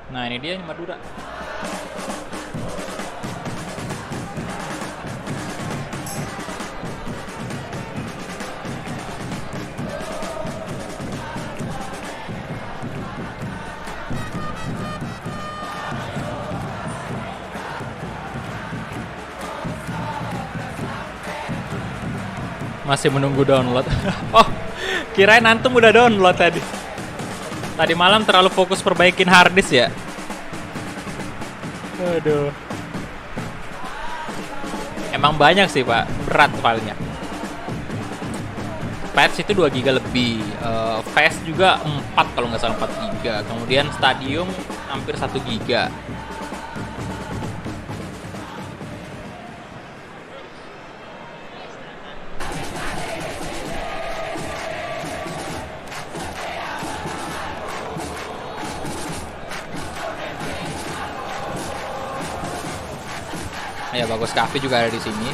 Nah, ini dia Madura. Masih menunggu download. Oh, kirain antum udah download tadi. Tadi malam terlalu fokus perbaikin harddisk ya. Aduh. Emang banyak sih, Pak. Berat filenya. Patch itu 2 GB lebih. Fast juga 4 kalau nggak salah, 4 GB. Kemudian Stadium hampir 1 GB. Ya, Bagus Cafe juga ada di sini.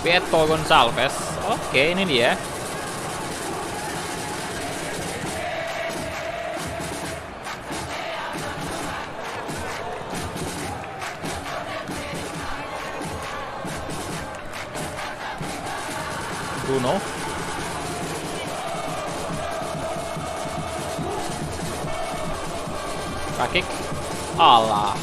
Beto Gonçalves. Oke, ini dia. Bruno. Kick. Alah.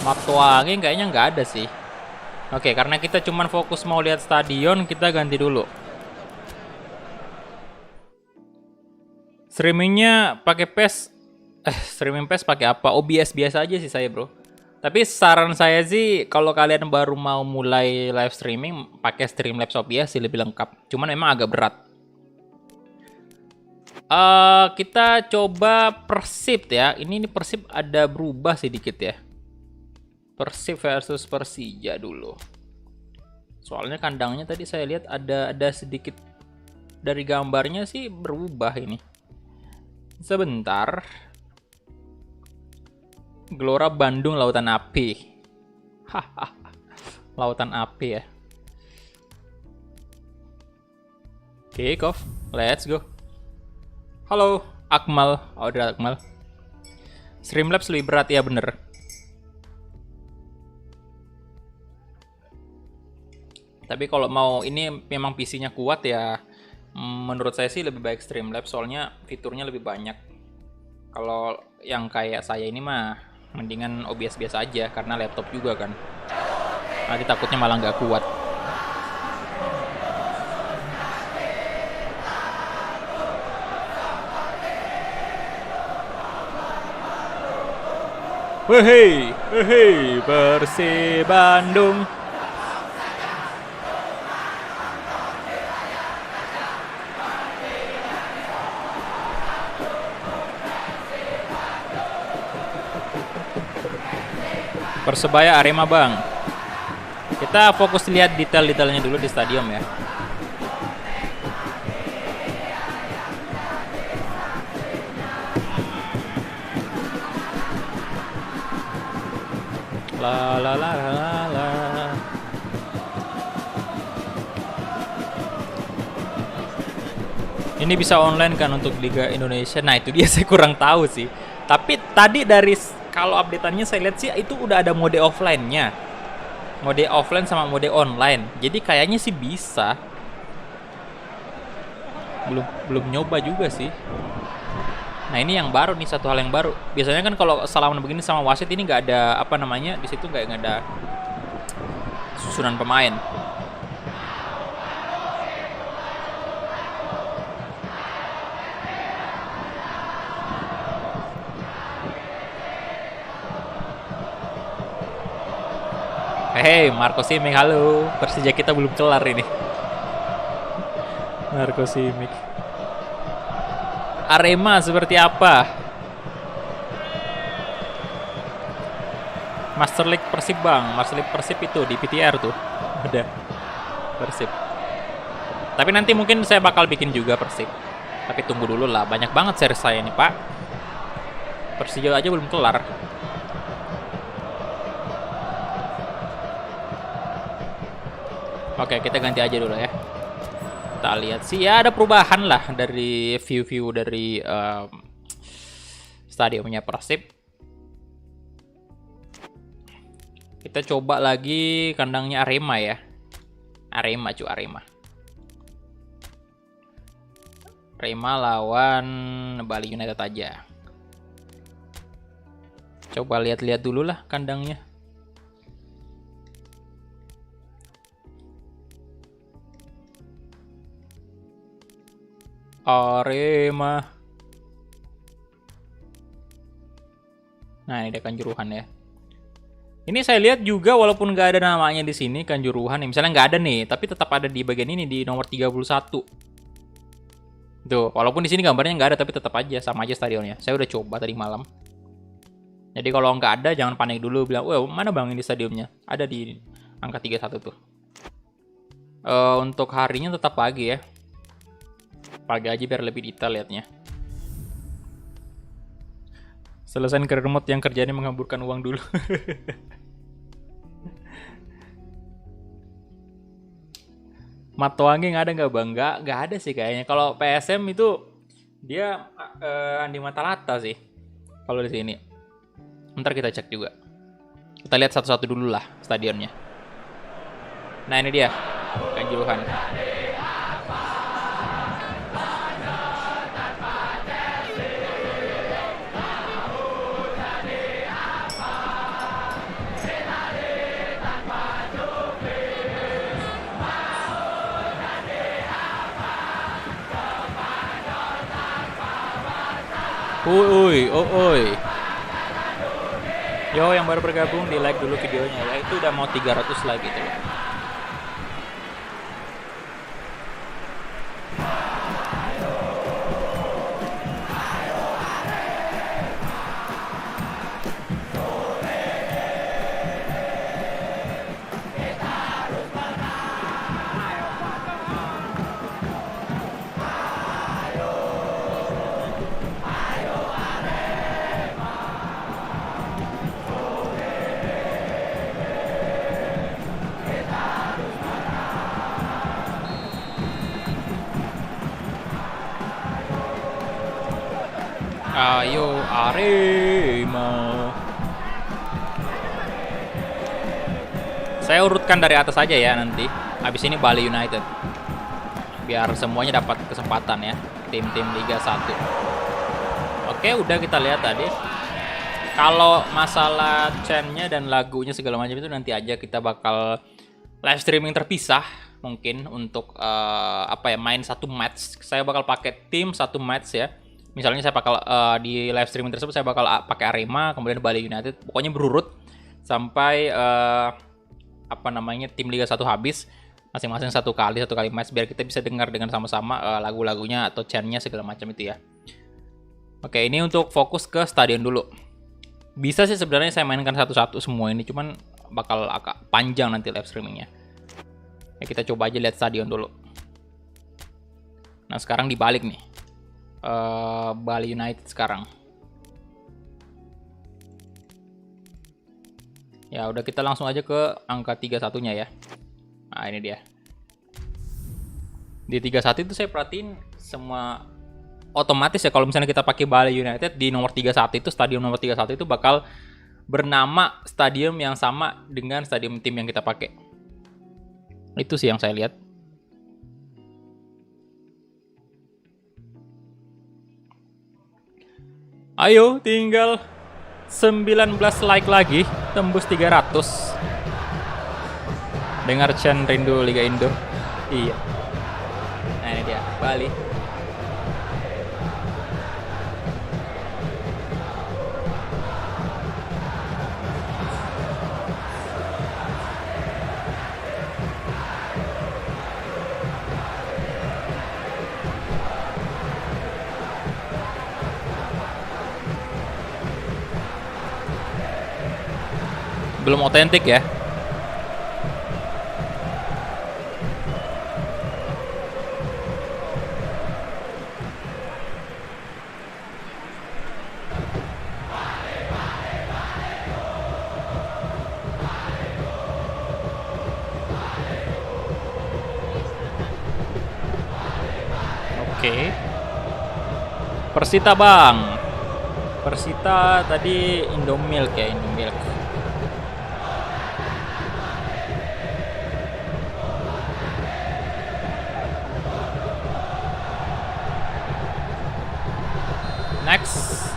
Map Tuangin kayaknya nggak ada sih. Oke, karena kita cuman fokus mau lihat stadion, kita ganti dulu. Streamingnya pakai PES. Streaming PES pakai apa? OBS biasa aja sih saya, bro. Tapi saran saya sih kalau kalian baru mau mulai live streaming, pakai Streamlabs OBS sih lebih lengkap. Cuman memang agak berat. Kita coba Persib ya. Ini Persib ada berubah sedikit ya. Persib versus Persija dulu. Soalnya kandangnya tadi saya lihat ada sedikit dari gambarnya sih berubah ini. Sebentar. Gelora Bandung Lautan Api. Hahaha. Lautan Api ya. Kick off. Let's go. Halo, Akmal. Oh, udah Akmal. Streamlabs lebih berat ya, bener. Tapi kalau mau ini memang PC-nya kuat ya, menurut saya sih lebih baik Streamlabs soalnya fiturnya lebih banyak. Kalau yang kayak saya ini mah mendingan OBS biasa aja karena laptop juga kan. Nanti takutnya malah nggak kuat. Hei, Persib Bandung. Persebaya Arema, Bang. Kita fokus lihat detail-detailnya dulu di stadion ya. La la la la la. Ini bisa online kan untuk Liga Indonesia? Nah itu dia saya kurang tahu sih. Tapi tadi dari kalau updateannya saya lihat sih itu udah ada mode offline-nya. Mode offline sama mode online. Jadi kayaknya sih bisa. Belum nyoba juga sih. Nah ini yang baru nih, satu hal yang baru. Biasanya kan kalau salaman begini sama wasit ini nggak ada apa namanya, di situ nggak ada susunan pemain. Hei, Marco Simic, halo. Persija kita belum kelar ini. Marco Simic. Arema seperti apa? Master League Persib, Bang. Master League Persib itu di PTR tuh. Udah. Persib. Tapi nanti mungkin saya bakal bikin juga Persib. Tapi tunggu dulu lah. Banyak banget series saya nih, Pak. Persija aja belum kelar. Oke, kita ganti aja dulu ya. Kita lihat sih ya ada perubahan lah dari view dari stadionnya Persib. Kita coba lagi kandangnya Arema ya. Arema. Arema lawan Bali United aja. Coba lihat-lihat dulu lah kandangnya. Arema. Nah, ini ada Kanjuruhan ya. Ini saya lihat juga walaupun nggak ada namanya di sini Kanjuruhan nih. Misalnya nggak ada nih, tapi tetap ada di bagian ini di nomor 31. Tuh, walaupun di sini gambarnya nggak ada tapi tetap aja sama aja stadionnya. Saya udah coba tadi malam. Jadi kalau nggak ada jangan panik dulu bilang, "Wah, mana Bang ini stadionnya?" Ada di angka 31 tuh. Untuk harinya tetap pagi ya. Pagi aja biar lebih detail liatnya. Selesain ke remote yang kerjanya menghamburkan uang dulu. Matoangi nggak ada nggak Bang? Nggak ada sih kayaknya. Kalau PSM itu dia Andi Matalata sih. Kalau di sini. Ntar kita cek juga. Kita lihat satu-satu dulu lah stadionnya. Nah ini dia, Kanjuruhan. Oi. Yo, yang baru bergabung di like dulu videonya ya. Itu udah mau 300 like gitu loh. Ayo Arema. Saya urutkan dari atas aja ya nanti. Habis ini Bali United. Biar semuanya dapat kesempatan ya. Tim-tim Liga 1. Oke, udah kita lihat tadi. Kalau masalah chant-nya dan lagunya segala macam itu nanti aja kita bakal live streaming terpisah mungkin untuk main satu match. Saya bakal pakai tim satu match ya. Misalnya saya bakal di live streaming tersebut saya bakal pakai Arema, kemudian Bali United, pokoknya berurut sampai tim Liga 1 habis, masing-masing satu kali match biar kita bisa dengar dengan sama-sama lagu-lagunya atau chant-nya segala macam itu ya. Oke, ini untuk fokus ke stadion dulu. Bisa sih sebenarnya saya mainkan satu-satu semua ini, cuman bakal agak panjang nanti live streamingnya. Ya, kita coba aja lihat stadion dulu. Nah, sekarang dibalik nih. Bali United sekarang. Ya udah, kita langsung aja ke angka 31-nya ya. Nah ini dia. Di 31 itu saya perhatiin semua otomatis ya, kalau misalnya kita pakai Bali United di nomor 31 itu, stadion nomor 31 itu bakal bernama stadion yang sama dengan stadion tim yang kita pakai. Itu sih yang saya lihat. Ayo, tinggal 19 like lagi, tembus 300. Dengar chant rindu Liga Indo. Iya. Nah ini dia, Bali. Belum otentik ya. Oke. Persita Bang. Persita tadi Indomilk ya, Indomilk. Next.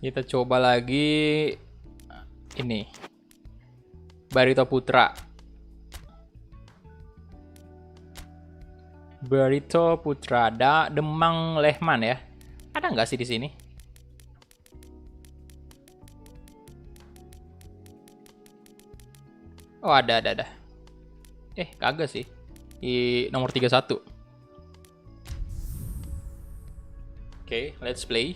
Kita coba lagi ini. Barito Putra. Barito Putra, ada Demang Lehman ya. Ada nggak sih di sini? Oh, ada. Kagak sih. Di nomor 31. Oke, let's play.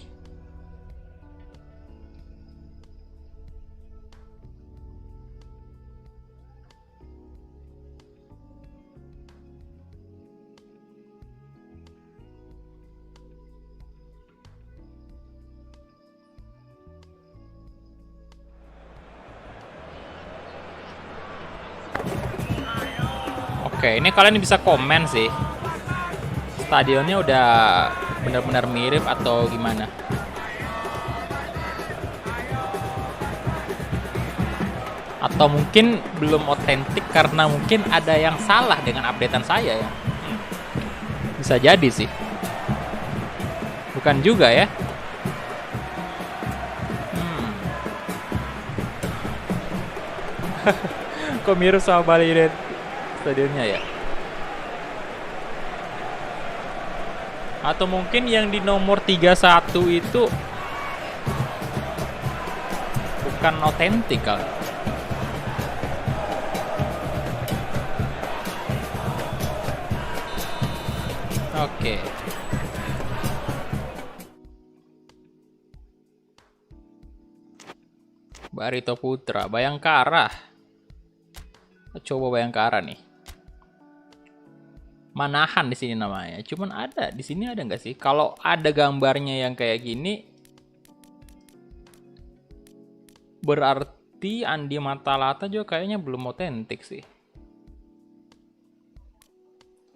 Oke, ini kalian bisa komen sih. Stadionnya udah benar-benar mirip atau gimana? Atau mungkin belum otentik karena mungkin ada yang salah dengan updatean saya ya. Bisa jadi sih. Bukan juga ya. Kok mirip sama Bali United stadionnya ya? Atau mungkin yang di nomor 31 itu bukan otentik kali. Oke. Barito Putra, Bayangkara. Coba Bayangkara nih. Manahan di sini namanya. Cuman ada di sini ada nggak sih? Kalau ada gambarnya yang kayak gini, berarti Andi Matalata juga kayaknya belum otentik sih.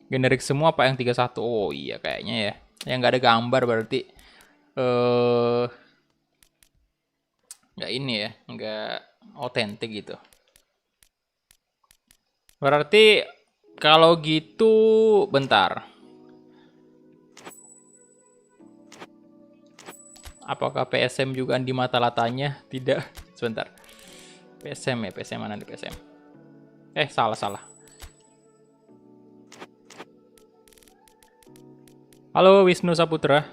Generik semua Pak yang 31. Oh iya kayaknya ya. Yang nggak ada gambar berarti nggak ini ya, nggak otentik gitu. Berarti kalau gitu bentar. Apakah PSM juga Andi Matalatanya? Tidak. Sebentar. PSM ya, PSM mana nih PSM? Salah. Halo Wisnu Saputra.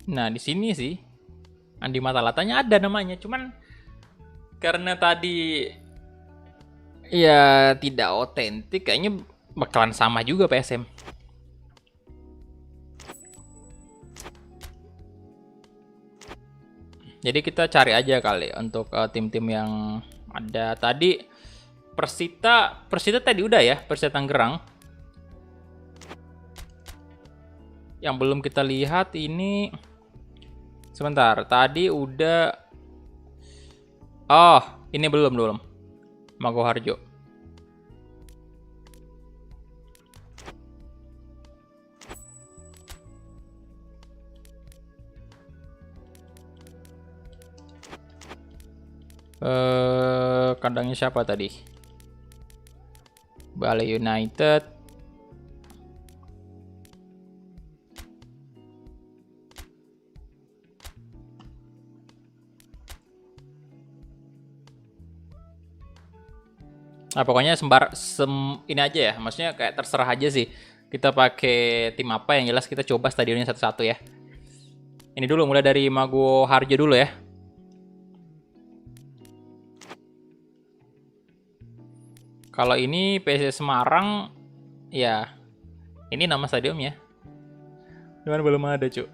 Nah, di sini sih Andi Matalatanya ada namanya, cuman karena tadi ya tidak otentik, kayaknya bakalan sama juga PSM. Jadi kita cari aja kali untuk tim-tim yang ada tadi. Persita tadi udah ya, Persita Tangerang. Yang belum kita lihat ini, sebentar, tadi udah. Oh, ini belum. Mago Harjo. Kandangnya siapa tadi? Bali United. Nah, pokoknya ini aja ya. Maksudnya kayak terserah aja sih. Kita pakai tim apa, yang jelas kita coba stadionnya satu-satu ya. Ini dulu mulai dari Mago Harjo dulu ya. Kalau ini PSS Semarang, ya ini nama stadionnya. Cuman belum ada, Cuk.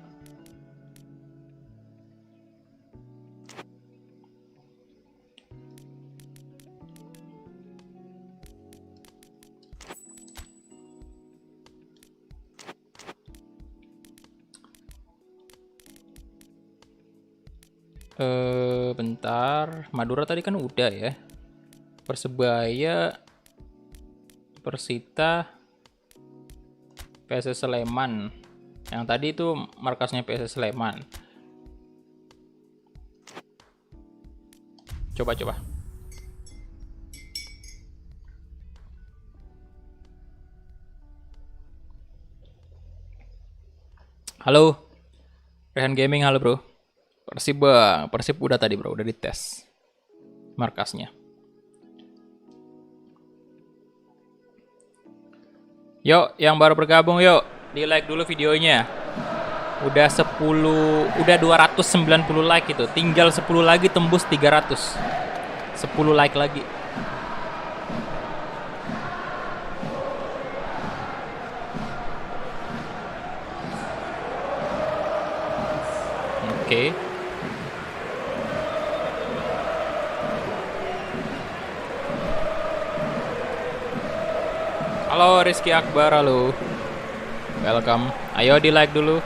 Bentar, Madura tadi kan udah ya. Persebaya, Persita, PSS Sleman. Yang tadi itu markasnya PSS Sleman. Coba. Halo, Rehan Gaming, halo bro. Persib udah tadi bro, udah dites markasnya. Yuk, yang baru bergabung yuk, di like dulu videonya. Udah 290 like itu. Tinggal 10 lagi tembus 300. 10 like lagi. Oke. Halo Rizky Akbar, halo. Welcome. Ayo di like dulu.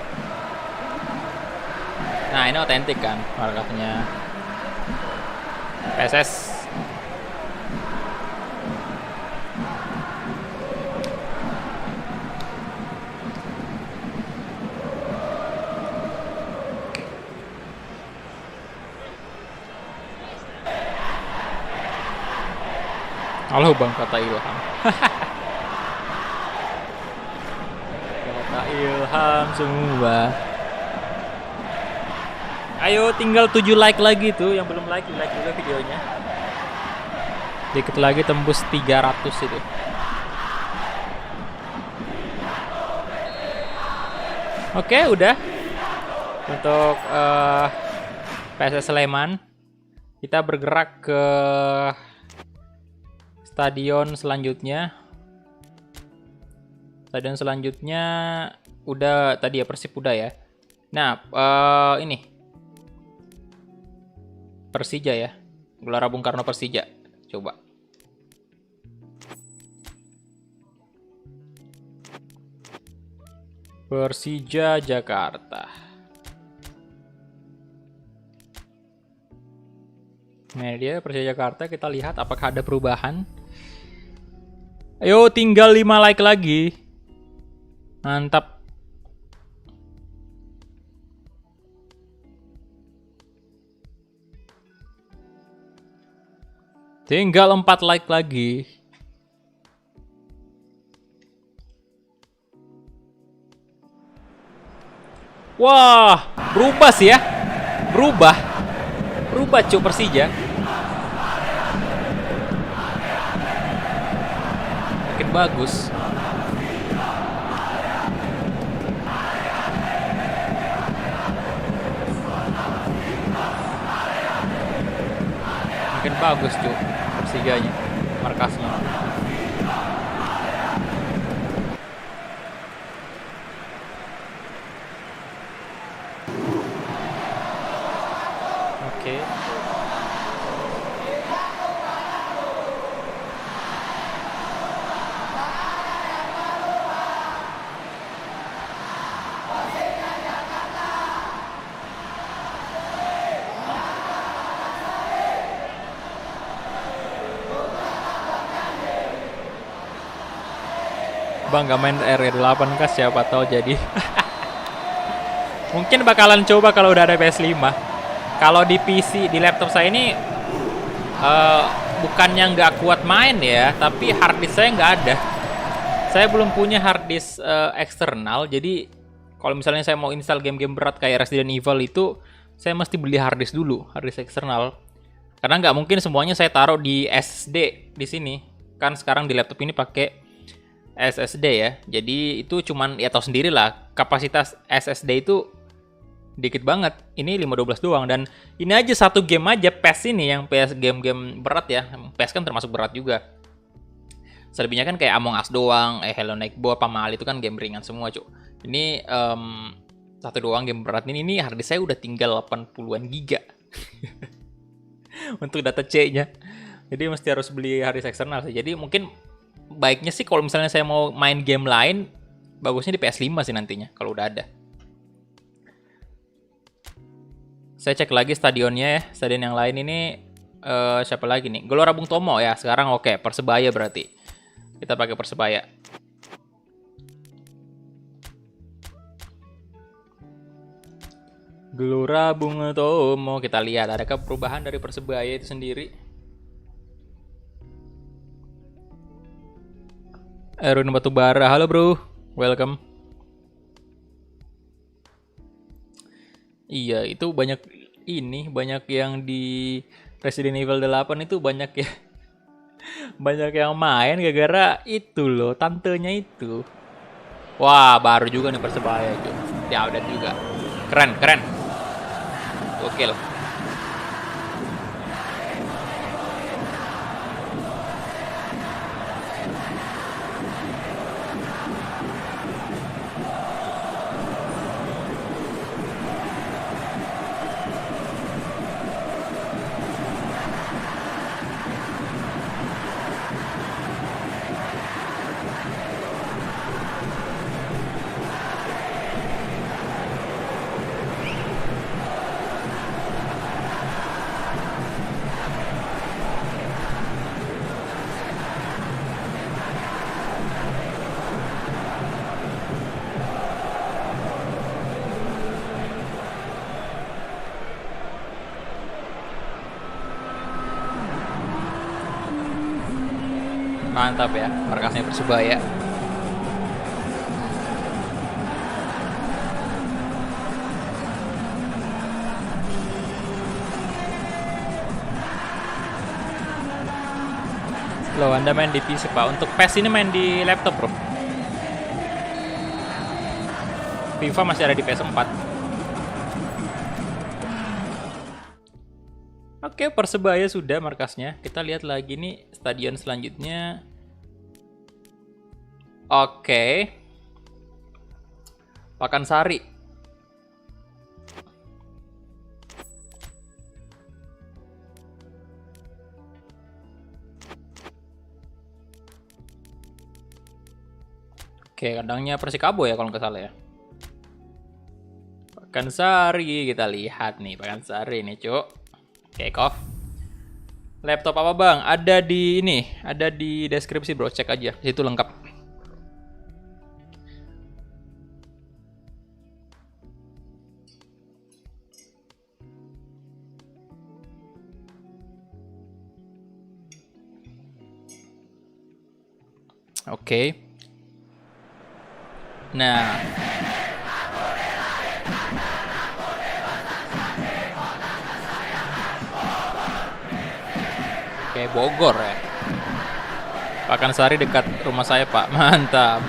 Nah, ini otentik kan markasnya PSS. Halo Bang, kata Ilham. Kata Ilham semua. Ayo tinggal 7 like lagi tuh, yang belum like juga videonya. Dikit lagi tembus 300 itu. Oke, udah. Untuk PSS Sleman, kita bergerak ke stadion selanjutnya. Stadion selanjutnya udah tadi ya, Persib udah ya. Nah, ini Persija ya. Gelora Bung Karno Persija. Coba. Persija Jakarta. Nah dia Persija Jakarta, kita lihat apakah ada perubahan. Ayo tinggal 5 like lagi. Mantap. Tinggal 4 like lagi. Wah, berubah sih ya. Berubah cuy Persija. Makin bagus. Makin bagus cuy Persijanya, markasnya. Oke. Bang gak main RE8 kah, siapa tahu jadi. Mungkin bakalan coba kalau udah ada PS5. Kalau di PC, di laptop saya ini bukannya nggak kuat main ya, tapi harddisk saya nggak ada. Saya belum punya harddisk eksternal, jadi kalau misalnya saya mau install game-game berat kayak Resident Evil itu, saya mesti beli harddisk dulu, harddisk eksternal. Karena nggak mungkin semuanya saya taruh di SSD di sini. Kan sekarang di laptop ini pakai SSD ya, jadi itu cuman ya tahu sendiri lah, kapasitas SSD itu dikit banget. Ini 512 doang, dan ini aja satu game aja PES ini, yang PES game-game berat ya. PES kan termasuk berat juga. Selebihnya kan kayak Among Us doang, Hello Neighbor, Pamal itu kan game ringan semua cuk. Ini satu doang game berat ini harddisk saya udah tinggal 80-an giga. Untuk data C-nya. Jadi mesti harus beli harddisk eksternal sih. Jadi mungkin baiknya sih kalau misalnya saya mau main game lain, bagusnya di PS5 sih nantinya kalau udah ada. Saya cek lagi stadionnya ya. Stadion yang lain ini siapa lagi nih? Gelora Bung Tomo ya. Sekarang oke, Persebaya berarti. Kita pakai Persebaya. Gelora Bung Tomo, kita lihat adakah perubahan dari Persebaya itu sendiri. Erwin Batubara, halo bro, welcome. Iya, itu banyak yang di Resident Evil 8 itu banyak ya. Banyak yang main gara-gara itu loh, tantenya itu. Wah, baru juga nih Persebaya itu. Diupdate juga. Keren. Gokil. Mantap ya, markasnya Persebaya. Loh, Anda main di PC, Pak. Untuk PES ini main di laptop, bro. FIFA masih ada di PS4. Oke, Persebaya sudah markasnya. Kita lihat lagi nih stadion selanjutnya. Oke. Pakansari. Oke, kandangnya Persikabo ya kalau nggak salah ya. Pakansari, kita lihat nih Pakansari nih, Cuk. Kick off. Laptop apa, Bang? Ada di ini, ada di deskripsi, bro. Cek aja, di situ lengkap. Oke. Nah, oke, Bogor ya. Pakansari dekat rumah saya, Pak. Mantap.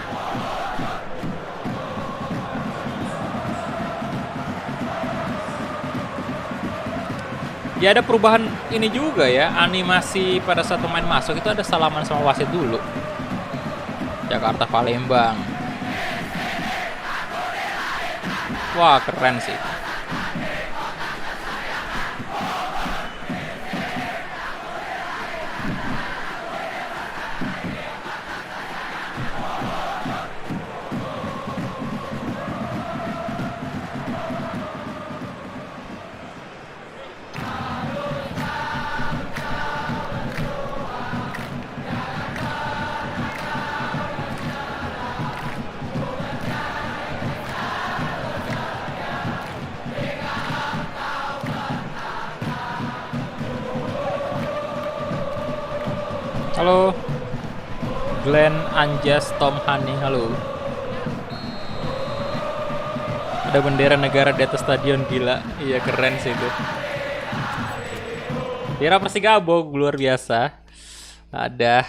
Ya, ada perubahan ini juga ya. Animasi pada saat pemain masuk itu ada salaman sama wasit dulu. Jakarta Palembang. Wah, keren sih. Halo. Glenn Anjas Tom Hani, halo. Ada bendera negara di atas stadion, gila. Iya, keren sih itu. Bendera Persikabo, luar biasa. Ada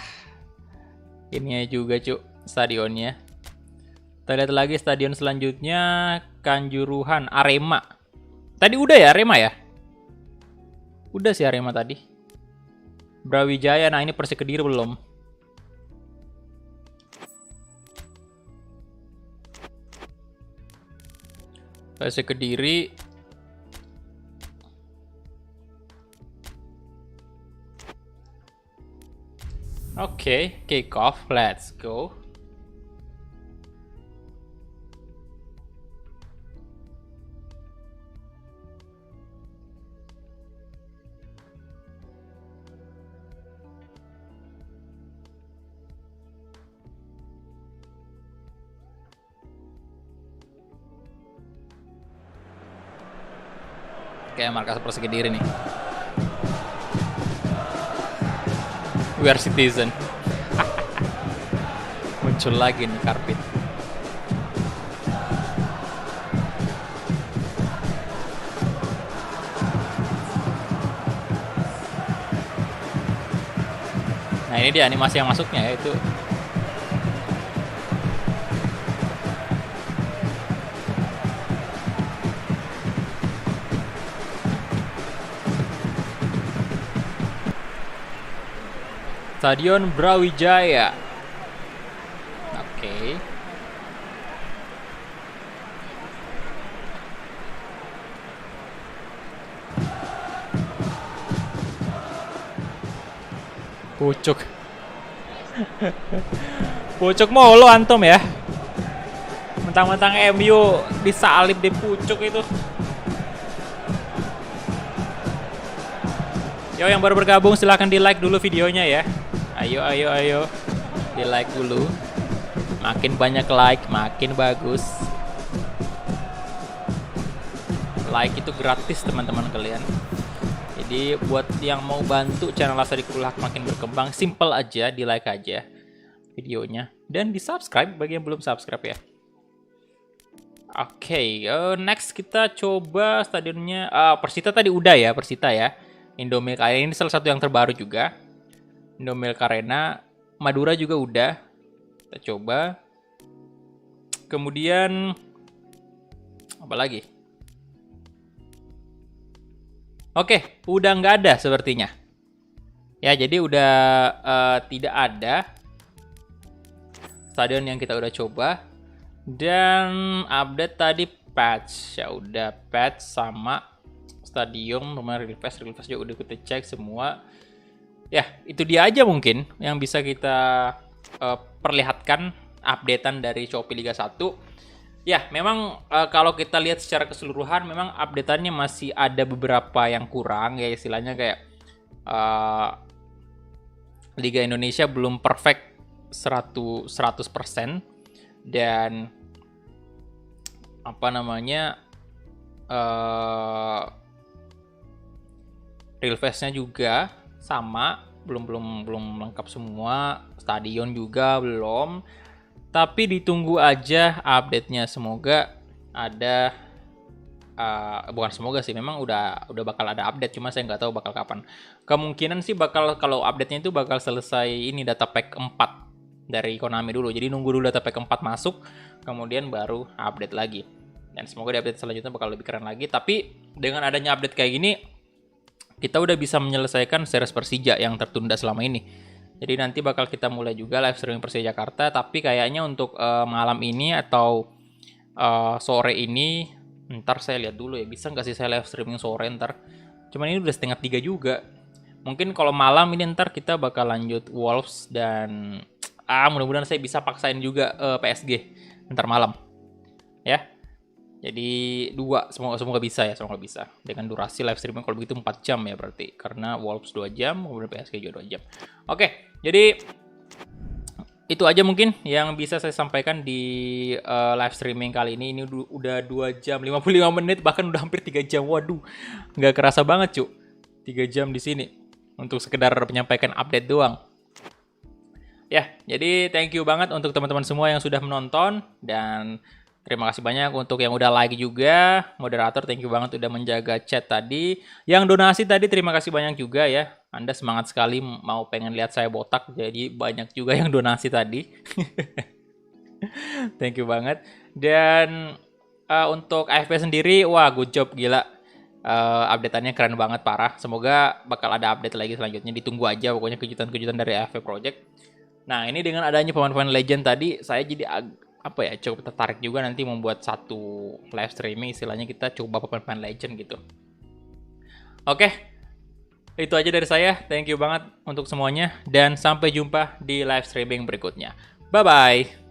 ininya juga, Cuk, stadionnya. Kita lihat lagi stadion selanjutnya, Kanjuruhan, Arema. Tadi udah ya Arema ya? Udah sih Arema tadi. Brawijaya, nah ini Persik Kediri belum. Persik Kediri. Oke, kick off, let's go. Kayak markas Persik Kediri nih. We are citizen. Muncul lagi nih karpet. Nah, ini dia animasi yang masuknya ya, itu. Stadion Brawijaya. Oke. Pucuk. Pucuk mulu antum ya. Mentang-mentang MU disalib di pucuk itu. Yo, yang baru bergabung silahkan di like dulu videonya ya. Ayo. Di like dulu. Makin banyak like, makin bagus. Like itu gratis teman-teman kalian. Jadi buat yang mau bantu channel Lastari Kulak makin berkembang, simple aja, di like aja videonya dan di subscribe bagi yang belum subscribe ya. Oke, next kita coba stadionnya. Persita tadi udah ya, Persita ya. Indomilk Arena ini salah satu yang terbaru juga. Indomilk Arena, Madura juga udah. Kita coba. Kemudian apa lagi? Oke, udah nggak ada sepertinya. Ya, jadi udah tidak ada stadion yang kita udah coba. Dan update tadi patch. Ya udah patch sama stadion, nomor real pass juga udah kita cek semua. Ya, itu dia aja mungkin yang bisa kita perlihatkan updatean dari Shopee Liga 1. Ya, memang kalau kita lihat secara keseluruhan memang updateannya masih ada beberapa yang kurang ya, istilahnya kayak Liga Indonesia belum perfect 100% dan apa namanya real face-nya juga sama, belum lengkap semua, stadion juga belum. Tapi ditunggu aja update-nya, semoga ada bukan semoga sih, memang udah bakal ada update, cuma saya nggak tahu bakal kapan. Kemungkinan sih bakal, kalau update-nya itu bakal selesai ini data pack 4 dari Konami dulu. Jadi nunggu dulu data pack 4 masuk, kemudian baru update lagi. Dan semoga di update selanjutnya bakal lebih keren lagi. Tapi dengan adanya update kayak gini, kita udah bisa menyelesaikan series Persija yang tertunda selama ini. Jadi nanti bakal kita mulai juga live streaming Persija Jakarta, tapi kayaknya untuk malam ini atau sore ini, ntar saya lihat dulu ya, bisa nggak sih saya live streaming sore ntar. Cuman ini udah 2:30 juga. Mungkin kalau malam ini ntar kita bakal lanjut Wolves dan mudah-mudahan saya bisa paksain juga PSG ntar malam. Ya. Jadi 2, semoga bisa ya, semoga bisa. Dengan durasi live streaming kalau begitu 4 jam ya berarti. Karena Wolves 2 jam, kemudian PSG juga 2 jam. Oke, jadi itu aja mungkin yang bisa saya sampaikan di live streaming kali ini. Ini udah 2 jam 55 menit, bahkan udah hampir 3 jam. Waduh, nggak kerasa banget cu, 3 jam di sini untuk sekedar menyampaikan update doang. Ya, jadi thank you banget untuk teman-teman semua yang sudah menonton. Dan terima kasih banyak untuk yang udah like juga. Moderator, thank you banget udah menjaga chat tadi. Yang donasi tadi, terima kasih banyak juga ya. Anda semangat sekali mau pengen lihat saya botak, jadi banyak juga yang donasi tadi. Thank you banget. Dan untuk AFP sendiri, wah good job, gila. Update-annya keren banget, parah. Semoga bakal ada update lagi selanjutnya. Ditunggu aja pokoknya kejutan-kejutan dari AFP Project. Nah, ini dengan adanya pemain-pemain legend tadi, saya jadi cukup tertarik juga nanti membuat satu live streaming, istilahnya kita coba pemain legend gitu. Oke, itu aja dari saya. Thank you banget untuk semuanya dan sampai jumpa di live streaming berikutnya. Bye bye.